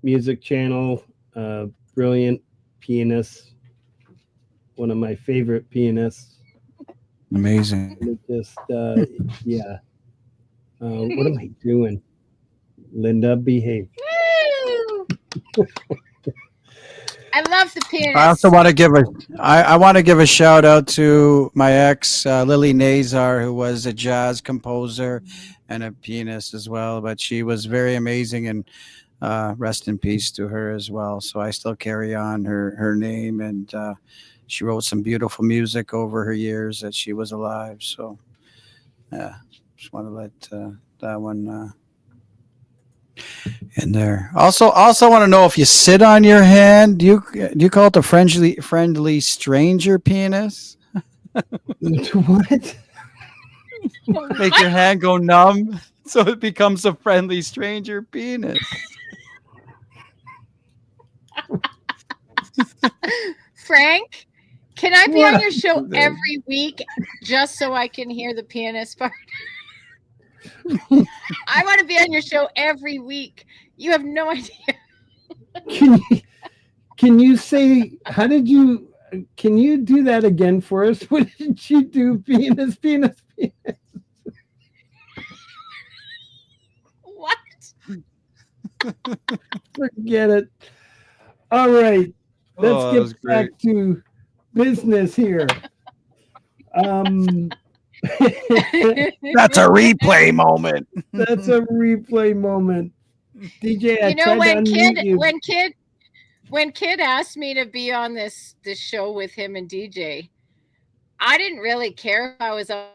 Music Channel, brilliant pianist, one of my favorite pianists. Amazing. It just, yeah. What am I doing? Linda, behave. Woo! I love the pianist. I also want to give I want to give a shout out to my ex Lily Nazar, who was a jazz composer and a pianist as well. But she was very amazing, and rest in peace to her as well. So I still carry on her name, and she wrote some beautiful music over her years that she was alive. So yeah, just want to let that one. In there. Also want to know if you sit on your hand. Do you call it the friendly stranger pianist? What? Make your hand go numb so it becomes a friendly stranger pianist. Frank, can I be What? on your show every week just so I can hear the pianist part? I want to be on your show every week. You have no idea. Can you say, can you do that again for us? What did you do? Pianist. What? Forget it. All right. Oh, that was Let's get back great. to business here. That's a replay moment. That's a replay moment. DJ, I You know, tried to unmute you. when Kid asked me to be on this show with him and DJ, I didn't really care if I was on.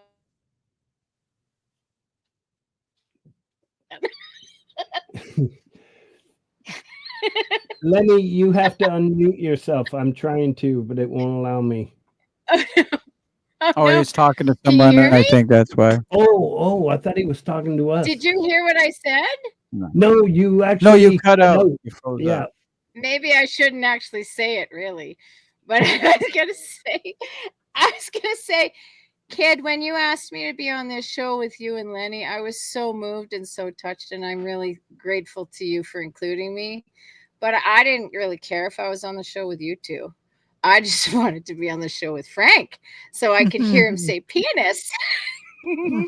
Lenny, you have to unmute yourself. I'm trying to, but it won't allow me. Oh, no. he's talking to Can you someone. hear I me? think that's why. Oh, I thought he was talking to us. Did you hear what I said? No, you actually. No, you cut out. You froze Yeah. up. Maybe I shouldn't actually say it, really. But I was gonna say, Kid, when you asked me to be on this show with you and Lenny, I was so moved and so touched, and I'm really grateful to you for including me. But I didn't really care if I was on the show with you two. I just wanted to be on the show with Frank so I could hear him say pianist. And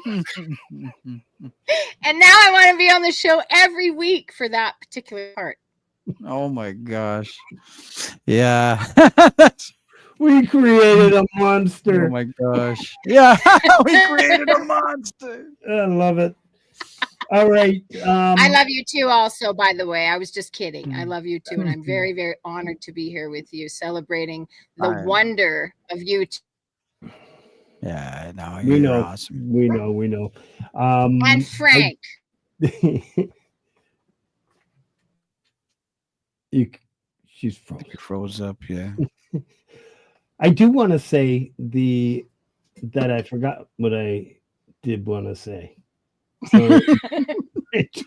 now I want to be on the show every week for that particular part. Oh my gosh. Yeah. We created a Oh monster. my gosh. Yeah. We created a monster. I love it. All right. I love you too, also, by the way. I was just kidding. I love you too. And I'm very, very honored to be here with you, celebrating the wonder of you two. Yeah, no, we you're know. awesome. We know. And Frank. She's frozen. You froze up, yeah. I do want to say that I forgot what I did want to say. I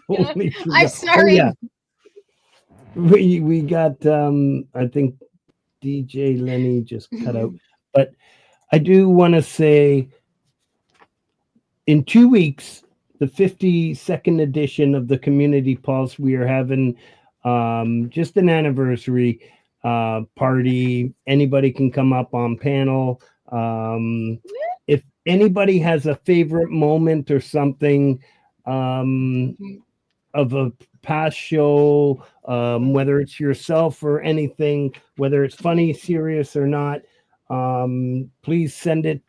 totally forgot. I'm sorry. Oh, yeah. We got I think DJ Lenny just cut out, but I do want to say in 2 weeks, the 52nd edition of the Community Pulse, we are having just an anniversary party. Anybody can come up on panel. If anybody has a favorite moment or something of a past show, whether it's yourself or anything, whether it's funny, serious or not, please send it.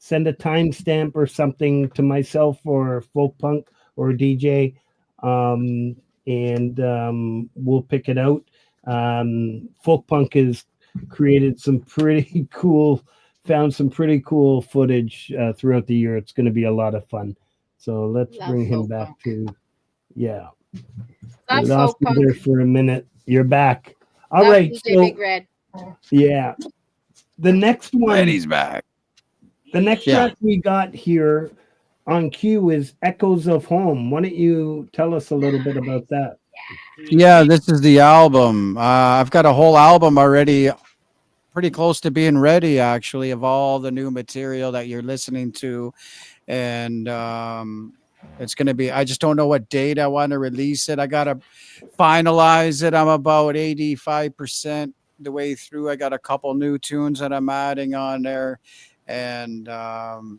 Send a timestamp or something to myself or Folk Punk or DJ, and we'll pick it out. Folk Punk has created some pretty cool. Found some pretty cool footage throughout the year. It's going to be a lot of fun. So let's bring him back to, yeah. Love We lost Folk you Punk. there for a minute. You're back. All Love right. DJ So, Big Red. yeah. The next one. And he's back. The next track we got here on cue is Echoes of Home. Why don't you tell us a little bit about that? Yeah, this is the album. I've got a whole album already, pretty close to being ready, actually, of all the new material that you're listening to. and it's going to be, I just don't know what date I want to release it. I got to finalize it. I'm about 85% the way through. I got a couple new tunes that I'm adding on there. And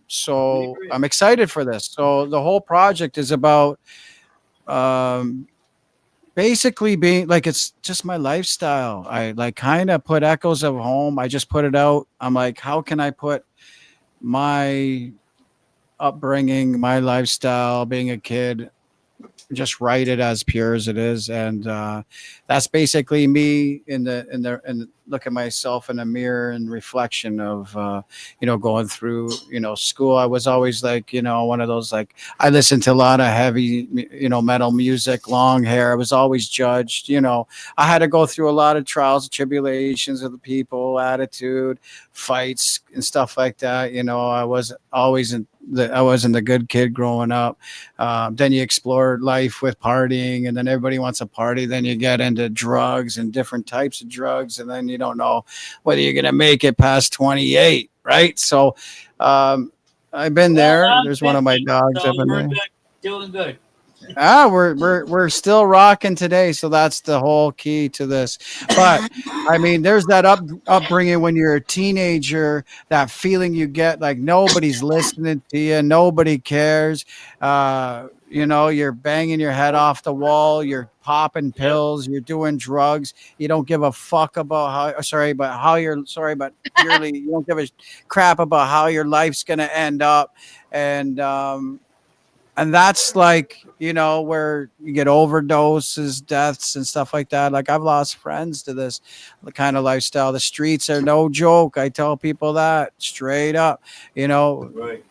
so I'm excited for this. So the whole project is about basically being like, it's just my lifestyle. I like kind of put echoes of home. I just put it out. I'm like, how can I put my upbringing, my lifestyle, being a kid, just write it as pure as it is. And that's basically me and look at myself in the mirror and reflection of going through school. I was always like one of those, like, I listened to a lot of heavy metal music, long hair. I was always judged. I had to go through a lot of trials and tribulations of the people, attitude, fights and stuff like that. I was always I wasn't a good kid growing up. Then you explore life with partying, and then everybody wants a party. Then you get into drugs and different types of drugs, and then you don't know whether you're going to make it past 28, right? So I've been there. There's one of my dogs up in there. Doing good. We're still rocking today, so that's the whole key to this. But I mean, there's that upbringing when you're a teenager, that feeling you get like nobody's listening to you, nobody cares. You're banging your head off the wall, you're popping pills, you're doing drugs, you don't give a fuck about purely you don't give a crap about how your life's gonna end up, and that's like, where you get overdoses, deaths, and stuff like that. Like, I've lost friends to this kind of lifestyle. The streets are no joke. I tell people that straight up, Right.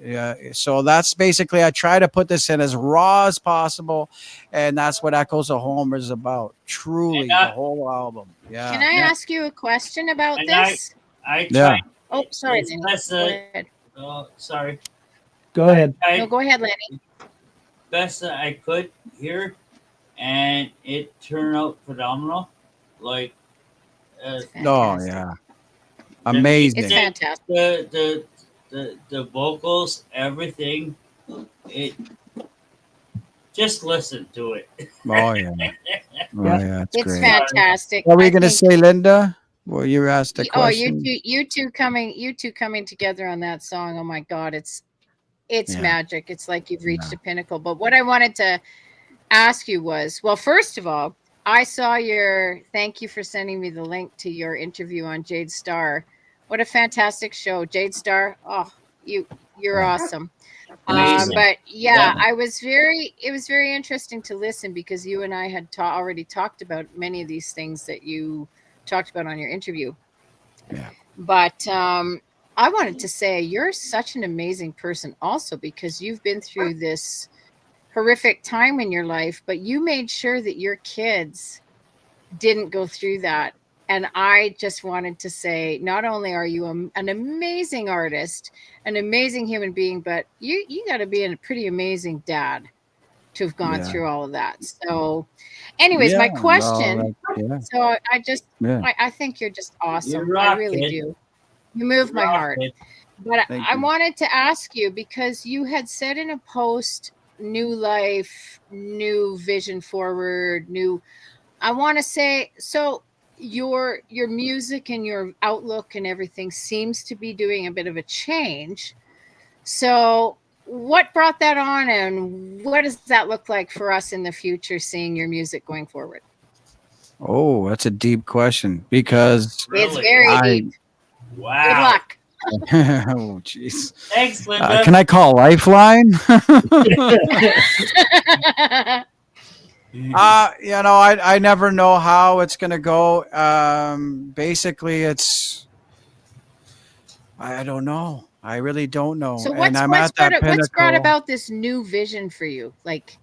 Yeah. So that's basically, I try to put this in as raw as possible. And that's what Echoes of Home is about. Truly, the whole album. Yeah. Can I ask you a question about this? I tried. Oh, sorry. It's Lenny. less, Go ahead. Oh, sorry. Go ahead. No, go ahead, Lenny. Best that I could here, and it turned out phenomenal. Like, It's Oh, fantastic. yeah. Amazing. It's fantastic. the vocals, everything. It just listen to it. Oh, yeah. Oh, yeah. It's It's great. fantastic. What were I you going to think- say, Linda? Well, you asked a Oh, question. you two coming together on that song. Oh my God, it's Yeah. magic. It's like you've reached a pinnacle. But what I wanted to ask you was, well, first of all, I saw thank you for sending me the link to your interview on Jade Star. What a fantastic show, Jade Star. Oh, you're awesome. Amazing. But yeah, Yeah. it was very interesting to listen, because you and I had already talked about many of these things that you talked about on your interview. Yeah. But I wanted to say you're such an amazing person also, because you've been through this horrific time in your life, but you made sure that your kids didn't go through that. And I just wanted to say, not only are you an amazing artist, an amazing human being, but you got to be a pretty amazing dad to have gone Yeah. through all of that. So anyways, my Yeah, question, yeah. so I just, Yeah. I think you're just awesome. You rock, I really kid. do. You move my heart. But Thank I you. wanted to ask you, because you had said in a post, new life, new vision forward, I want to say, so your music and your outlook and everything seems to be doing a bit of a change. So what brought that on, and what does that look like for us in the future, seeing your music going forward? Oh, that's a deep question, because It's Really? very deep. Wow. Good luck. oh, jeez. Thanks, Linda. Can I call Lifeline? I never know how it's gonna go. Basically, I don't know. I really don't know. So and I'm what's at that pinnacle. brought about this new vision for you? Like,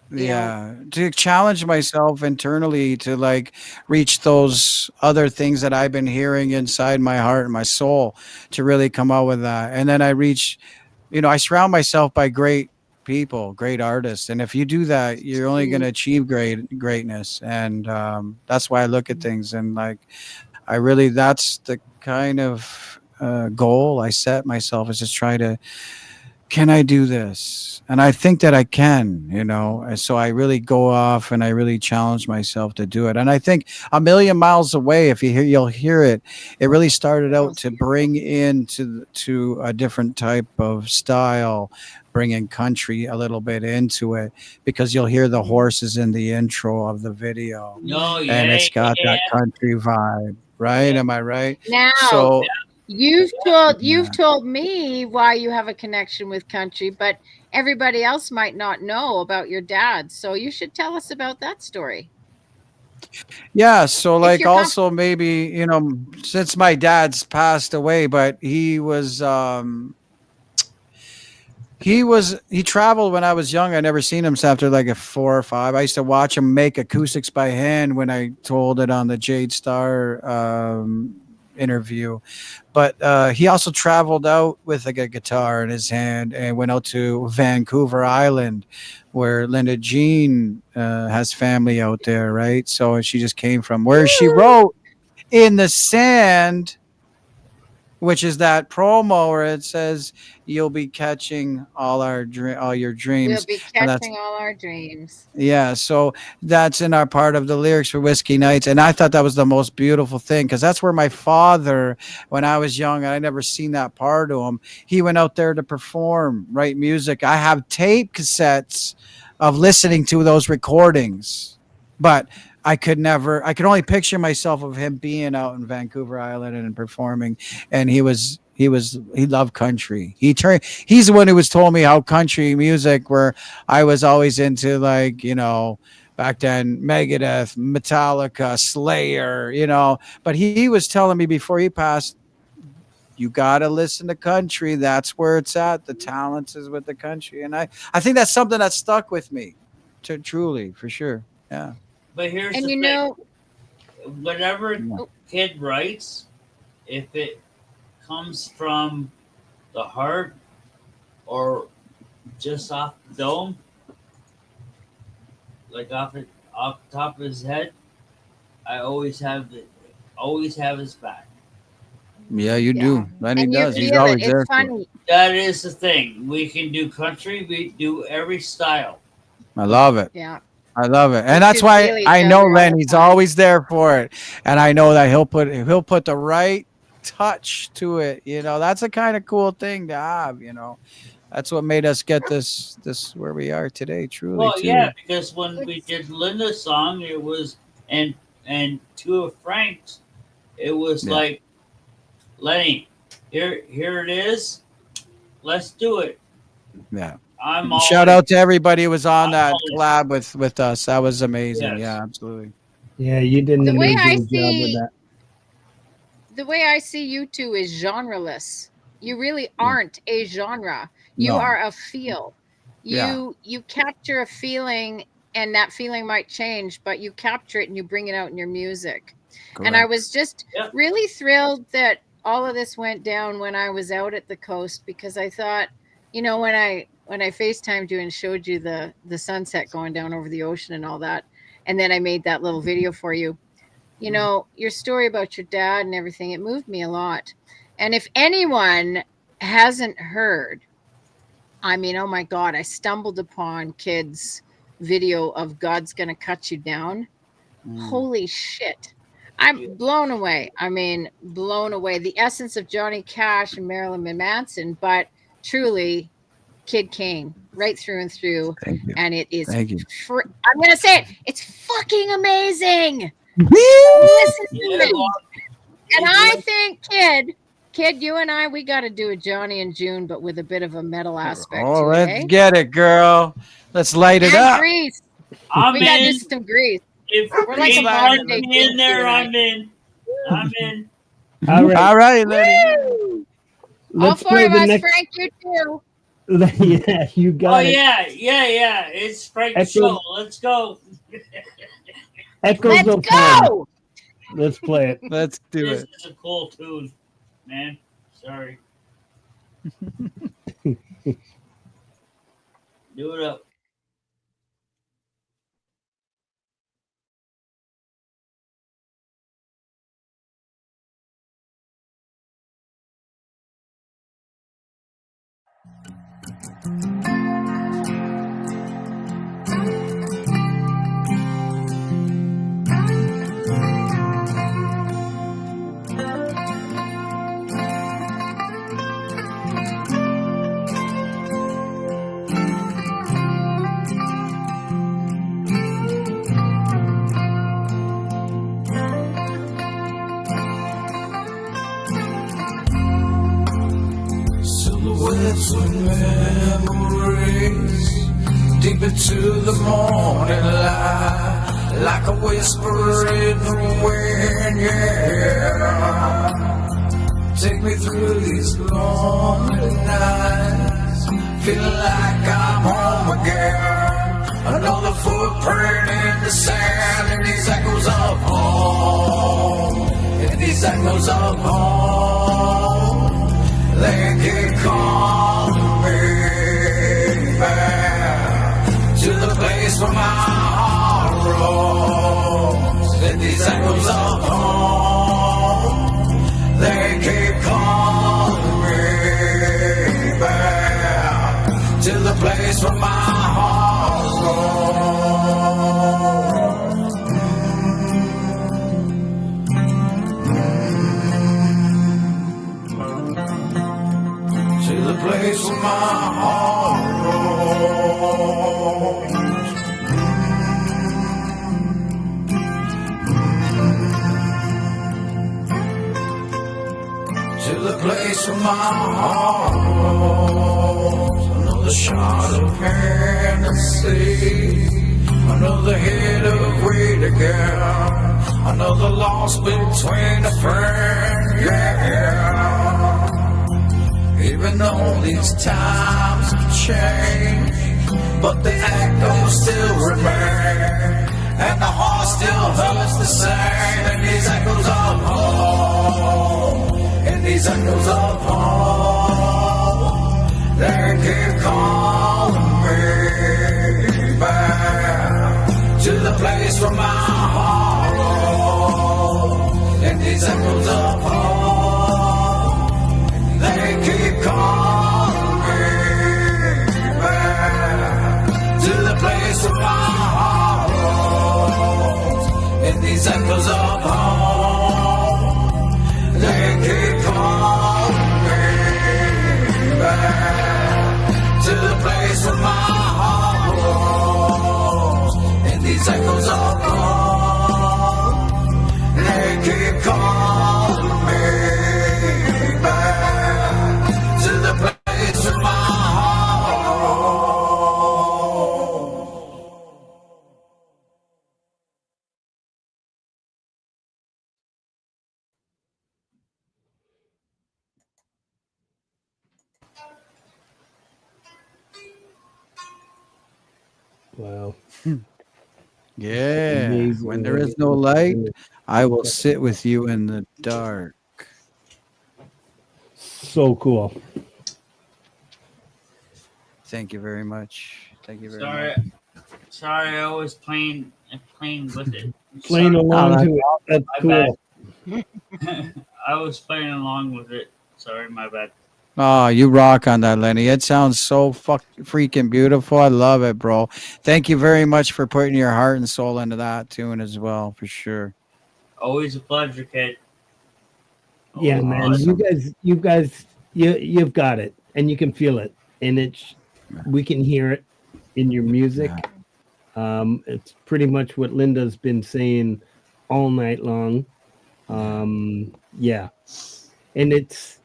Yeah, to challenge myself internally to like reach those other things that I've been hearing inside my heart and my soul, to really come out with that. And then I surround myself by great people, great artists. And if you do that, you're only going to achieve greatness. And that's why I look at things, and like, that's the kind of goal I set myself, is to try to can I do this? And I think that I can, you know. And so I really go off and I really challenge myself to do it. And I think A Million Miles Away, if you hear, you'll hear it. It really started Oh, out to bring to a different type of style, bringing country a little bit into it, because you'll hear the horses in the intro of the video, No, and yeah, it's got that yeah. country vibe, right? Am I right? now So you've yeah. told me why you have a connection with country, but everybody else might not know about your dad. So you should tell us about that story Yeah, so if like you're comfortable. also maybe, since my dad's passed away, but he traveled when I was young. I never seen him since after like a 4 or 5. I used to watch him make acoustics by hand when I told it on the Jade Star interview. But he also traveled out with like a guitar in his hand and went out to Vancouver Island, where Linda Jean has family out there, right? So she just came from where she wrote In the Sand, which is that promo where it says you'll be catching all your We'll dreams, be and that's catching all our dreams. yeah. So that's in our part of the lyrics for Whiskey Nights, and I thought that was the most beautiful thing because that's where my father, when I was young, I never seen that part of him. He went out there to perform, write music. I have tape cassettes of listening to those recordings, but I could only picture myself of him being out in Vancouver Island and performing. And he loved country. He's the one who was told me how country music, where I was always into, like, back then, Megadeth, Metallica, Slayer, but he was telling me before he passed, you got to listen to country. That's where it's at. The talent is with the country. And I think that's something that stuck with me, truly, for sure. Yeah. But here's And the you thing: know, whatever Yeah. kid writes, if it comes from the heart or just off the dome, like off the top of his head, I always have his back. Yeah, you yeah, do. And he and you does. He's feel it. always It's there for you. funny. That is the thing. We can do country. We do every style. I love it. Yeah, I love it. we And that's can why feel each I know other all the Lenny's time. always there for it. And I know that he'll put the right touch to it. That's a kind of cool thing to have. That's what made us get this where we are today, truly, Well, yeah, too. because when we It's did Linda's song, it was and two of Frank's, it was Yeah. like, Lenny, here it is. Let's do it. Yeah. I'm all Shout in. out to everybody who was on I'm that all in. collab with us. That was amazing. Yes. Yeah, absolutely. Yeah, you did an the way I amazing job with see that. the way I see you two is genreless. You really Yeah. aren't a genre. You No. are a feel. Yeah. You capture a feeling, and that feeling might change, but you capture it and you bring it out in your music. And I Correct. was just Yep. really thrilled that all of this went down when I was out at the coast, because I thought, when I FaceTimed you and showed you the sunset going down over the ocean and all that, and then I made that little video for you. Your story about your dad and everything, it moved me a lot. And if anyone hasn't heard, I mean, oh my God, I stumbled upon Kid's video of God's Gonna Cut You Down. Mm. Holy shit. I'm blown away. I mean, blown away. The essence of Johnny Cash and Marilyn Manson, but truly Kid Kane, right through and through. Thank you. And it is, Thank you. I'm going to say it, it's fucking amazing. Listen to Yeah, it. well, And I think, Kid, you and I, we got to do a Johnny and June, but with a bit of a metal aspect Oh, to it, let's eh? get it, girl. Let's light it And up. Grease. I'm We got to do in. some Grease. If We're like he a wants modern day me in there, Grease I'm in. I'm in. All right, All right, Lenny. Woo! All let's four play of the us, next. Frank, you too. Yeah, you Oh got it. yeah. It's Frank's Echo- show. Let's go. Echoes Let's of Fun. go. Let's play it. Let's do This it. is a cool tune, man. Sorry. Do it up. with some memories deep into the morning light, like a whisper in the wind, yeah. Take me through these lonely nights, feeling like I'm home again. Another footprint in the sand, and these echoes of home, and these echoes of home, they keep calling me back to the place where my heart roams. And these echoes of home, they keep calling me back to the place where my heart roams. To the place where my heart roams. To the place where my heart roams. Another shot of Hennessy, another hit of weed again, another loss between a friend, yeah. Even though these times have changed, but the echoes still remain, and the heart still hurts the same. And these echoes of home, and these echoes of home, they keep calling me back to the place where my heart roams. And these echoes of home, they keep calling me back to the place where my heart roams. And these echoes of home, they keep calling me back to the place where my heart roams. And these echoes of home, they keep calling me back to the place where my heart roams. Wow. Yeah. Amazing. When there is no light, I will sit with you in the dark. So cool. Thank you very much. Thank you very Sorry, much. sorry, I was playing with it. Playing Sorry. along to it. That's My cool. I was playing along with it. Sorry, my bad. Oh, you rock on that, Lenny. It sounds so freaking beautiful. I love it, bro. Thank you very much for putting your heart and soul into that tune as well, for sure. Always a pleasure, kid. Yeah, man. Awesome. You guys, you've got it, and you can feel it, and we can hear it in your music. It's pretty much what Linda's been saying all night long. Yeah, and it's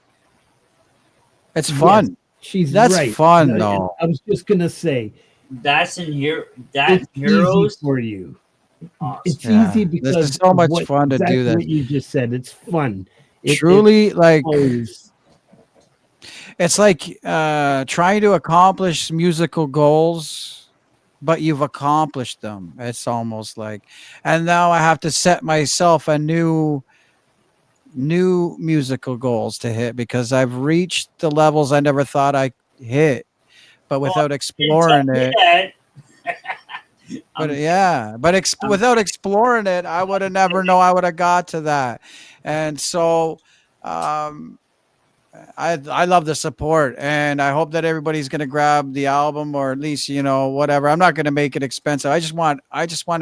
fun. Yes, she's That's right. fun, though. I was just gonna say That's in here. That it's heroes easy for you. Awesome. It's Yeah. easy This because is so of much what, fun to do exactly this. what you just said. It's fun. Truly, like flows. it's like trying to accomplish musical goals, but you've accomplished them. It's almost like, and now I have to set myself a new musical goals to hit because I've reached the levels I never thought I hit, but without exploring it. But yeah, but without exploring it, I would have never know I would have got to that. And so I love the support, and I hope that everybody's going to grab the album, or at least, whatever. I'm not going to make it expensive. I just want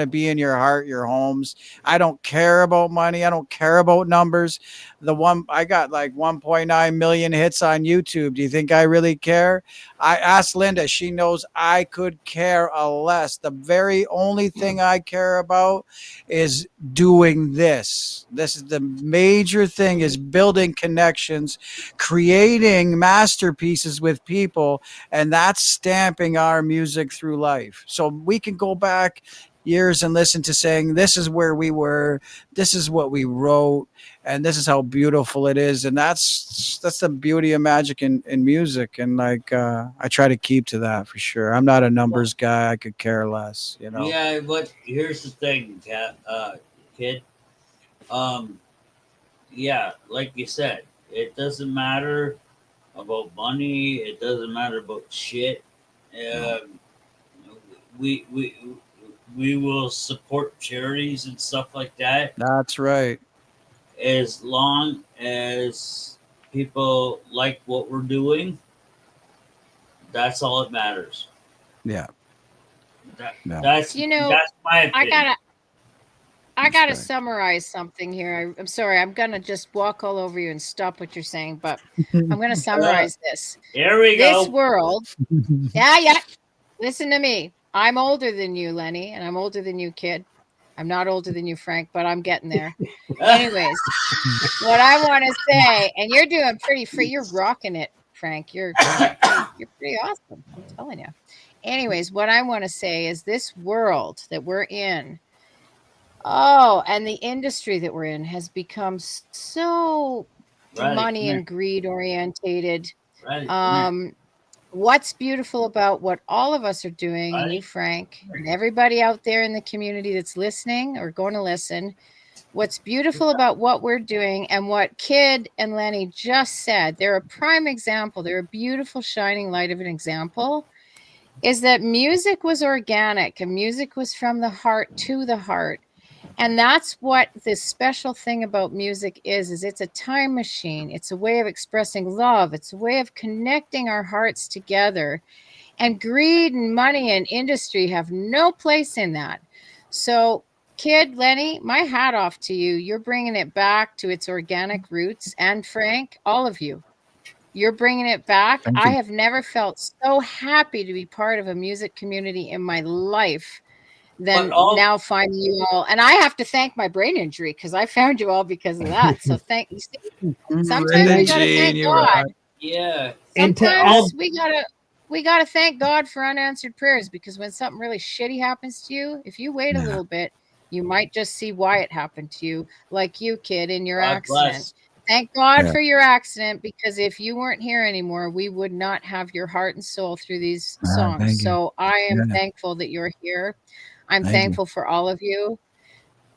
to be in your heart, your homes. I don't care about money. I don't care about numbers. I got like 1.9 million hits on YouTube. Do you think I really care? I asked Linda. She knows I could care a less. The very only thing I care about is doing this. This is the major thing, is building connections, creating masterpieces with people, and that's stamping our music through life. So we can go back years and listen to saying, this is where we were, this is what we wrote, and this is how beautiful it is. And that's the beauty of magic in music. And like I try to keep to that for sure. I'm not a numbers guy. I could care less, you know. Yeah, but here's the thing, kid. Yeah, like you said, it doesn't matter about money. It doesn't matter about shit. We will support charities and stuff like that. That's right. As long as people like what we're doing, that's all that matters. Yeah. That's You know, that's my opinion. I gotta summarize something here. I'm sorry, I'm gonna just walk all over you and stop what you're saying, but I'm gonna summarize this. Here we go. This world, yeah. Listen to me. I'm older than you, Lenny, and I'm older than you, Kid. I'm not older than you, Frank, but I'm getting there. Anyways, what I want to say, and you're doing pretty free. You're rocking it, Frank. You're pretty awesome. I'm telling you. Anyways, what I want to say is this world that we're in. Oh, and the industry that we're in has become so money and greed orientated. What's beautiful about what all of us are doing, and you, Frank, and everybody out there in the community that's listening or going to listen, what's beautiful about what we're doing and what Kid and Lenny just said, they're a prime example. They're a beautiful shining light of an example, is that music was organic and music was from the heart to the heart. And that's what this special thing about music is it's a time machine. It's a way of expressing love. It's a way of connecting our hearts together. And greed and money and industry have no place in that. So, Kid, Lenny, my hat off to you. You're bringing it back to its organic roots. And Frank, all of you, you're bringing it back. I have never felt so happy to be part of a music community in my life than now finding you all. And I have to thank my brain injury because I found you all because of that. So thank you. Sometimes we gotta thank God. Yeah. Sometimes we gotta thank God for unanswered prayers, because when something really shitty happens to you, if you wait a little bit, you might just see why it happened to you, like you, Kid, in your accident. Bless. Thank God for your accident, because if you weren't here anymore, we would not have your heart and soul through these songs. So I am thankful that you're here. I'm thankful for all of you.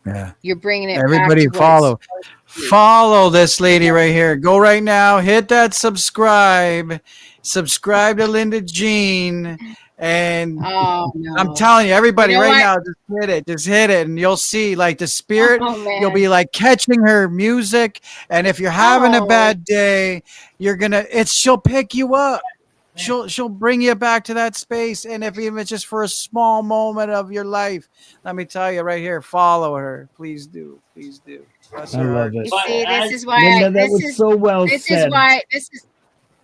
Yeah. You're bringing it Everybody back to follow this lady right here. Go right now. Hit that subscribe to Linda Jean. And I'm telling you, everybody now, just hit it. And you'll see like the spirit, you'll be like catching her music. And if you're having a bad day, she'll pick you up. She'll bring you back to that space. And if even it's just for a small moment of your life, let me tell you right here, follow her. Please do. Please do. I love it. You see, this is why Linda, that was so well said.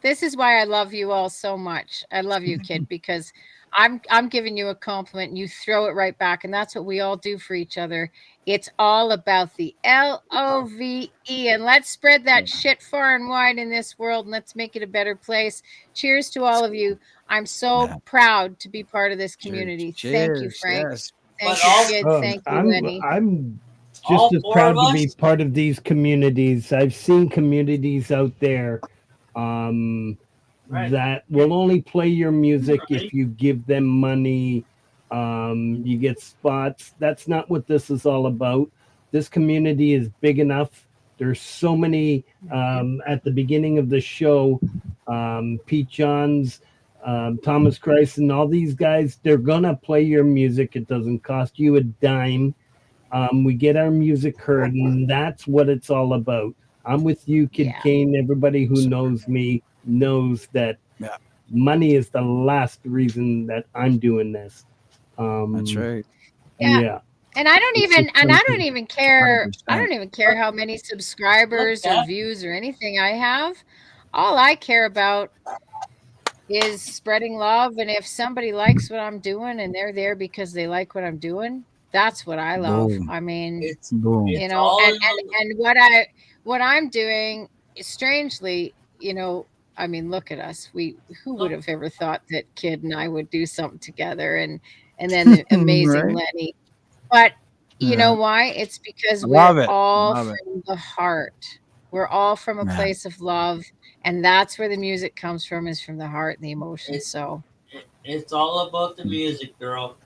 This is why I love you all so much. I love you, Kid, because I'm giving you a compliment and you throw it right back. And that's what we all do for each other. It's all about the LOVE. And let's spread that shit far and wide in this world. And let's make it a better place. Cheers to all of you. I'm so proud to be part of this community. Thank you, Frank. Yes. Thank you, Kid. Thank you, Lenny. I'm just as proud to be part of these communities. I've seen communities out there that will only play your music if you give them money. You get spots. That's not what this is all about. This community is big enough. There's so many at the beginning of the show, Pete Johns, Thomas Christ, and all these guys, they're gonna play your music. It doesn't cost you a dime. We get our music heard, and that's what it's all about. I'm with you, Kid Kane. Everybody who knows me knows that money is the last reason that I'm doing this. That's right. Yeah. And I don't even care. 100%. I don't even care how many subscribers or views or anything I have. All I care about is spreading love. And if somebody likes what I'm doing and they're there because they like what I'm doing, that's what I love. Boom. I mean, you know, and what I'm doing, strangely, you know, I mean, look at us. Who would have ever thought that Kid and I would do something together, and then the amazing Right? Lenny. But you know Yeah. why? It's because we're Love it. all Love it. from the heart. We're all from a Yeah. place of love, and that's where the music comes from, is from the heart and the emotions. It, So it's all about the music, girl.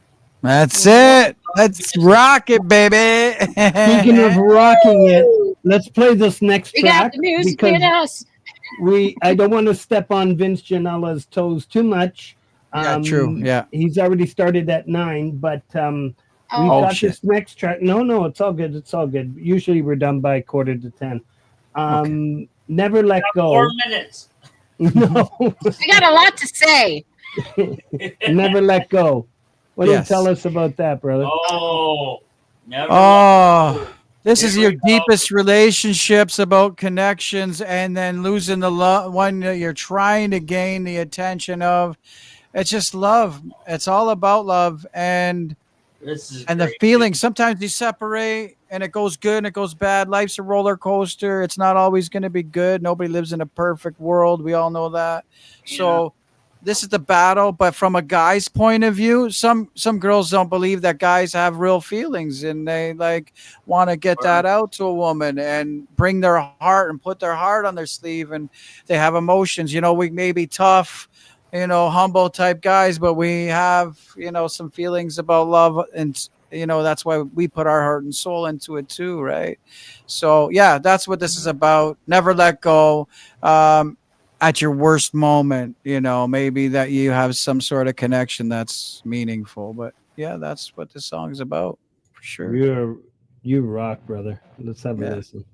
That's mhm. it. Let's rock it, baby. Speaking of rocking it, Woo! let's play this next We got track the music because in us. I don't want to step on Vince Giannella's toes too much. Yeah, true. Yeah. He's already started at 9, but we've Oh, Oh got shit. this next track. No, it's all good. It's all good. Usually we're done by 9:45. Okay. Never Let Got 4 Go. minutes. No, we got a lot to say. Never Let Go. What do you tell Yes. us about that, brother? Oh, never let Oh, this Here is we your go. deepest relationships about connections and then losing the one that you're trying to gain the attention of. It's just love. It's all about love This is and the great. feeling. Sometimes you separate and it goes good and it goes bad. Life's a roller coaster. It's not always going to be good. Nobody lives in a perfect world. We all know that. Yeah. So this is the battle, but from a guy's point of view, some girls don't believe that guys have real feelings and they like want to get that out to a woman and bring their heart and put their heart on their sleeve, and they have emotions. We may be tough, humble type guys, but we have, some feelings about love, and that's why we put our heart and soul into it too, right? So yeah, that's what this is about. Never let go. At your worst moment, maybe that you have some sort of connection that's meaningful. But yeah, that's what this song is about for sure. You rock, brother. Let's have a Yeah. listen.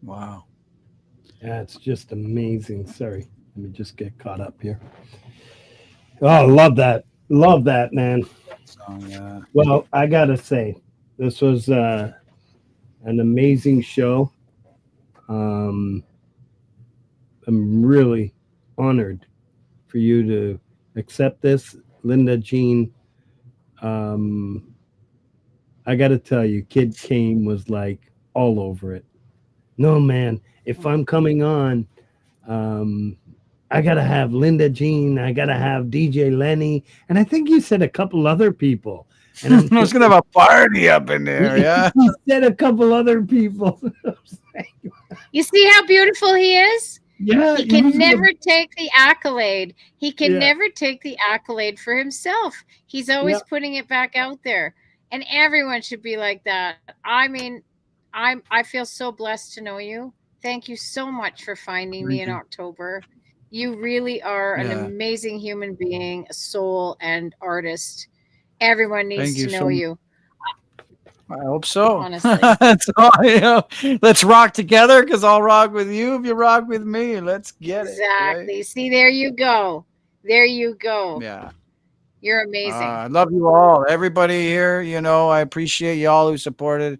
Wow. Yeah, it's just amazing. Sorry, let me just get caught up here. Oh, love that, man. Song, yeah. Well, I gotta say, this was an amazing show. Um, I'm really honored for you to accept this, Linda Jean. Um, I got to tell you, Kid Kane was like all over it. No, man, if I'm coming on, um, I got to have Linda Jean. I got to have DJ Lenny. And I think you said a couple other people. And I'm I was going to have a party up in there. Yeah. you said a couple other people. You see how beautiful he is? Yeah. He can never take the accolade. He can Yeah. never take the accolade for himself. He's always Yeah. putting it back out there. And everyone should be like that. I mean, I feel so blessed to know you. Thank you so much for finding me in October. You really are an Yeah. amazing human being, a soul, and artist. Everyone needs Thank you to so know much. you. I hope so. Honestly. That's all, you know. Let's rock together because I'll rock with you if you rock with me. Let's get Exactly. See, there you go. There you go. it. Yeah. You're amazing. I love you all. Everybody here, you know, I appreciate you all who supported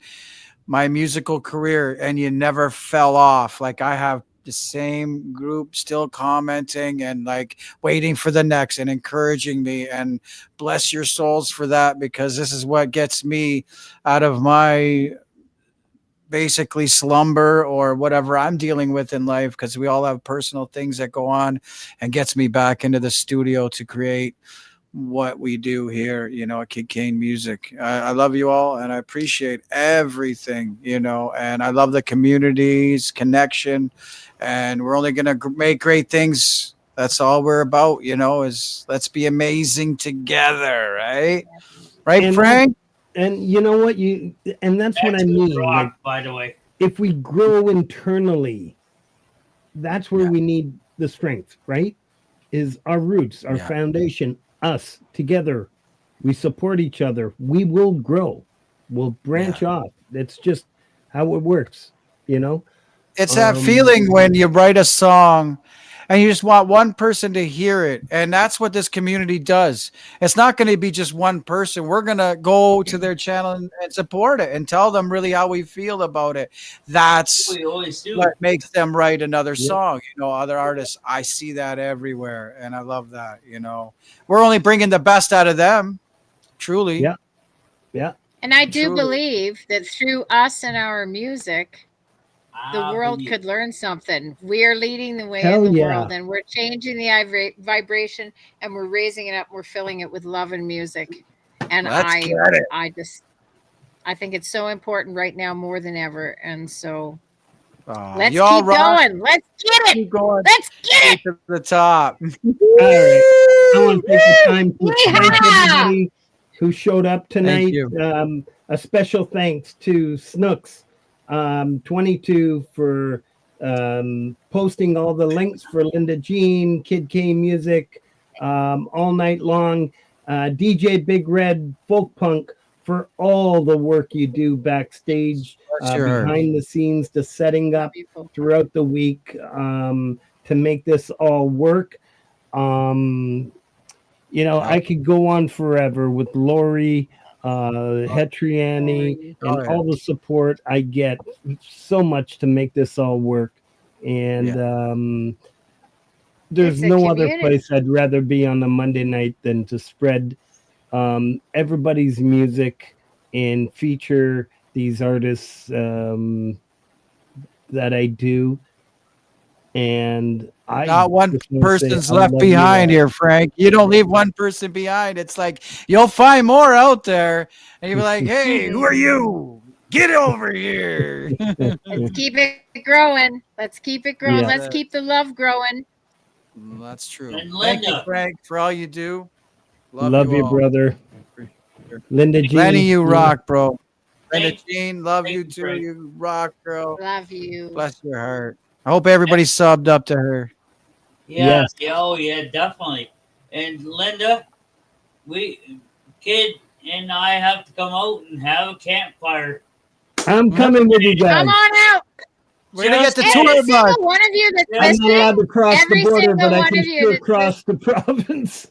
my musical career and you never fell off. Like I have the same group still commenting and like waiting for the next and encouraging me, and bless your souls for that, because this is what gets me out of my basically slumber or whatever I'm dealing with in life, because we all have personal things that go on, and gets me back into the studio to create what we do here, you know, at Kid Kane Music. I love you all and I appreciate everything, you know, and I love the community's connection, and we're only going to make great things. That's all we're about, you know, is let's be amazing together. Right. Right, And Frank? And you know what? That's what I mean. Rock, Like, by the way. if we grow internally, that's where we need the strength, right? Is our roots, our foundation, us together. We support each other. We will grow. We'll branch off. That's just how it works, you know? It's that feeling when you write a song and you just want one person to hear it. And that's what this community does. It's not going to be just one person. We're going to go to their channel and support it and tell them really how we feel about it. That's We always do. what makes them write another song. You know, other artists, I see that everywhere. And I love that, you know. We're only bringing the best out of them, truly. Yeah. Yeah. And I do Truly. believe that through us and our music, the world could learn something. We are leading the way Hell in the yeah. world, and we're changing the vibration, and we're raising it up. We're filling it with love and music. And Let's get it. I think it's so important right now more than ever. And so let's keep y'all rock. going. Let's get Keep it. going. Let's get it. To the top. All right. I want to take the time to thank Yeehaw! everybody who showed up tonight. you. A special thanks to Snooks 22 for posting all the links for Linda Jean, Kid Kane Music all night long. DJ Big Red Folk Punk for all the work you do backstage, behind the scenes, to setting up throughout the week to make this all work. You know, I could go on forever with Lori, Hetriani, and all the support I get. So much to make this all work. And there's no other place I'd rather be on a Monday night than to spread everybody's music and feature these artists that I do. And not one person's left behind here, Frank. You don't leave one person behind. It's like you'll find more out there, and you'll be like, "Hey, who are you? Get over here!" Let's keep it growing. Let's keep it growing. Yeah. Let's keep the love growing. That's true. And Thank you, Linda. Frank, for all you do. Love you, all. brother. Linda Jean. Lenny, you rock, bro. Linda Thank- Jean, love thank you you, too. Frank. You rock, girl. Love you. Bless your heart. I hope everybody subbed up to her. Yeah, Yes. yeah, oh yeah, definitely. And Linda, Kid and I have to come out and have a campfire. I'm coming with you guys. Come on out. We're gonna get the Every tour bus. single one of you that's I'm not listening, allowed to cross the every border, single but I one can of you still that's cross the province.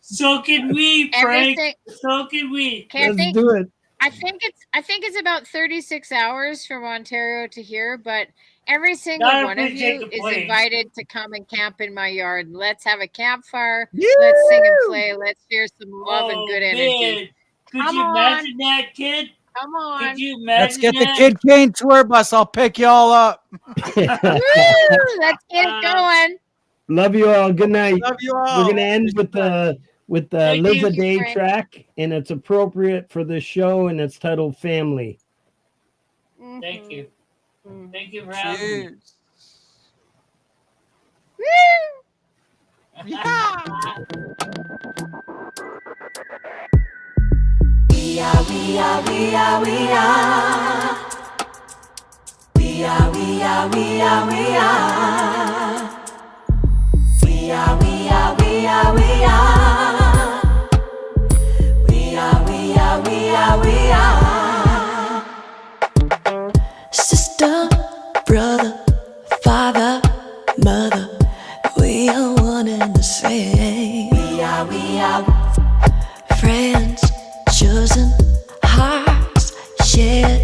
So can we, Frank. everything. So can we. Okay, Let's do it. I think it's about 36 hours from Ontario to here, but every single Gotta one of appreciate you the is planes. invited to come and camp in my yard. Let's have a campfire. Yeah. Let's sing and play. Let's share some love and good energy. Man. Could Come you on. imagine that, kid? Come on. Could you imagine Let's get the that? Kid Kane tour bus. I'll pick y'all up. Woo! Let's get it going. Love you all. Good night. Love you all. We're gonna end with the Thank Live you, a Day Frank. track, and it's appropriate for the show, and it's titled Family. Thank you. Mhm. Thank you for having me. Cheers. Woo! We are, we are, we are, we are. We are, we are, we are, we are. We are, we are, we are, we are. We are, we are, we are, we are. Sister, brother, father, mother, we are one and the same. We are friends, chosen hearts, shared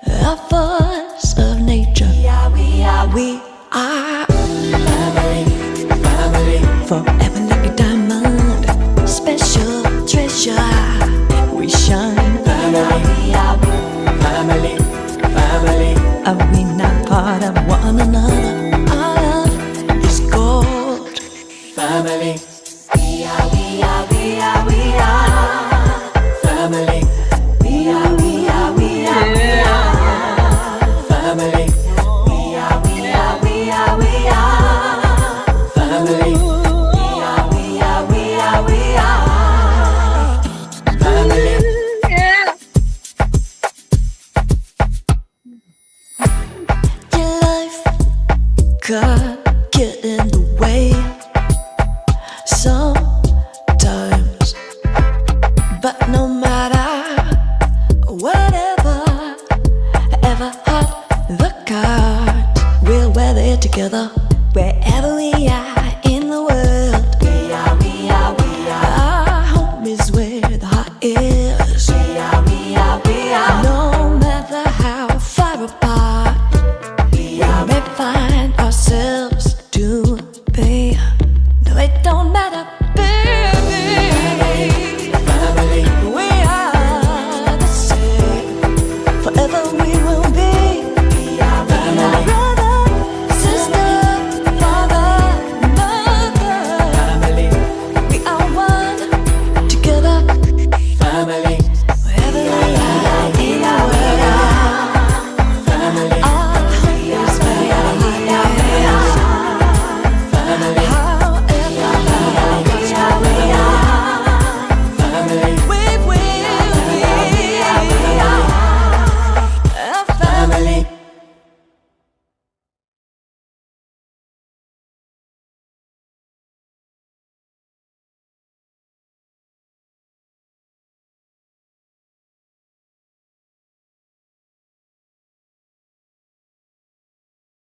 a force of nature. We are family, forever like a diamond, special treasure. We shine, family. Are we not part of one another? Our love is gold. Family. We are family. We are family. We are family. We are family. Yeah. Your life could get in the way sometimes, but no matter whatever, ever hot the cards, we'll weather it together wherever we are in the world. We are. Our home is where the heart is. We are.